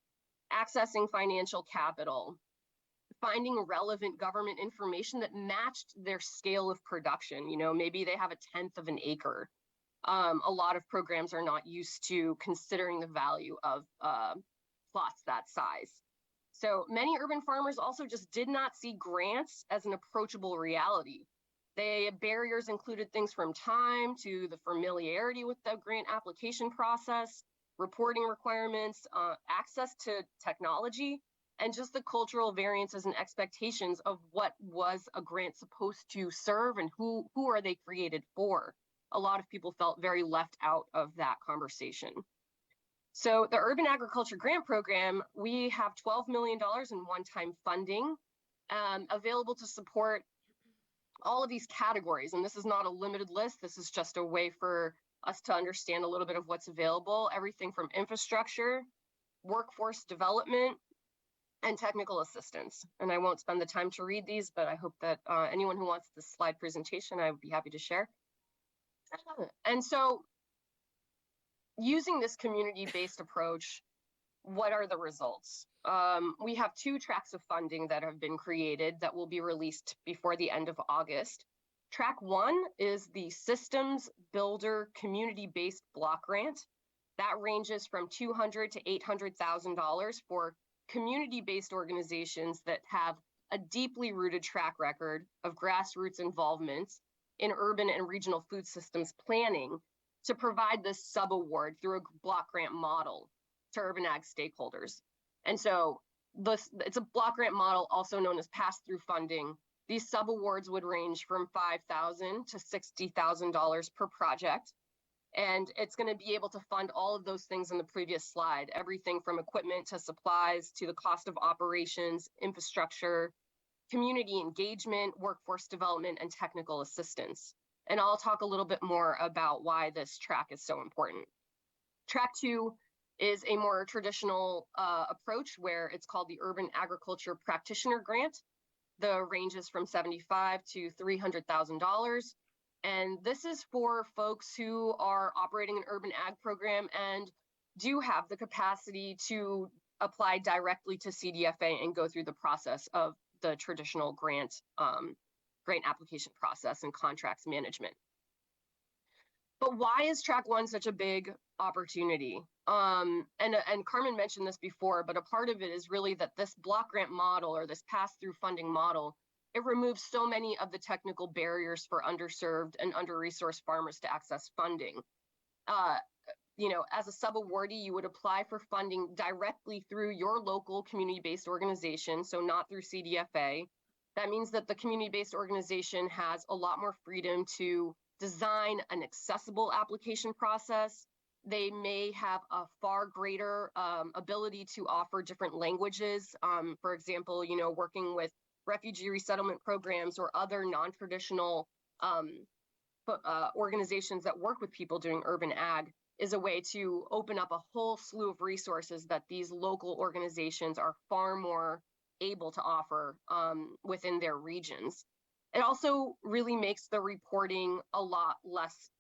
accessing financial capital, finding relevant government information that matched their scale of production. Maybe they have 1/10 of an acre. A lot of programs are not used to considering the value of plots that size. So many urban farmers also just did not see grants as an approachable reality. The barriers included things from time to the familiarity with the grant application process, reporting requirements, access to technology, and just the cultural variances and expectations of what was a grant supposed to serve and who are they created for. A lot of people felt very left out of that conversation. So the Urban Agriculture Grant Program, we have $12 million in one-time funding available to support all of these categories. And this is not a limited list. This is just a way for us to understand a little bit of what's available. Everything from infrastructure, workforce development, and technical assistance. And I won't spend the time to read these, but I hope that anyone who wants this slide presentation, I would be happy to share. And so using this community-based approach, what are the results? We have 2 tracks of funding that have been created that will be released before the end of August. Track 1 is the Systems Builder Community-Based Block Grant. That ranges from $200,000 to $800,000 for community-based organizations that have a deeply rooted track record of grassroots involvement in urban and regional food systems planning to provide this sub-award through a block grant model to urban ag stakeholders. And so it's a block grant model, also known as pass-through funding. These sub-awards would range from $5,000 to $60,000 per project. And it's going to be able to fund all of those things in the previous slide, everything from equipment to supplies to the cost of operations, infrastructure, community engagement, workforce development, and technical assistance. And I'll talk a little bit more about why this track is so important. Track 2 is a more traditional approach where it's called the Urban Agriculture Practitioner Grant. The range is from $75,000 to $300,000. And this is for folks who are operating an urban ag program and do have the capacity to apply directly to CDFA and go through the process of the traditional grant application process and contracts management. But why is track 1 such a big opportunity? And Carmen mentioned this before, but a part of it is really that this block grant model or this pass-through funding model, it removes so many of the technical barriers for underserved and under-resourced farmers to access funding. As a sub-awardee, you would apply for funding directly through your local community-based organization, so not through CDFA. That means that the community-based organization has a lot more freedom to design an accessible application process. They may have a far greater ability to offer different languages. For example, working with refugee resettlement programs or other non-traditional organizations that work with people doing urban ag is a way to open up a whole slew of resources that these local organizations are far more able to offer within their regions. It also really makes the reporting a lot less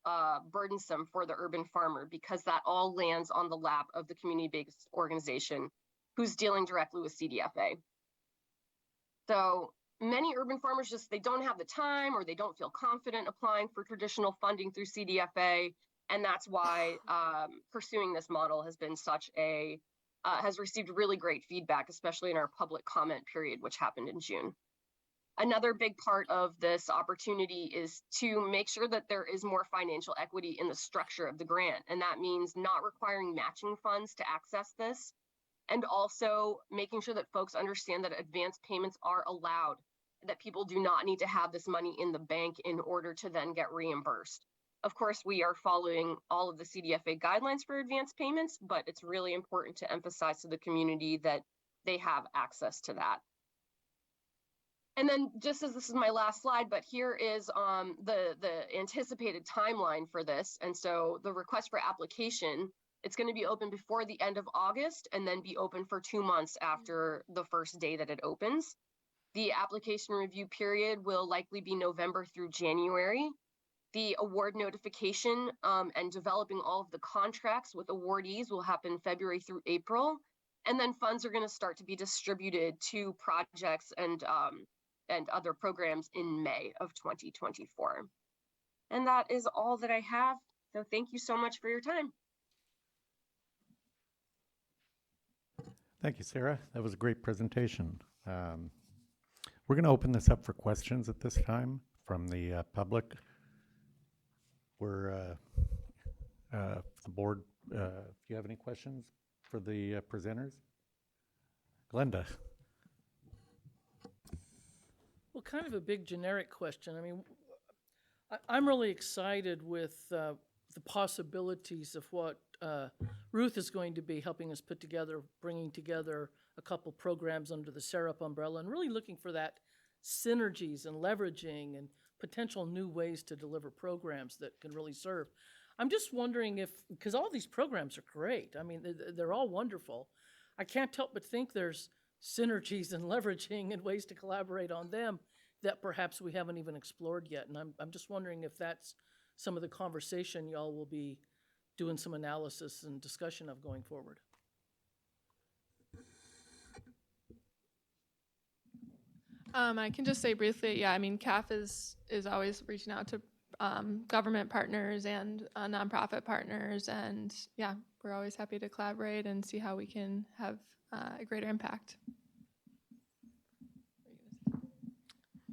burdensome for the urban farmer because that all lands on the lap of the community-based organization who's dealing directly with CDFA. So many urban farmers they don't have the time, or they don't feel confident applying for traditional funding through CDFA. And that's why pursuing this model has been has received really great feedback, especially in our public comment period, which happened in June. Another big part of this opportunity is to make sure that there is more financial equity in the structure of the grant. And that means not requiring matching funds to access this, and also making sure that folks understand that advance payments are allowed, that people do not need to have this money in the bank in order to then get reimbursed. Of course, we are following all of the CDFA guidelines for advance payments, but it's really important to emphasize to the community that they have access to that. And then, just as this is my last slide, but here is the anticipated timeline for this. And so the request for application, it's going to be open before the end of August and then be open for 2 months after the first day that it opens. The application review period will likely be November through January. The award notification and developing all of the contracts with awardees will happen February through April. And then funds are going to start to be distributed to projects and other programs in May of 2024. And that is all that I have. So thank you so much for your time. Thank you, Sarah. That was a great presentation. We're going to open this up for questions at this time from the public. We're the board. Do you have any questions for the presenters? Glenda. Well, kind of a big generic question. I mean, I'm really excited with the possibilities of what Ruth is going to be helping us put together, bringing together a couple programs under the SERAP umbrella, and really looking for that synergies and leveraging and potential new ways to deliver programs that can really serve. I'm just wondering if, because all these programs are great, I mean, they're all wonderful. I can't help but think there's synergies and leveraging and ways to collaborate on them that perhaps we haven't even explored yet. And I'm just wondering if that's some of the conversation y'all will be doing some analysis and discussion of going forward. I can just say briefly, yeah, I mean, CAF is always reaching out to government partners and nonprofit partners, and yeah, we're always happy to collaborate and see how we can have a greater impact.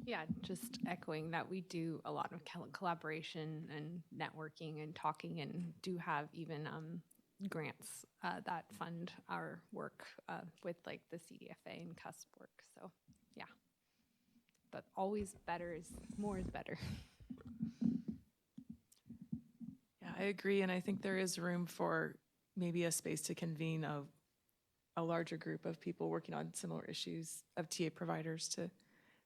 Yeah, just echoing that we do a lot of collaboration and networking and talking, and do have even grants that fund our work with like the CDFA and CUSP work. So yeah, but always better is more is better. Yeah, I agree. And I think there is room for maybe a space to convene a larger group of people working on similar issues of TA providers to.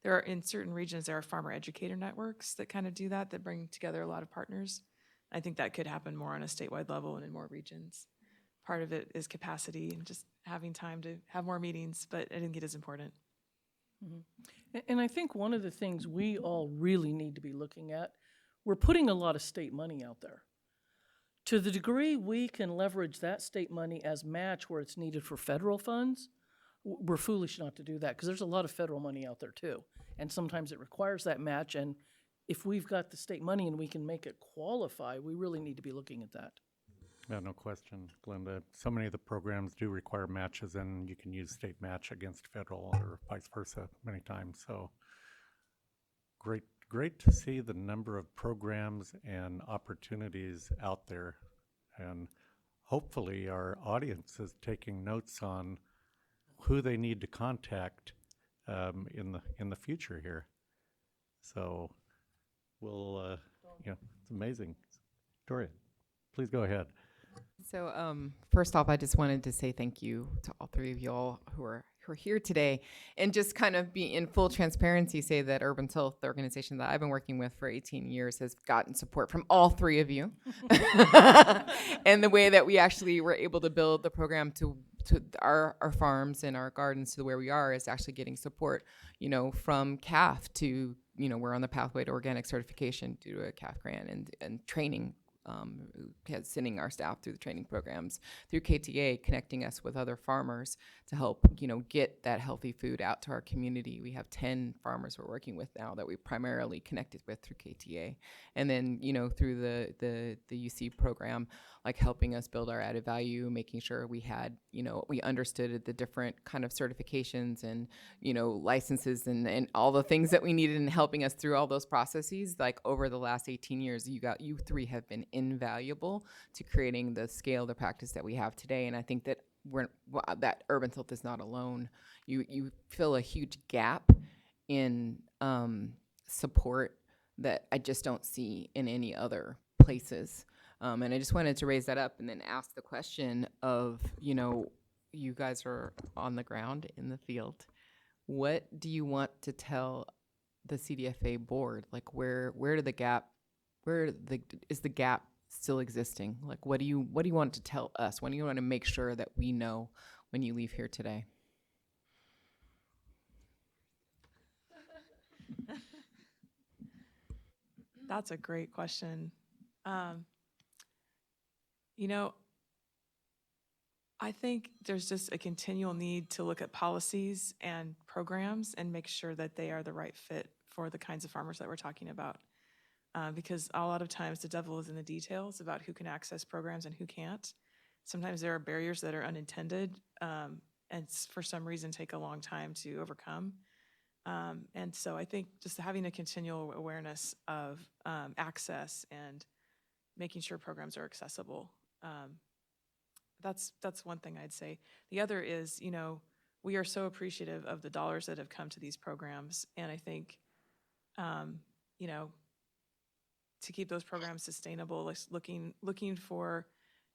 There are, in certain regions, there are farmer educator networks that kind of do that bring together a lot of partners. I think that could happen more on a statewide level and in more regions. Part of it is capacity and just having time to have more meetings, but I think it is important. Mm-hmm. And I think one of the things we all really need to be looking at, we're putting a lot of state money out there. To the degree we can leverage that state money as match where it's needed for federal funds, we're foolish not to do that, because there's a lot of federal money out there too. And sometimes it requires that match. And if we've got the state money and we can make it qualify, we really need to be looking at that. Yeah, no question, Glenda. So many of the programs do require matches, and you can use state match against federal or vice versa many times. So great to see the number of programs and opportunities out there. And hopefully our audience is taking notes on who they need to contact in the future here. So we'll, it's amazing. Victoria, please go ahead. So first off, I just wanted to say thank you to all three of y'all who are here today, and just kind of be in full transparency, say that Urban Health, the organization that I've been working with for 18 years, has gotten support from all three of you. And the way that we actually were able to build the program to our farms and our gardens to where we are is actually getting support, from CAF to, we're on the pathway to organic certification due to a CAF grant and training sending our staff through the training programs, through KTA, connecting us with other farmers to help, get that healthy food out to our community. We have 10 farmers we're working with now that we primarily connected with through KTA. And then, through the UC program, like helping us build our added value, making sure we had, we understood the different kind of certifications and, licenses and all the things that we needed, and helping us through all those processes. Like over the last 18 years, you three have been invaluable to creating the scale, the practice that we have today. And I think that that Urban Tilt is not alone. You fill a huge gap in support that I just don't see in any other places. And I just wanted to raise that up and then ask the question of, you guys are on the ground in the field. What do you want to tell the CDFA board? Like is the gap still existing? Like what do you want to tell us? What do you want to make sure that we know when you leave here today? That's a great question. I think there's just a continual need to look at policies and programs and make sure that they are the right fit for the kinds of farmers that we're talking about. Because a lot of times the devil is in the details about who can access programs and who can't. Sometimes there are barriers that are unintended and for some reason take a long time to overcome. And so I think just having a continual awareness of access and making sure programs are accessible. That's one thing I'd say. The other is, we are so appreciative of the dollars that have come to these programs. And I think, to keep those programs sustainable, looking for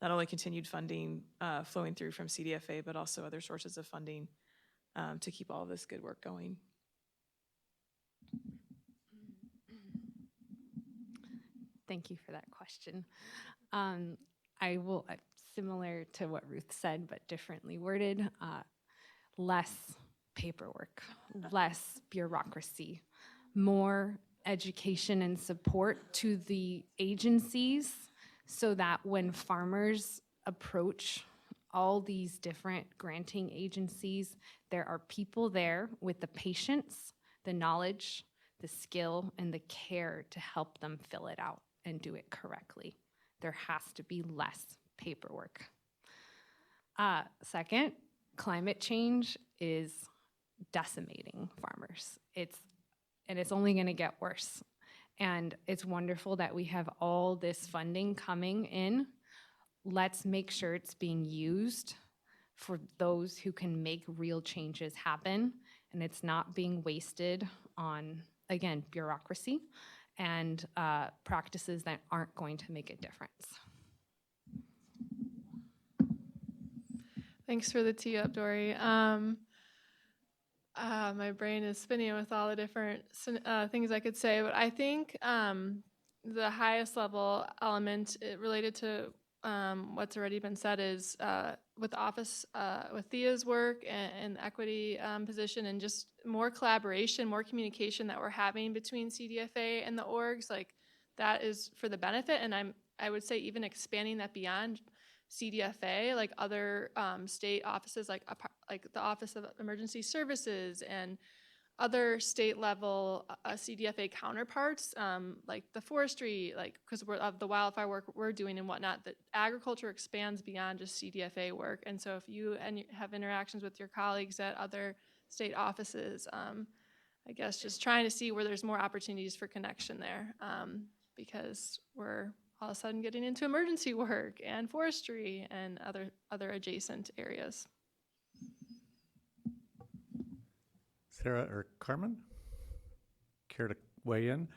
not only continued funding flowing through from CDFA, but also other sources of funding to keep all of this good work going. Thank you for that question. I will, similar to what Ruth said, but differently worded, less paperwork, less bureaucracy, more education and support to the agencies so that when farmers approach all these different granting agencies, there are people there with the patience, the knowledge, the skill, and the care to help them fill it out and do it correctly. There has to be less paperwork. Second, climate change is decimating farmers. It's only going to get worse. And it's wonderful that we have all this funding coming in. Let's make sure it's being used for those who can make real changes happen, and it's not being wasted on, again, bureaucracy and practices that aren't going to make a difference. Thanks for the tee up, Dory. My brain is spinning with all the different things I could say, but I think the highest level element related to what's already been said is with the office, with Thea's work and the equity position, and just more collaboration, more communication that we're having between CDFA and the orgs, like that is for the benefit. And I would say even expanding that beyond CDFA, like other state offices, like the Office of Emergency Services and other state level CDFA counterparts, like the forestry, like because of the wildfire work we're doing and whatnot, that agriculture expands beyond just CDFA work. And so if you have interactions with your colleagues at other state offices, I guess just trying to see where there's more opportunities for connection there, because we're all of a sudden getting into emergency work and forestry and other adjacent areas. Sarah or Carmen, care to weigh in?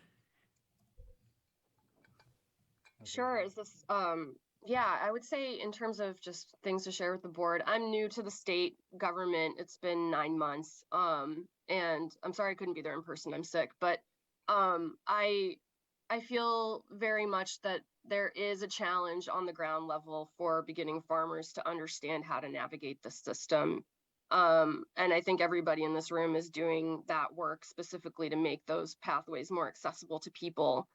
Sure. Is this, yeah, I would say in terms of just things to share with the board, I'm new to the state government. It's been 9 months. And I'm sorry I couldn't be there in person. I'm sick, but I feel very much that there is a challenge on the ground level for beginning farmers to understand how to navigate the system. And I think everybody in this room is doing that work specifically to make those pathways more accessible to people.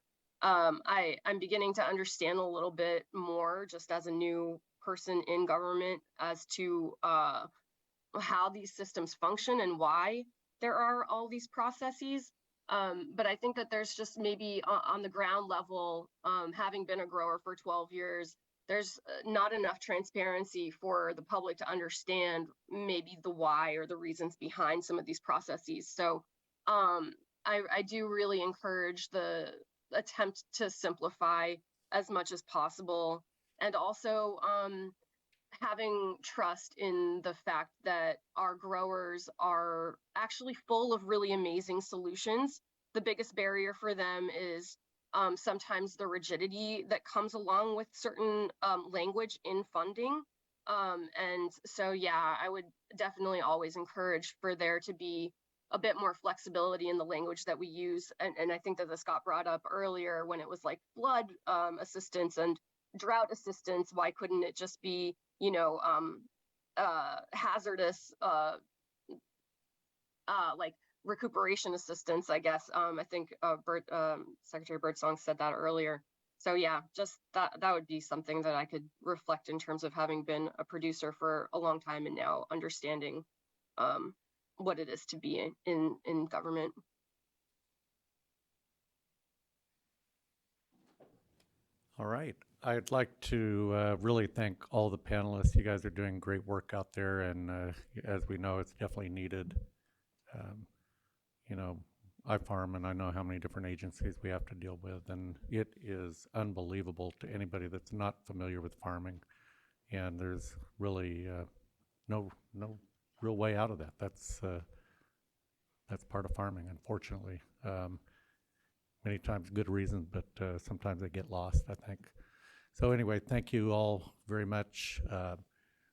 I'm beginning to understand a little bit more just as a new person in government as to how these systems function and why there are all these processes. But I think that there's just maybe on the ground level, having been a grower for 12 years, there's not enough transparency for the public to understand maybe the why or the reasons behind some of these processes. So I do really encourage the attempt to simplify as much as possible, and also having trust in the fact that our growers are actually full of really amazing solutions. The biggest barrier for them is sometimes the rigidity that comes along with certain language in funding. And so, yeah, I would definitely always encourage for there to be a bit more flexibility in the language that we use. And I think that this got brought up earlier when it was like flood assistance and drought assistance. Why couldn't it just be, you know, hazardous, like recuperation assistance, I guess. I think Secretary Birdsong said that earlier. So yeah, just that would be something that I could reflect in terms of having been a producer for a long time and now understanding what it is to be in government. All right. I'd like to really thank all the panelists. You guys are doing great work out there, and as we know, it's definitely needed. You know, I farm, and I know how many different agencies we have to deal with, and it is unbelievable to anybody that's not familiar with farming. And there's really no real way out of that. That's part of farming, unfortunately. Many times good reasons, but sometimes they get lost, I think. So anyway, thank you all very much.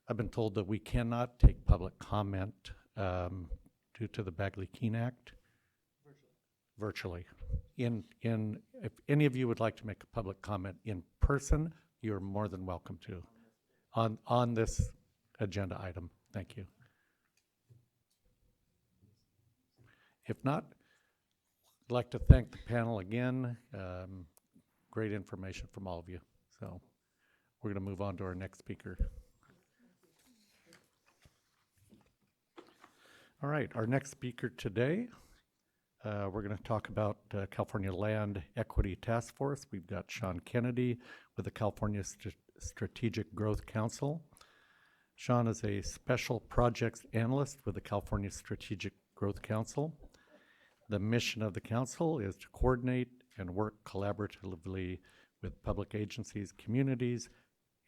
I've been told that we cannot take public comment due to the Bagley-Keene Act. Virtually. If any of you would like to make a public comment in person, you're more than welcome to on this agenda item. Thank you. If not, I'd like to thank the panel again. Great information from all of you. So we're going to move on to our next speaker. All right, our next speaker today, we're going to talk about California Land Equity Task Force. We've got Sean Kennedy with the California Strategic Growth Council. Sean is a special projects analyst with the California Strategic Growth Council. The mission of the council is to coordinate and work collaboratively with public agencies, communities,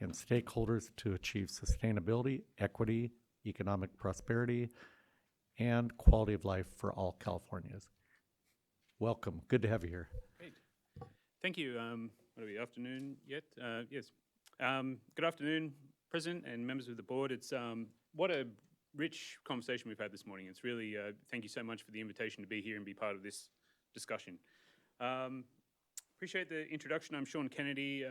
and stakeholders to achieve sustainability, equity, economic prosperity, and quality of life for all Californians. Welcome. Good to have you here. Great. Thank you. What are we, afternoon yet? Yes. Good afternoon, President and members of the board. It's what a rich conversation we've had this morning. It's really, thank you so much for the invitation to be here and be part of this discussion. Appreciate the introduction. I'm Sean Kennedy,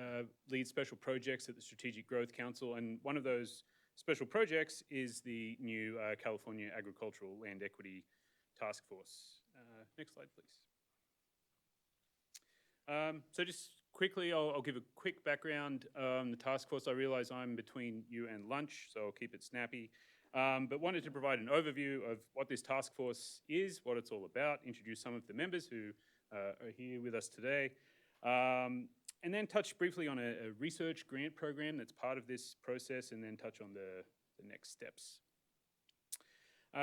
lead special projects at the Strategic Growth Council, and one of those special projects is the new California Agricultural Land Equity Task Force. Next slide, please. So just quickly, I'll give a quick background on the task force. I realize I'm between you and lunch, so I'll keep it snappy. But wanted to provide an overview of what this task force is, what it's all about, introduce some of the members who are here with us today, and then touch briefly on a research grant program that's part of this process, and then touch on the next steps.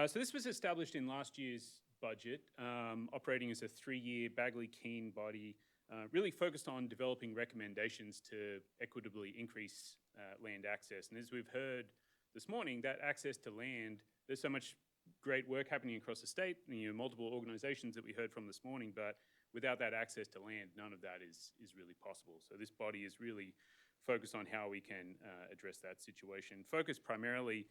So this was established in last year's budget, operating as a 3-year Bagley-Keene body, really focused on developing recommendations to equitably increase land access. And as we've heard this morning, that access to land, there's so much great work happening across the state, multiple organizations that we heard from this morning, but without that access to land, none of that is really possible. So this body is really focused on how we can address that situation, focused primarily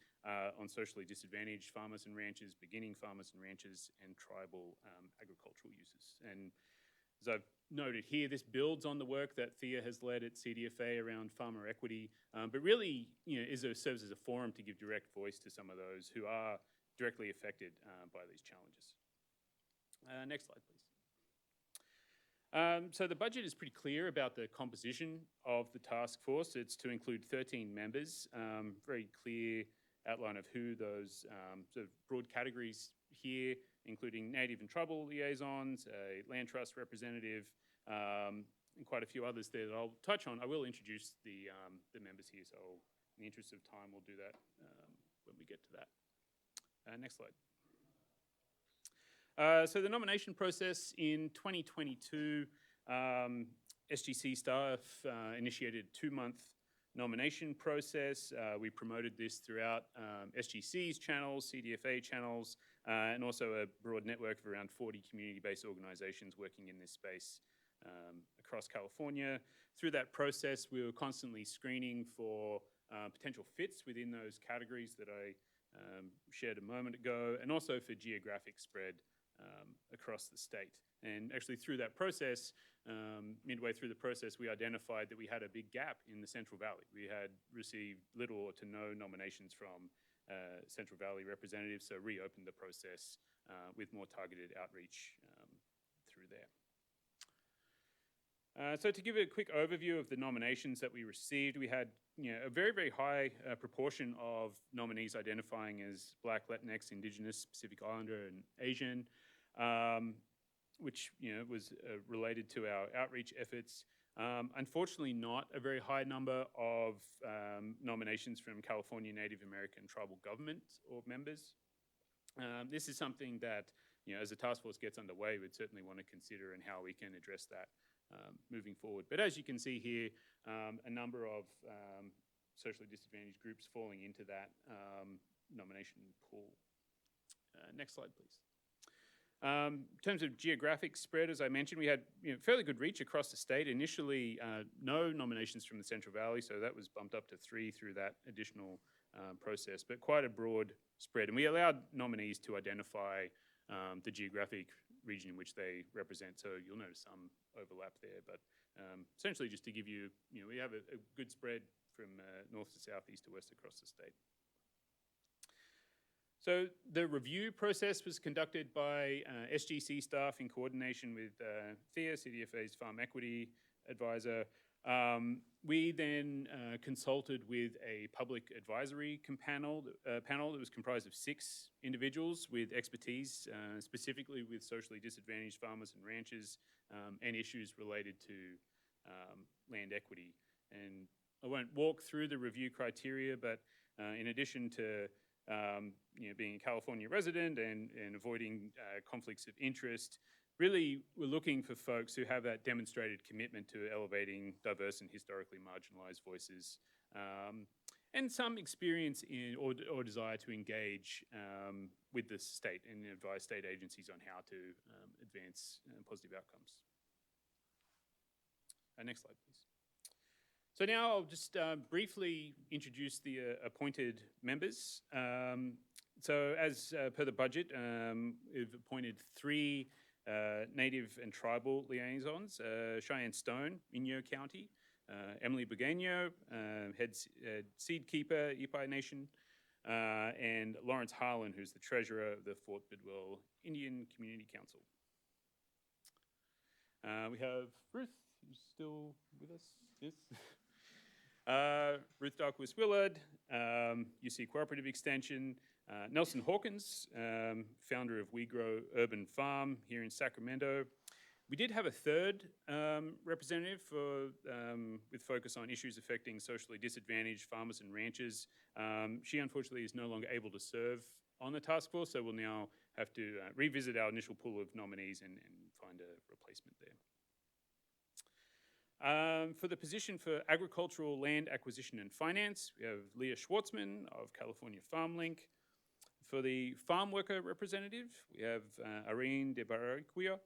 on socially disadvantaged farmers and ranchers, beginning farmers and ranchers, and tribal agricultural uses. And as I've noted here, this builds on the work that Thea has led at CDFA around farmer equity, but really serves as a forum to give direct voice to some of those who are directly affected by these challenges. Next slide, please. So the budget is pretty clear about the composition of the task force. It's to include 13 members, very clear outline of who those sort of broad categories here, including Native and Tribal liaisons, a land trust representative, and quite a few others there that I'll touch on. I will introduce the members here, so in the interest of time, we'll do that when we get to that. Next slide. So the nomination process in 2022, SGC staff initiated a 2-month nomination process. We promoted this throughout SGC's channels, CDFA channels, and also a broad network of around 40 community-based organizations working in this space across California. Through that process, we were constantly screening for potential fits within those categories that I shared a moment ago, and also for geographic spread across the state. And actually through that process, midway through the process, we identified that we had a big gap in the Central Valley. We had received little or to no nominations from Central Valley representatives, so reopened the process with more targeted outreach through there. So to give a quick overview of the nominations that we received, we had a very, very high proportion of nominees identifying as Black, Latinx, Indigenous, Pacific Islander, and Asian, which was related to our outreach efforts. Unfortunately, not a very high number of nominations from California Native American tribal government or members. This is something that, as the task force gets underway, we'd certainly want to consider and how we can address that moving forward. But as you can see here, a number of socially disadvantaged groups falling into that nomination pool. Next slide, please. In terms of geographic spread, as I mentioned, we had fairly good reach across the state. Initially, no nominations from the Central Valley, so that was bumped up to 3 through that additional process, but quite a broad spread. And we allowed nominees to identify the geographic region in which they represent, so you'll notice some overlap there. But essentially, just to give you, we have a good spread from north to south, east to west across the state. So the review process was conducted by SGC staff in coordination with Thea, CDFA's Farm Equity Advisor. We then consulted with a public advisory panel that was comprised of 6 individuals with expertise, specifically with socially disadvantaged farmers and ranchers, and issues related to land equity. And I won't walk through the review criteria, but in addition to being a California resident and avoiding conflicts of interest, really we're looking for folks who have that demonstrated commitment to elevating diverse and historically marginalized voices, and some experience in or desire to engage with the state and advise state agencies on how to advance positive outcomes. Next slide, please. So now I'll just briefly introduce the appointed members. So as per the budget, we've appointed 3 Native and Tribal liaisons, Cheyenne Stone, Inyo County, Emily Bugaño, head seed keeper, Ipai Nation, and Lawrence Harlan, who's the treasurer of the Fort Bidwell Indian Community Council. We have Ruth, who's still with us. Yes. Ruth Darkwas Willard, UC Cooperative Extension, Nelson Hawkins, founder of We Grow Urban Farm here in Sacramento. We did have a 3rd representative with focus on issues affecting socially disadvantaged farmers and ranchers. She unfortunately is no longer able to serve on the task force, so we'll now have to revisit our initial pool of nominees and find a replacement there. For the position for Agricultural Land Acquisition and Finance, we have Leah Schwartzman of California Farm Link. For the Farm Worker Representative, we have Irene de Barraquia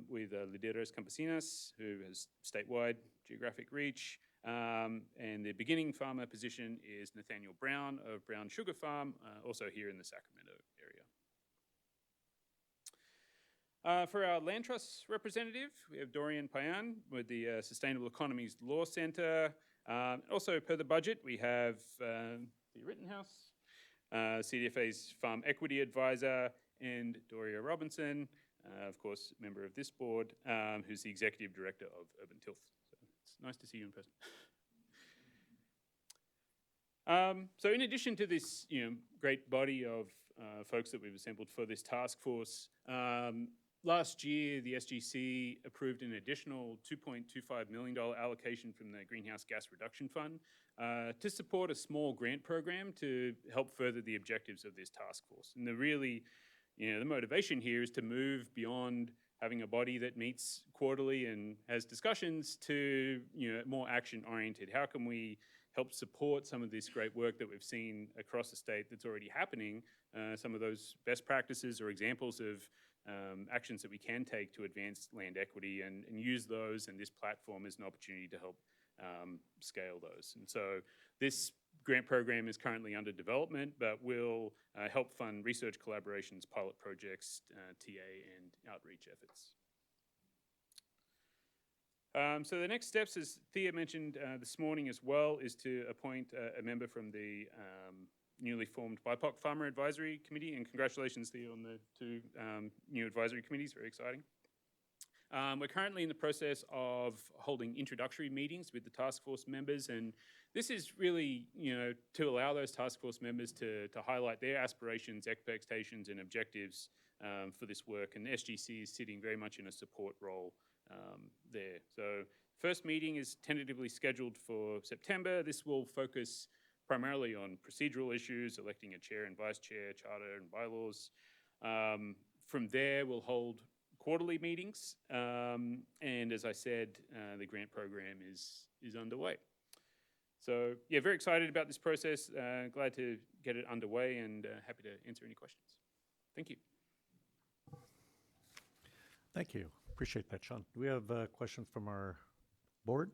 with Lideras Campesinas, who has statewide geographic reach. And the beginning farmer position is Nathaniel Brown of Brown Sugar Farm, also here in the Sacramento area. For our Land Trust representative, we have Dorian Payan with the Sustainable Economies Law Center. Also, per the budget, we have the Rittenhouse, CDFA's Farm Equity Advisor, and Doria Robinson, of course, member of this board, who's the executive director of Urban Tilth. So it's nice to see you in person. So in addition to this, great body of folks that we've assembled for this task force, last year the SGC approved an additional $2.25 million allocation from the Greenhouse Gas Reduction Fund to support a small grant program to help further the objectives of this task force. And the motivation here is to move beyond having a body that meets quarterly and has discussions to more action-oriented. How can we help support some of this great work that we've seen across the state that's already happening, some of those best practices or examples of actions that we can take to advance land equity and use those and this platform as an opportunity to help scale those. And so this grant program is currently under development, but will help fund research collaborations, pilot projects, TA, and outreach efforts. So the next steps, as Thea mentioned this morning as well, is to appoint a member from the newly formed BIPOC Farmer Advisory Committee, and congratulations, Thea, on the two new advisory committees, very exciting. We're currently in the process of holding introductory meetings with the task force members, and this is really, to allow those task force members to highlight their aspirations, expectations, and objectives for this work, and SGC is sitting very much in a support role there. So first meeting is tentatively scheduled for September. This will focus primarily on procedural issues, electing a chair and vice chair, charter and bylaws. From there, we'll hold quarterly meetings. And as I said, the grant program is underway. So yeah, very excited about this process. Glad to get it underway and happy to answer any questions. Thank you. Thank you. Appreciate that, Sean. Do we have questions from our board?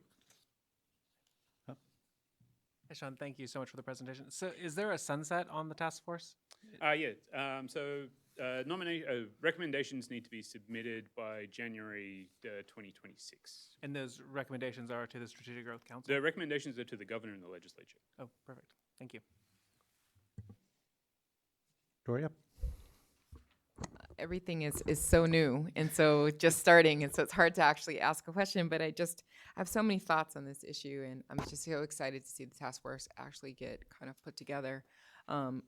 Hey, Sean, thank you so much for the presentation. So is there a sunset on the task force? Yeah. Recommendations need to be submitted by January 2026. And those recommendations are to the Strategic Growth Council? The recommendations are to the governor and the legislature. Oh, perfect. Thank you. Doria? Everything is so new and so just starting, and so it's hard to actually ask a question, but I have so many thoughts on this issue, and I'm just so excited to see the task force actually get kind of put together.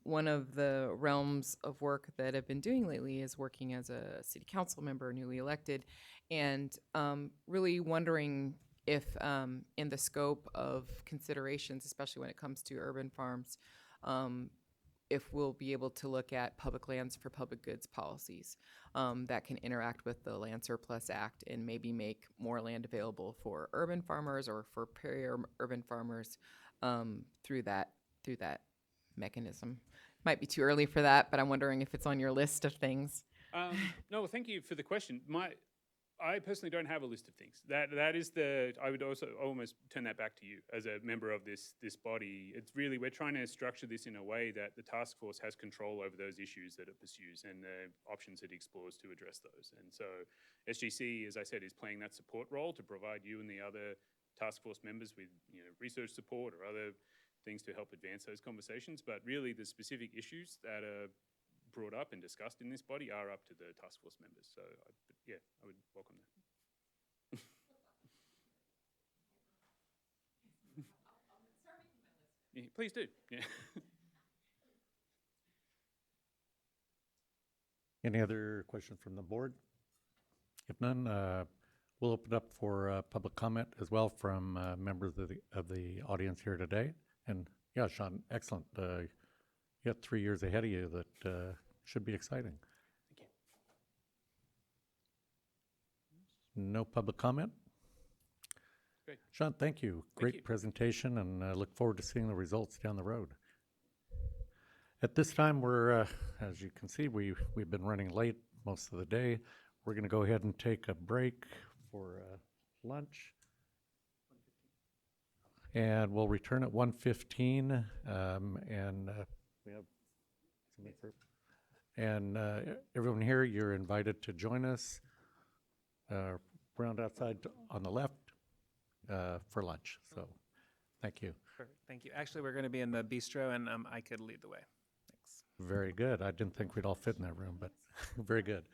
One of the realms of work that I've been doing lately is working as a city council member, newly elected, and really wondering if in the scope of considerations, especially when it comes to urban farms, if we'll be able to look at public lands for public goods policies that can interact with the Land Surplus Act and maybe make more land available for urban farmers or for peri-urban farmers through that mechanism. Might be too early for that, but I'm wondering if it's on your list of things. No, thank you for the question. I personally don't have a list of things. That is I would also almost turn that back to you as a member of this body. It's really, we're trying to structure this in a way that the task force has control over those issues that it pursues and the options it explores to address those. And so SGC, as I said, is playing that support role to provide you and the other task force members with research support or other things to help advance those conversations. But really the specific issues that are brought up and discussed in this body are up to the task force members. So yeah, I would welcome that. Yeah, please do. Yeah. Any other questions from the board? If none, we'll open up for public comment as well from members of the audience here today. And yeah, Sean, excellent. You got 3 years ahead of you that should be exciting. Thank you. No public comment? Great. Sean, thank you. Great you. presentation, and I look forward to seeing the results down the road. At this time, we're, as you can see, we've been running late most of the day. We're going to go ahead and take a break for lunch. And we'll return at 1:15, and we have somebody for, and everyone here, you're invited to join us around outside on the left for lunch. So, thank you. Perfect. Thank you. Actually, we're going to be in the bistro, and I could lead the way. Thanks. Very good. I didn't think we'd all fit in that room, but very good.